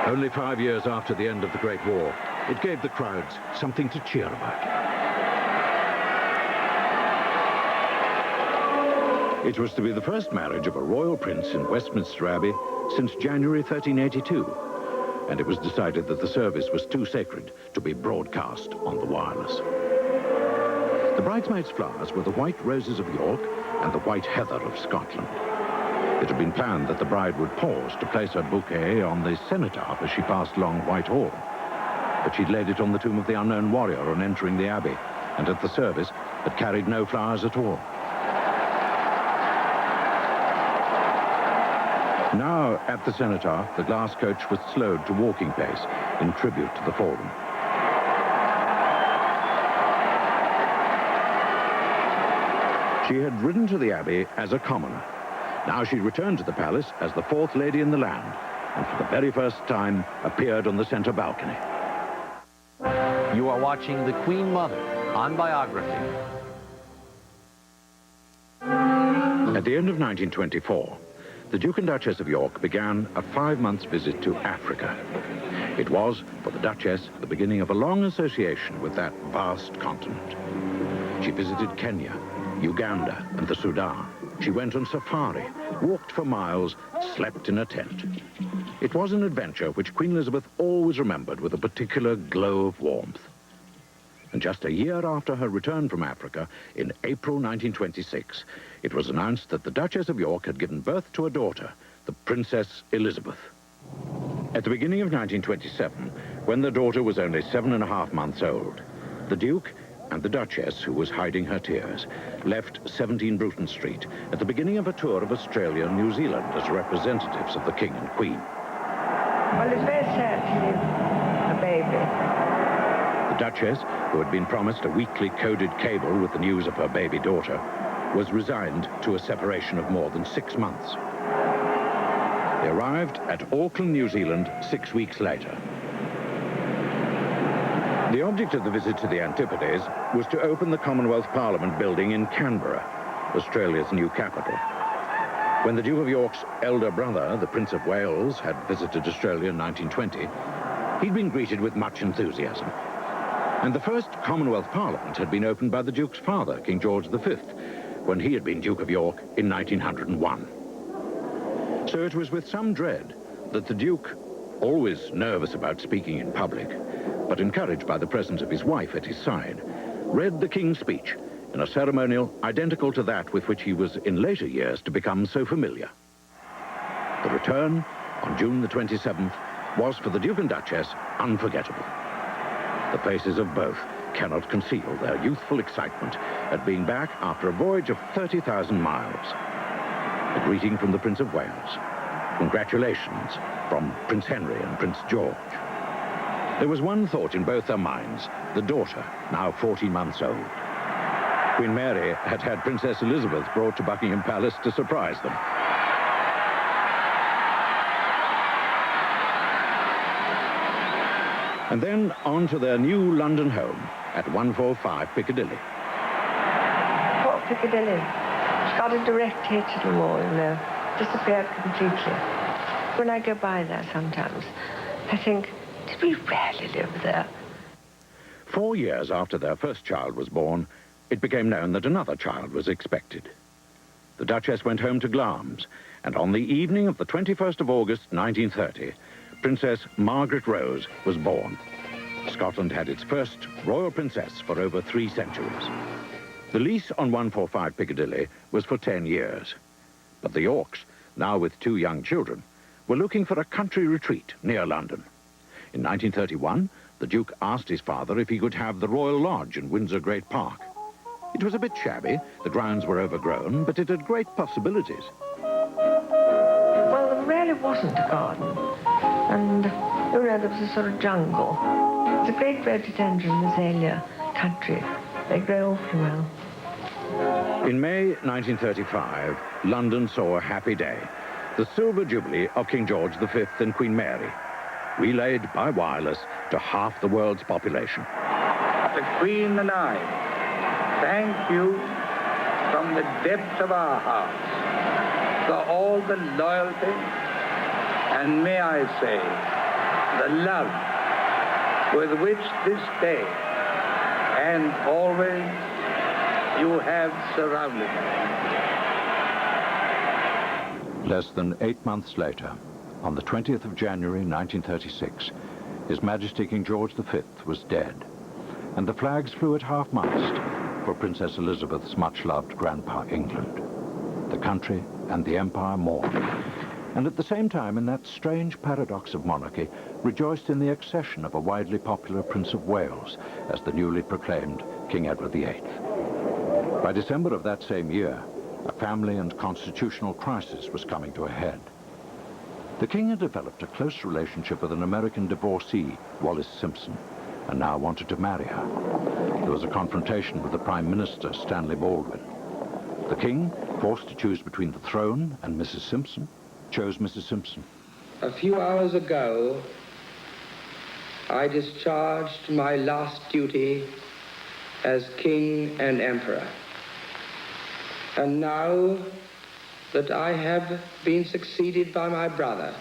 Only 5 years after the end of the Great War, it gave the crowds something to cheer about. It was to be the first marriage of a royal prince in Westminster Abbey since January 1382, and it was decided that the service was too sacred to be broadcast on the wireless. The bridesmaids' flowers were the white roses of York and the white heather of Scotland. It had been planned that the bride would pause to place her bouquet on the cenotaph as she passed along Whitehall, but she'd laid it on the tomb of the unknown warrior on entering the abbey, and at the service had carried no flowers at all. Now, at the cenotaph, the glass coach was slowed to walking pace in tribute to the fallen. She had ridden to the Abbey as a commoner. Now she returned to the palace as the fourth lady in the land, and for the very first time appeared on the center balcony. You are watching The Queen Mother on Biography. At the end of 1924, the Duke and Duchess of York began a 5-month visit to Africa. It was, for the Duchess, the beginning of a long association with that vast continent. She visited Kenya, Uganda, and the Sudan. She went on safari, walked for miles, slept in a tent. It was an adventure which Queen Elizabeth always remembered with a particular glow of warmth. And just a year after her return from Africa, in April 1926, it was announced that the Duchess of York had given birth to a daughter, the Princess Elizabeth. At the beginning of 1927, when the daughter was only 7.5 months old, the Duke and the Duchess, who was hiding her tears, left 17 Bruton Street at the beginning of a tour of Australia and New Zealand as representatives of the King and Queen. Well, it's very sad to leave a baby. The Duchess, who had been promised a weekly coded cable with the news of her baby daughter, was resigned to a separation of more than 6 months. They arrived at Auckland, New Zealand, 6 weeks later. The object of the visit to the Antipodes was to open the Commonwealth Parliament building in Canberra, Australia's new capital. When the Duke of York's elder brother, the Prince of Wales, had visited Australia in 1920, he'd been greeted with much enthusiasm. And the first Commonwealth Parliament had been opened by the Duke's father, King George V, when he had been Duke of York in 1901. So it was with some dread that the Duke, always nervous about speaking in public, but encouraged by the presence of his wife at his side, read the King's speech in a ceremonial identical to that with which he was in later years to become so familiar. The return, on June the 27th, was for the Duke and Duchess unforgettable. The faces of both cannot conceal their youthful excitement at being back after a voyage of 30,000 miles. A greeting from the Prince of Wales. Congratulations from Prince Henry and Prince George. There was one thought in both their minds, the daughter, now 14 months old. Queen Mary had had Princess Elizabeth brought to Buckingham Palace to surprise them. And then on to their new London home at 145 Piccadilly. Poor Piccadilly. It's got a direct hit to the wall, you know. Disappeared completely. When I go by there sometimes, I think, did we really live there? 4 years after their first child was born, it became known that another child was expected. The Duchess went home to Glamis, and on the evening of the 21st of August, 1930, Princess Margaret Rose was born. Scotland had its first royal princess for over 3 centuries. The lease on 145 Piccadilly was for 10 years. But the Yorks, now with 2 young children, were looking for a country retreat near London. In 1931, the Duke asked his father if he could have the Royal Lodge in Windsor Great Park. It was a bit shabby, the grounds were overgrown, but it had great possibilities. Well, there really wasn't a garden. And, you know, there was a sort of jungle. It's a great rhododendron azalea country. They grow awfully well. In May 1935, London saw a happy day. The silver jubilee of King George V and Queen Mary, relayed by wireless to half the world's population. The Queen and I thank you from the depths of our hearts for all the loyalty and, may I say, the love with which this day and always you have surrounded me. Less than 8 months later, on the 20th of January 1936, His Majesty King George V was dead, and the flags flew at half-mast for Princess Elizabeth's much-loved grandpa England. The country and the empire mourned, and at the same time, in that strange paradox of monarchy, rejoiced in the accession of a widely popular Prince of Wales as the newly proclaimed King Edward VIII. By December of that same year, a family and constitutional crisis was coming to a head. The King had developed a close relationship with an American divorcee, Wallis Simpson, and now wanted to marry her. There was a confrontation with the Prime Minister, Stanley Baldwin. The King, forced to choose between the throne and Mrs. Simpson, chose Mrs. Simpson. A few hours ago, I discharged my last duty as King and Emperor. And now that I have been succeeded by my brother,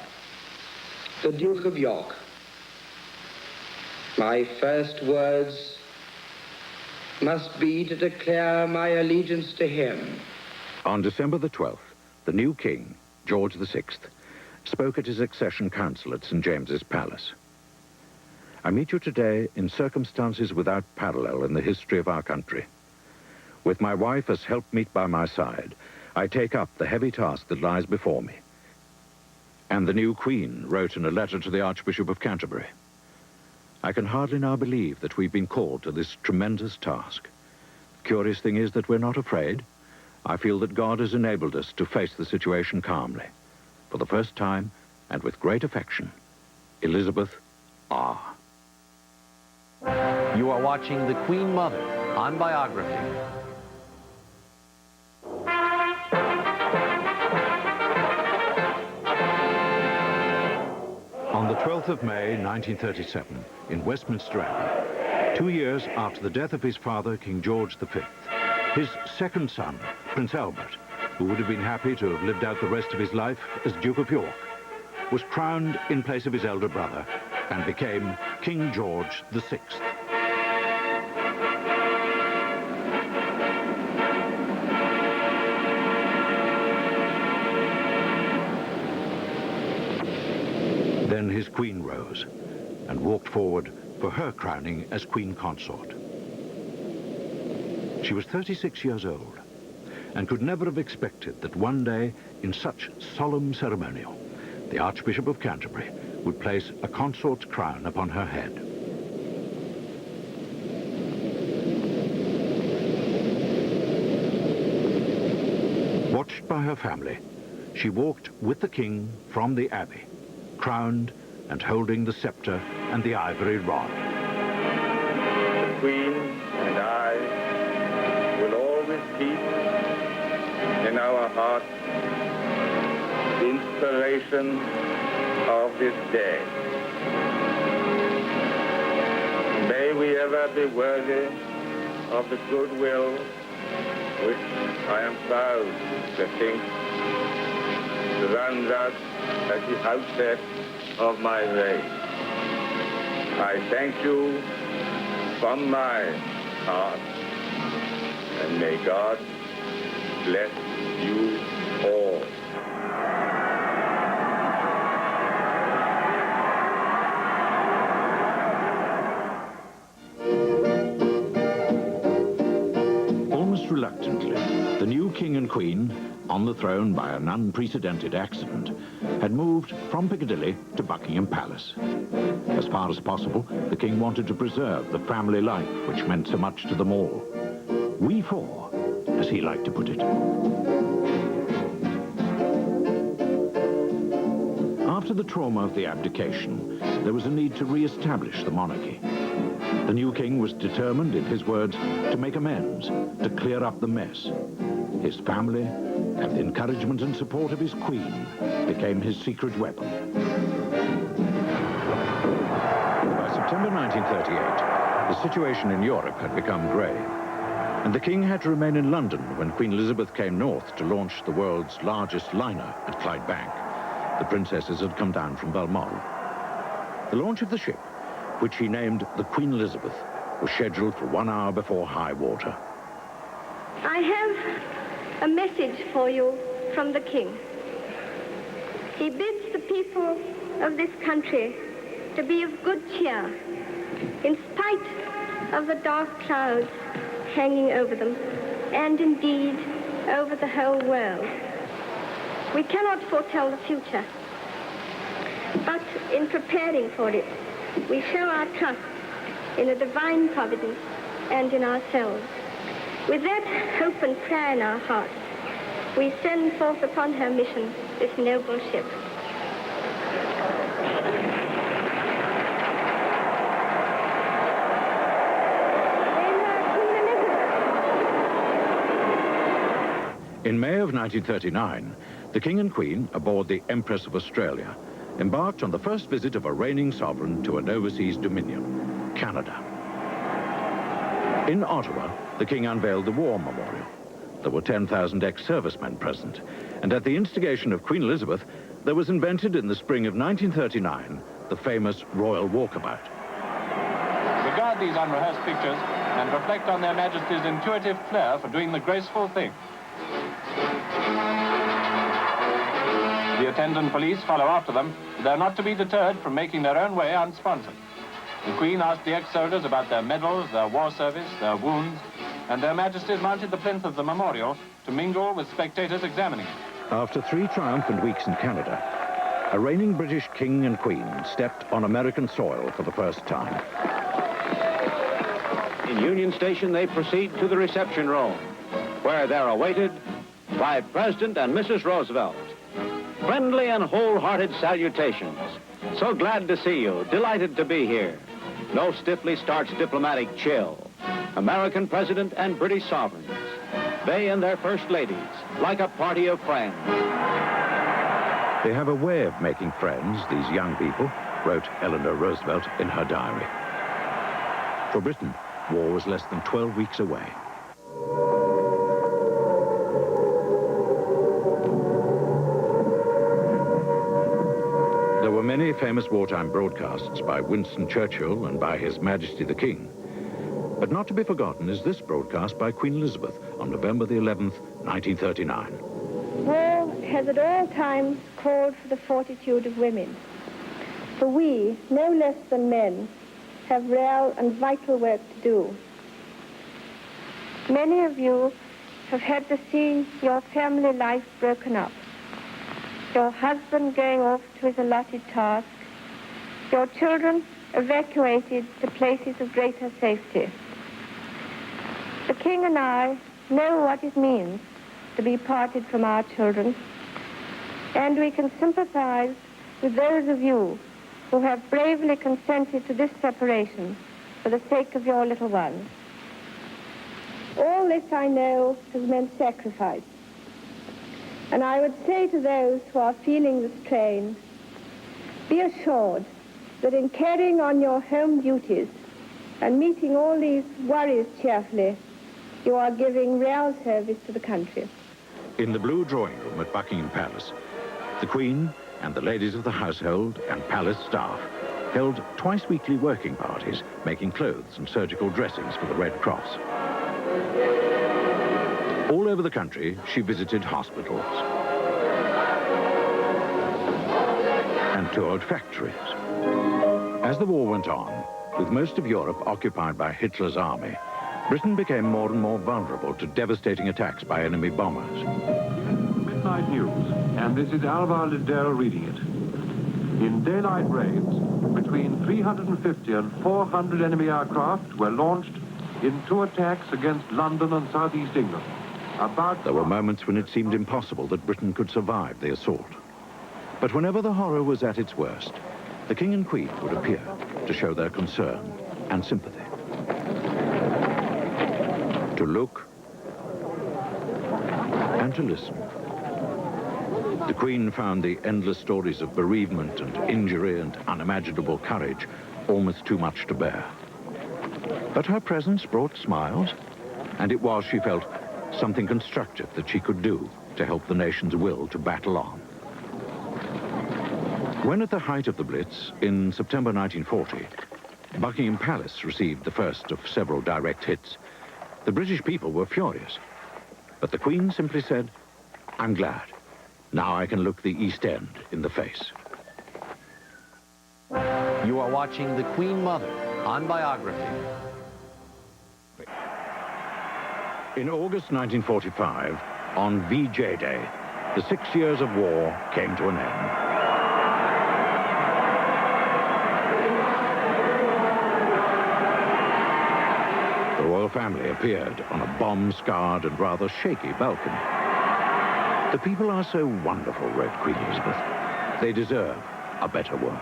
the Duke of York, my first words must be to declare my allegiance to him. On December the 12th, the new king, George VI, spoke at his accession council at St. James's Palace. I meet you today in circumstances without parallel in the history of our country. With my wife as helpmeet by my side, I take up the heavy task that lies before me. And the new Queen wrote in a letter to the Archbishop of Canterbury, I can hardly now believe that we've been called to this tremendous task. The curious thing is that we're not afraid. I feel that God has enabled us to face the situation calmly. For the first time, and with great affection, Elizabeth R. You are watching The Queen Mother on Biography. On the 12th of May, 1937, in Westminster Abbey, 2 years after the death of his father, King George V, his second son, Prince Albert, who would have been happy to have lived out the rest of his life as Duke of York, was crowned in place of his elder brother and became King George VI. Then his queen rose and walked forward for her crowning as Queen Consort. She was 36 years old and could never have expected that one day, in such solemn ceremonial, the Archbishop of Canterbury would place a consort's crown upon her head. Watched by her family, she walked with the king from the abbey, crowned and holding the scepter and the ivory rod. The Queen and I will peace in our hearts, inspiration of this day. May we ever be worthy of the goodwill which I am proud to think surrounds us at the outset of my reign. I thank you from my heart, and may God bless you all. Almost reluctantly, the new king and queen, on the throne by an unprecedented accident, had moved from Piccadilly to Buckingham Palace. As far as possible, the king wanted to preserve the family life which meant so much to them all. We four, as he liked to put it. After the trauma of the abdication, there was a need to re-establish the monarchy. The new king was determined, in his words, to make amends, to clear up the mess. His family, and the encouragement and support of his queen, became his secret weapon. By September 1938, the situation in Europe had become grey, and the king had to remain in London when Queen Elizabeth came north to launch the world's largest liner at Clydebank. The princesses had come down from Balmoral. The launch of the ship, which he named the Queen Elizabeth, was scheduled for 1 hour before high water. I have a message for you from the king. He bids the people of this country to be of good cheer, in spite of the dark clouds hanging over them, and indeed over the whole world. We cannot foretell the future, but in preparing for it, we show our trust in a divine providence and in ourselves. With that hope and prayer in our hearts, we send forth upon her mission this noble ship. In May of 1939, the King and Queen, aboard the Empress of Australia, embarked on the first visit of a reigning sovereign to an overseas dominion, Canada. In Ottawa, the King unveiled the War Memorial. There were 10,000 ex-servicemen present, and at the instigation of Queen Elizabeth, there was invented in the spring of 1939 the famous Royal Walkabout. Regard these unrehearsed pictures and reflect on their Majesty's intuitive flair for doing the graceful thing. The attendant police follow after them. They're not to be deterred from making their own way unsponsored. The Queen asked the ex-soldiers about their medals, their war service, their wounds, and their Majesties mounted the plinth of the memorial to mingle with spectators examining it. After 3 triumphant weeks in Canada, a reigning British King and Queen stepped on American soil for the first time. In Union Station, they proceed to the reception room, where they're awaited by President and Mrs. Roosevelt. Friendly and wholehearted salutations. So glad to see you, delighted to be here. No stiffly starched diplomatic chill. American President and British sovereigns. They and their first ladies, like a party of friends. They have a way of making friends, these young people, wrote Eleanor Roosevelt in her diary. For Britain, war was less than 12 weeks away. There were many famous wartime broadcasts by Winston Churchill and by His Majesty the King. But not to be forgotten is this broadcast by Queen Elizabeth on November the 11th, 1939. War has at all times called for the fortitude of women. For we, no less than men, have real and vital work to do. Many of you have had to see your family life broken up. Your husband going off to his allotted task, your children evacuated to places of greater safety. The King and I know what it means to be parted from our children, and we can sympathize with those of you who have bravely consented to this separation for the sake of your little ones. All this, I know, has meant sacrifice. And I would say to those who are feeling the strain, be assured that in carrying on your home duties and meeting all these worries cheerfully, you are giving real service to the country. In the blue drawing room at Buckingham Palace, the Queen and the ladies of the household and palace staff held twice-weekly working parties, making clothes and surgical dressings for the Red Cross. All over the country, she visited hospitals and toured factories. As the war went on, with most of Europe occupied by Hitler's army, Britain became more and more vulnerable to devastating attacks by enemy bombers. Midnight News, and this is Alvar Liddell reading it. In daylight raids, between 350 and 400 enemy aircraft were launched in 2 attacks against London and southeast England. There were moments when it seemed impossible that Britain could survive the assault. But whenever the horror was at its worst, the King and Queen would appear to show their concern and sympathy. To look and to listen. The Queen found the endless stories of bereavement and injury and unimaginable courage almost too much to bear. But her presence brought smiles, and it was, she felt, something constructive that she could do to help the nation's will to battle on. When at the height of the Blitz, in September 1940, Buckingham Palace received the first of several direct hits, the British people were furious. But the Queen simply said, "I'm glad. Now I can look the East End in the face." You are watching The Queen Mother on Biography. In August 1945, on VJ Day, the 6 years of war came to an end. The royal family appeared on a bomb-scarred and rather shaky balcony. The people are so wonderful, wrote Queen Elizabeth. They deserve a better world.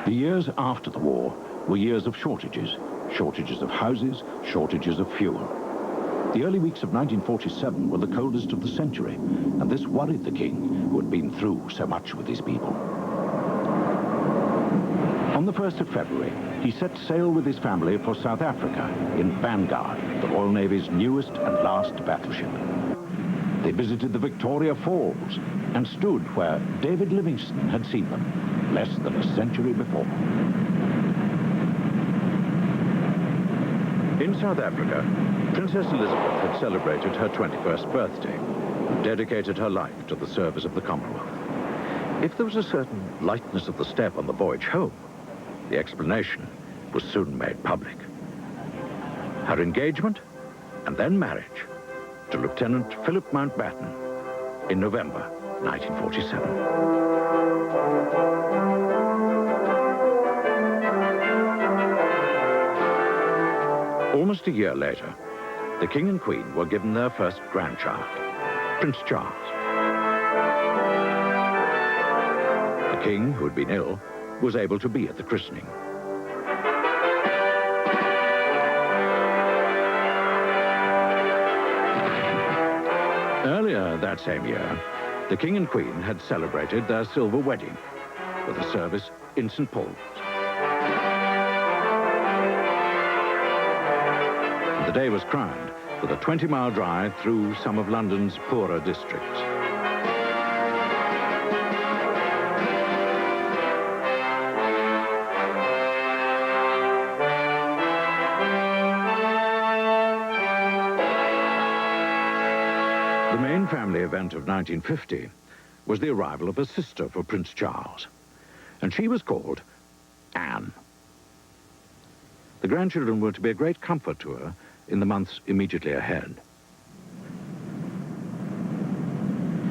The years after the war were years of shortages. Shortages of houses, shortages of fuel. The early weeks of 1947 were the coldest of the century, and this worried the king, who had been through so much with his people. On the 1st of February, he set sail with his family for South Africa in Vanguard, the Royal Navy's newest and last battleship. They visited the Victoria Falls and stood where David Livingstone had seen them less than a century before. In South Africa, Princess Elizabeth had celebrated her 21st birthday and dedicated her life to the service of the Commonwealth. If there was a certain lightness of the step on the voyage home, the explanation was soon made public. Her engagement and then marriage to Lieutenant Philip Mountbatten in November 1947. Almost a year later, the King and Queen were given their first grandchild, Prince Charles. The King, who had been ill, was able to be at the christening. Earlier that same year, the King and Queen had celebrated their silver wedding with a service in St. Paul's. The day was crowned with a 20-mile drive through some of London's poorer districts. The main family event of 1950 was the arrival of a sister for Prince Charles, and she was called Anne. The grandchildren were to be a great comfort to her in the months immediately ahead.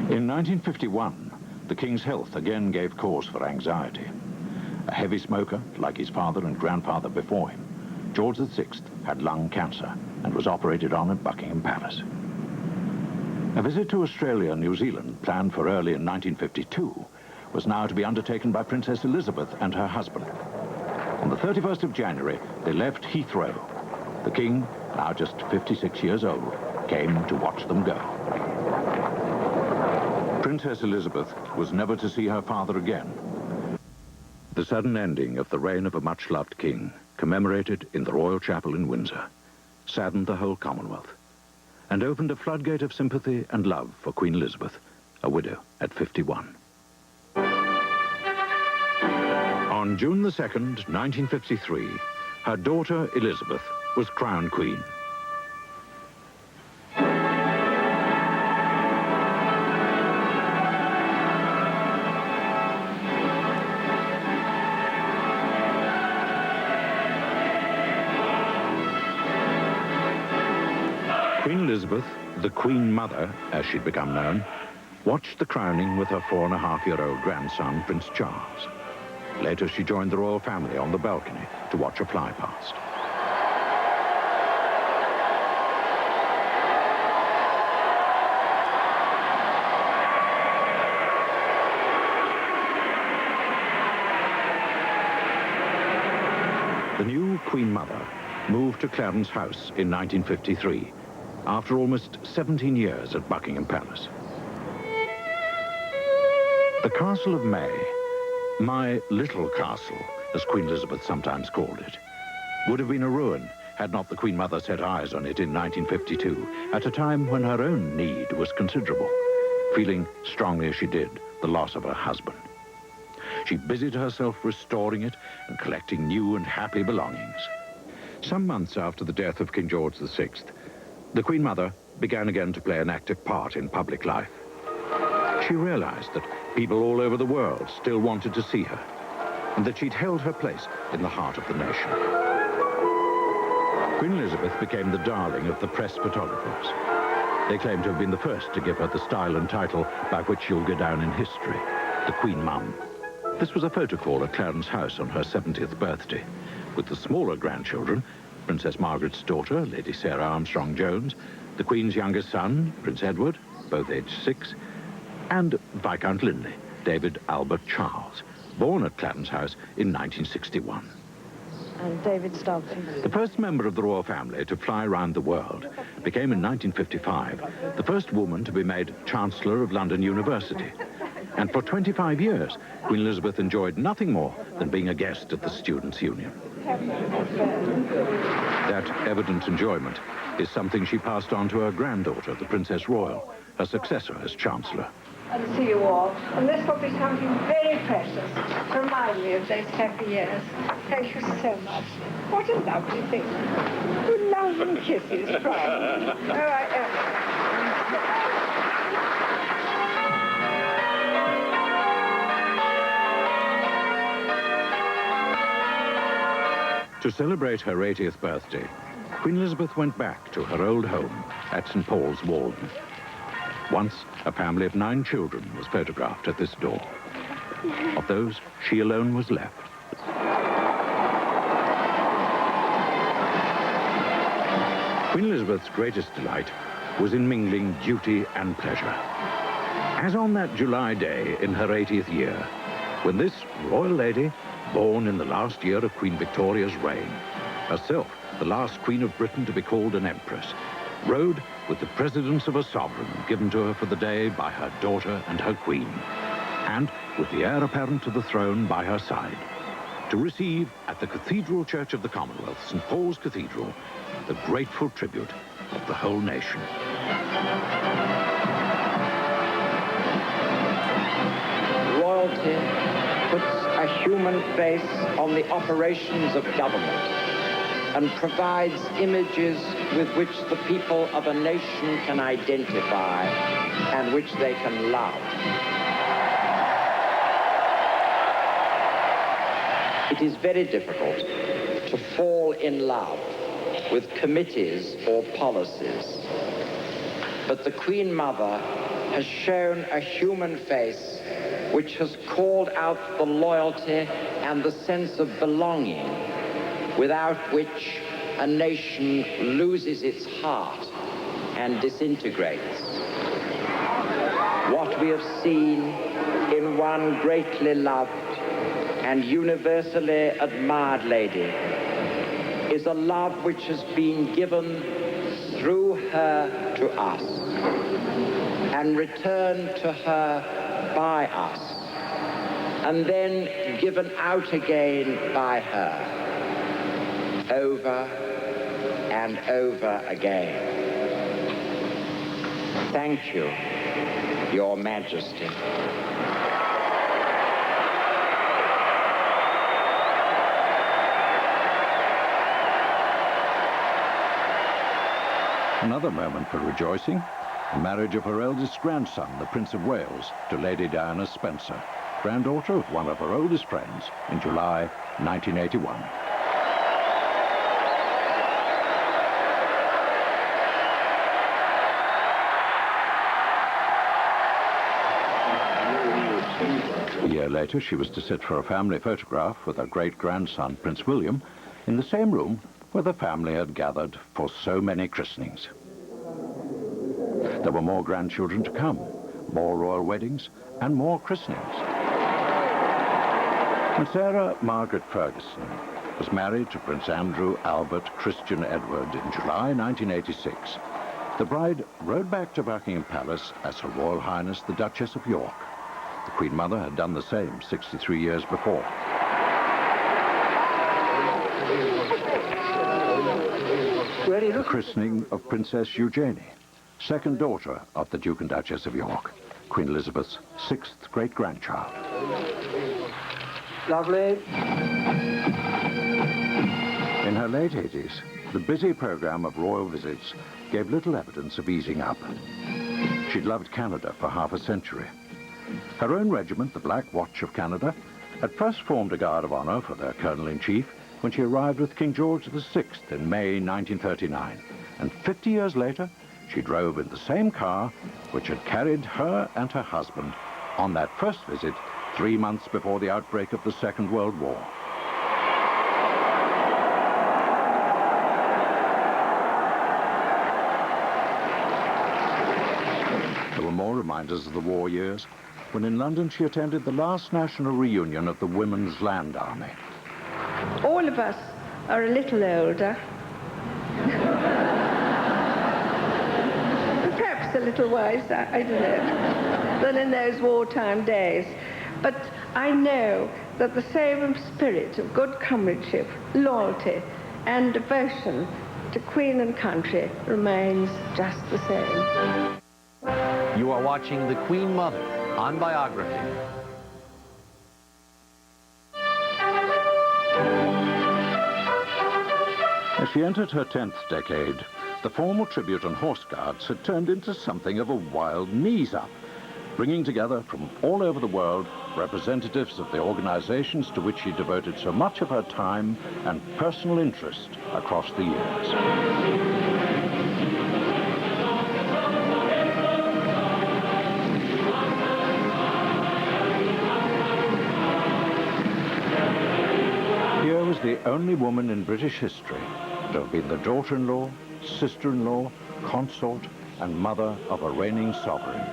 In 1951, the King's health again gave cause for anxiety. A heavy smoker, like his father and grandfather before him, George VI had lung cancer and was operated on at Buckingham Palace. A visit to Australia and New Zealand, planned for early in 1952, was now to be undertaken by Princess Elizabeth and her husband. On the 31st of January, they left Heathrow. The King, now just 56 years old, came to watch them go. Princess Elizabeth was never to see her father again. The sudden ending of the reign of a much-loved king, commemorated in the Royal Chapel in Windsor, saddened the whole Commonwealth and opened a floodgate of sympathy and love for Queen Elizabeth, a widow at 51. On June the 2nd, 1953, her daughter Elizabeth was crowned queen. Queen Elizabeth, the Queen Mother, as she'd become known, watched the crowning with her 4.5-year-old grandson, Prince Charles. Later, she joined the royal family on the balcony to watch her fly past. The new Queen Mother moved to Clarence House in 1953, after almost 17 years at Buckingham Palace. The Castle of May, my little castle, as Queen Elizabeth sometimes called it, would have been a ruin had not the Queen Mother set eyes on it in 1952, at a time when her own need was considerable, feeling strongly as she did the loss of her husband. She busied herself restoring it and collecting new and happy belongings. Some months after the death of King George VI, the Queen Mother began again to play an active part in public life. She realized that people all over the world still wanted to see her, and that she'd held her place in the heart of the nation. Queen Elizabeth became the darling of the press photographers. They claim to have been the first to give her the style and title by which she'll go down in history, the Queen Mum. This was a photo call at Clarence House on her 70th birthday, with the smaller grandchildren, Princess Margaret's daughter, Lady Sarah Armstrong-Jones, the Queen's youngest son, Prince Edward, both aged 6, and Viscount Linley, David Albert Charles, born at Clarence House in 1961. And David Stalton. The first member of the royal family to fly around the world became in 1955 the first woman to be made Chancellor of London University. And for 25 years, Queen Elizabeth enjoyed nothing more than being a guest at the Students' Union. That evident enjoyment is something she passed on to her granddaughter, the Princess Royal, her successor as Chancellor. And see you all. And this will be something very precious to remind me of those happy years. Thank you so much. What a lovely thing. Good love and kisses, Brian. All right, To celebrate her 80th birthday, Queen Elizabeth went back to her old home at St. Paul's, Walden. Once, a family of 9 children was photographed at this door. Of those, she alone was left. Queen Elizabeth's greatest delight was in mingling duty and pleasure. As on that July day in her 80th year, when this royal lady, born in the last year of Queen Victoria's reign, herself the last Queen of Britain to be called an Empress, rode with the precedence of a sovereign given to her for the day by her daughter and her queen, and with the heir apparent to the throne by her side, to receive at the Cathedral Church of the Commonwealth, St. Paul's Cathedral, the grateful tribute of the whole nation. Royalty puts a human face on the operations of government and provides images with which the people of a nation can identify and which they can love. It is very difficult to fall in love with committees or policies, but the Queen Mother has shown a human face which has called out the loyalty and the sense of belonging without which a nation loses its heart and disintegrates. What we have seen in one greatly loved and universally admired lady is a love which has been given through her to us and returned to her by us and then given out again by her over and over again. Thank you, Your Majesty. Another moment for rejoicing, the marriage of her eldest grandson, the Prince of Wales, to Lady Diana Spencer, granddaughter of one of her oldest friends, in July 1981. A year later, she was to sit for a family photograph with her great-grandson, Prince William, in the same room where the family had gathered for so many christenings. There were more grandchildren to come, more royal weddings, and more christenings. And Sarah Margaret Ferguson was married to Prince Andrew Albert Christian Edward in July 1986. The bride rode back to Buckingham Palace as Her Royal Highness the Duchess of York. The Queen Mother had done the same 63 years before. The christening of Princess Eugenie, second daughter of the Duke and Duchess of York, Queen Elizabeth's sixth great-grandchild. Lovely. In her late 80s, the busy program of royal visits gave little evidence of easing up. She'd loved Canada for half a century. Her own regiment, the Black Watch of Canada, had first formed a guard of honor for their colonel-in-chief when she arrived with King George VI in May 1939. And 50 years later, she drove in the same car which had carried her and her husband on that first visit 3 months before the outbreak of the Second World War. There were more reminders of the war years when in London she attended the last national reunion of the Women's Land Army. All of us are a little older. Perhaps a little wiser, I don't know, than in those wartime days. But I know that the same spirit of good comradeship, loyalty, and devotion to Queen and country remains just the same. You are watching The Queen Mother on Biography. As she entered her 10th decade, the formal tribute on horse guards had turned into something of a wild knees-up, bringing together from all over the world representatives of the organizations to which she devoted so much of her time and personal interest across the years. Here was the only woman in British history to have been the daughter-in-law, sister-in-law, consort, and mother of a reigning sovereign,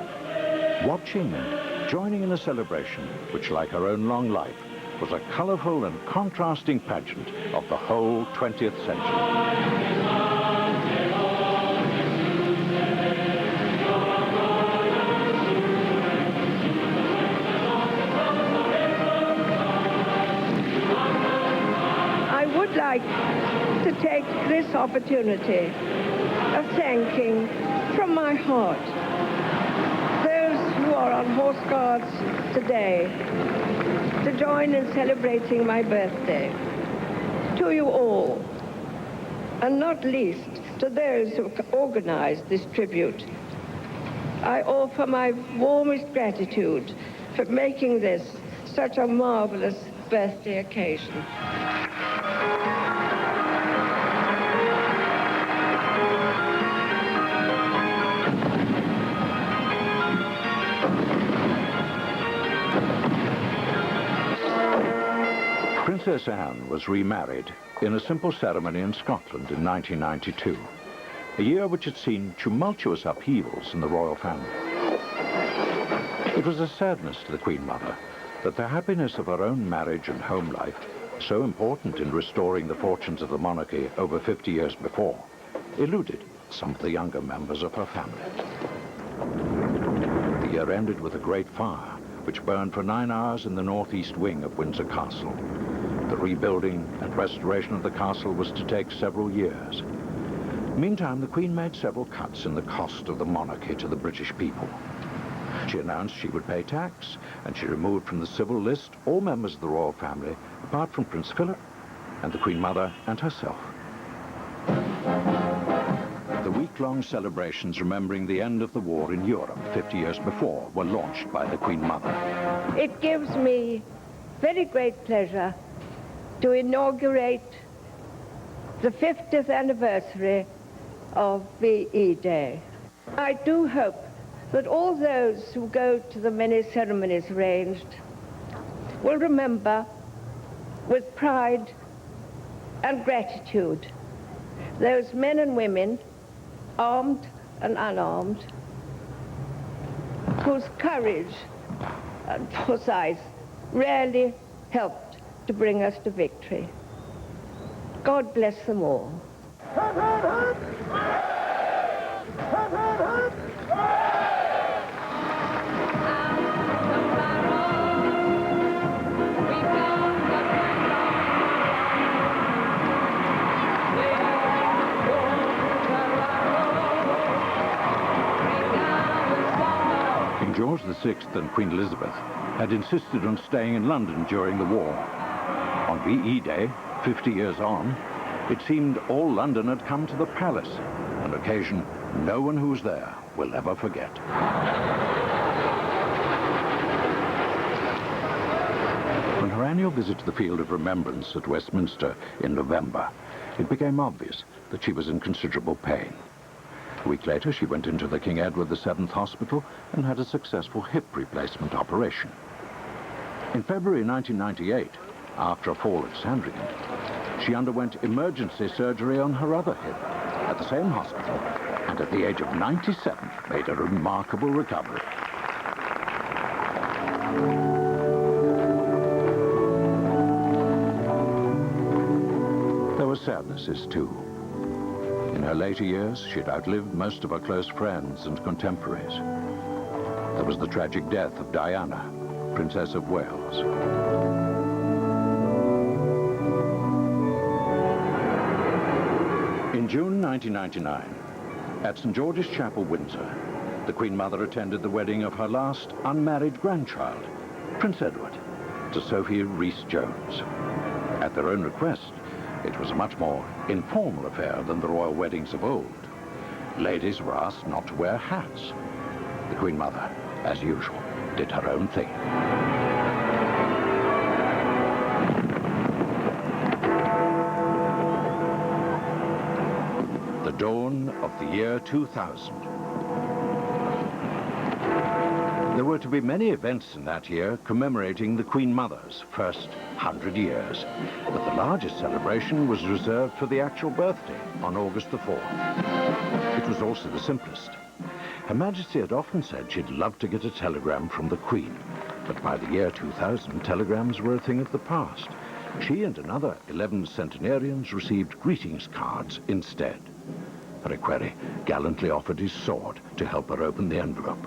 watching and joining in a celebration which, like her own long life, was a colorful and contrasting pageant of the whole 20th century. Like to take this opportunity of thanking from my heart those who are on horse guards today to join in celebrating my birthday. To you all, and not least to those who organized this tribute, I offer my warmest gratitude for making this such a marvelous birthday occasion. Princess Anne was remarried in a simple ceremony in Scotland in 1992, a year which had seen tumultuous upheavals in the royal family. It was a sadness to the Queen Mother that the happiness of her own marriage and home life, so important in restoring the fortunes of the monarchy over 50 years before, eluded some of the younger members of her family. The year ended with a great fire, which burned for 9 hours in the northeast wing of Windsor Castle. The rebuilding and restoration of the castle was to take several years. Meantime, the Queen made several cuts in the cost of the monarchy to the British people. She announced she would pay tax, and she removed from the civil list all members of the royal family, apart from Prince Philip and the Queen Mother and herself. The week-long celebrations remembering the end of the war in Europe 50 years before were launched by the Queen Mother. It gives me very great pleasure to inaugurate the 50th anniversary of VE Day. I do hope that all those who go to the many ceremonies arranged will remember with pride and gratitude those men and women, armed and unarmed, whose courage and foresight rarely helped to bring us to victory. God bless them all. George VI and Queen Elizabeth had insisted on staying in London during the war. On VE Day, 50 years on, it seemed all London had come to the palace, an occasion no one who was there will ever forget. On her annual visit to the Field of Remembrance at Westminster in November, it became obvious that she was in considerable pain. A week later, she went into the King Edward VII Hospital and had a successful hip replacement operation. In February 1998, after a fall at Sandringham, she underwent emergency surgery on her other hip at the same hospital, and at the age of 97, made a remarkable recovery. There were sadnesses, too. In her later years, she'd outlived most of her close friends and contemporaries. There was the tragic death of Diana, Princess of Wales. In June 1999, at St. George's Chapel, Windsor, the Queen Mother attended the wedding of her last unmarried grandchild, Prince Edward, to Sophie Rhys-Jones. At their own request, it was a much more informal affair than the royal weddings of old. Ladies were asked not to wear hats. The Queen Mother, as usual, did her own thing. The dawn of the year 2000. There were to be many events in that year commemorating the Queen Mother's first 100 years, but the largest celebration was reserved for the actual birthday on August the 4th. It was also the simplest. Her Majesty had often said she'd love to get a telegram from the Queen, but by the year 2000, telegrams were a thing of the past. She and another 11 centenarians received greetings cards instead. Requeri gallantly offered his sword to help her open the envelope.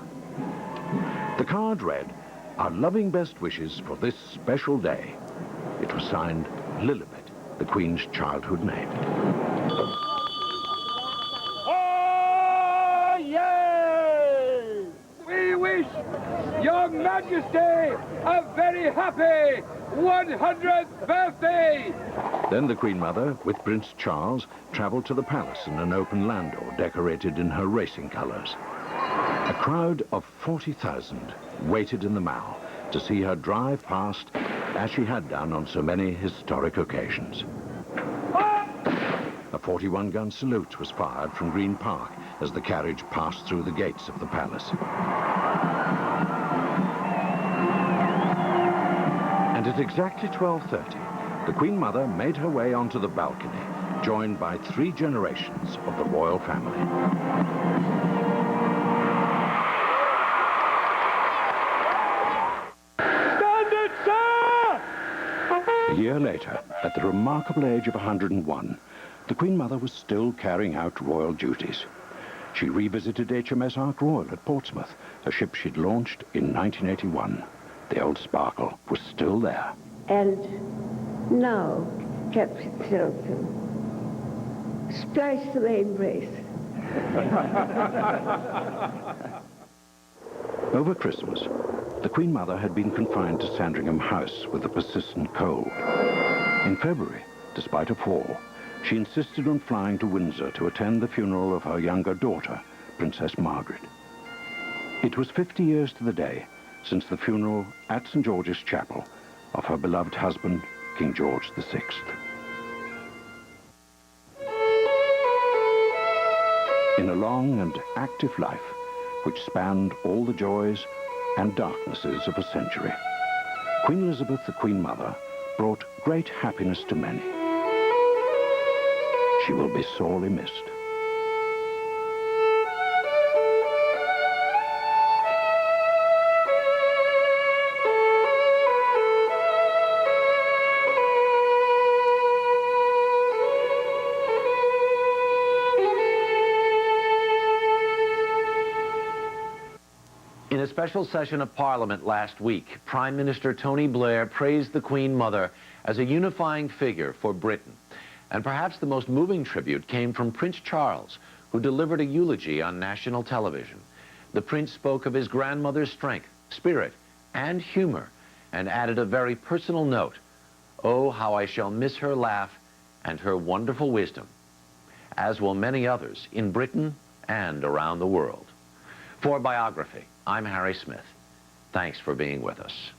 The card read, "Our loving best wishes for this special day." It was signed Lilibet, the Queen's childhood name. Oh, yay! We wish Your Majesty a very happy 100th birthday! Then the Queen Mother, with Prince Charles, travelled to the palace in an open landau decorated in her racing colours. A crowd of 40,000 waited in the Mall to see her drive past, as she had done on so many historic occasions. A 41-gun salute was fired from Green Park as the carriage passed through the gates of the palace. And at exactly 12:30, the Queen Mother made her way onto the balcony, joined by 3 generations of the royal family. A year later, at the remarkable age of 101, the Queen Mother was still carrying out royal duties. She revisited HMS Ark Royal at Portsmouth, a ship she'd launched in 1981. The old Sparkle was still there. And now, Captain Silton, splice the main brace. Over Christmas, the Queen Mother had been confined to Sandringham House with a persistent cold. In February, despite a fall, she insisted on flying to Windsor to attend the funeral of her younger daughter, Princess Margaret. It was 50 years to the day since the funeral at St. George's Chapel of her beloved husband, King George VI. In a long and active life, which spanned all the joys and darknesses of a century, Queen Elizabeth, the Queen Mother, brought great happiness to many. She will be sorely missed. In a special session of Parliament last week, Prime Minister Tony Blair praised the Queen Mother as a unifying figure for Britain. And perhaps the most moving tribute came from Prince Charles, who delivered a eulogy on national television. The Prince spoke of his grandmother's strength, spirit, and humor, and added a very personal note. Oh, how I shall miss her laugh and her wonderful wisdom, as will many others in Britain and around the world. For Biography, I'm Harry Smith. Thanks for being with us.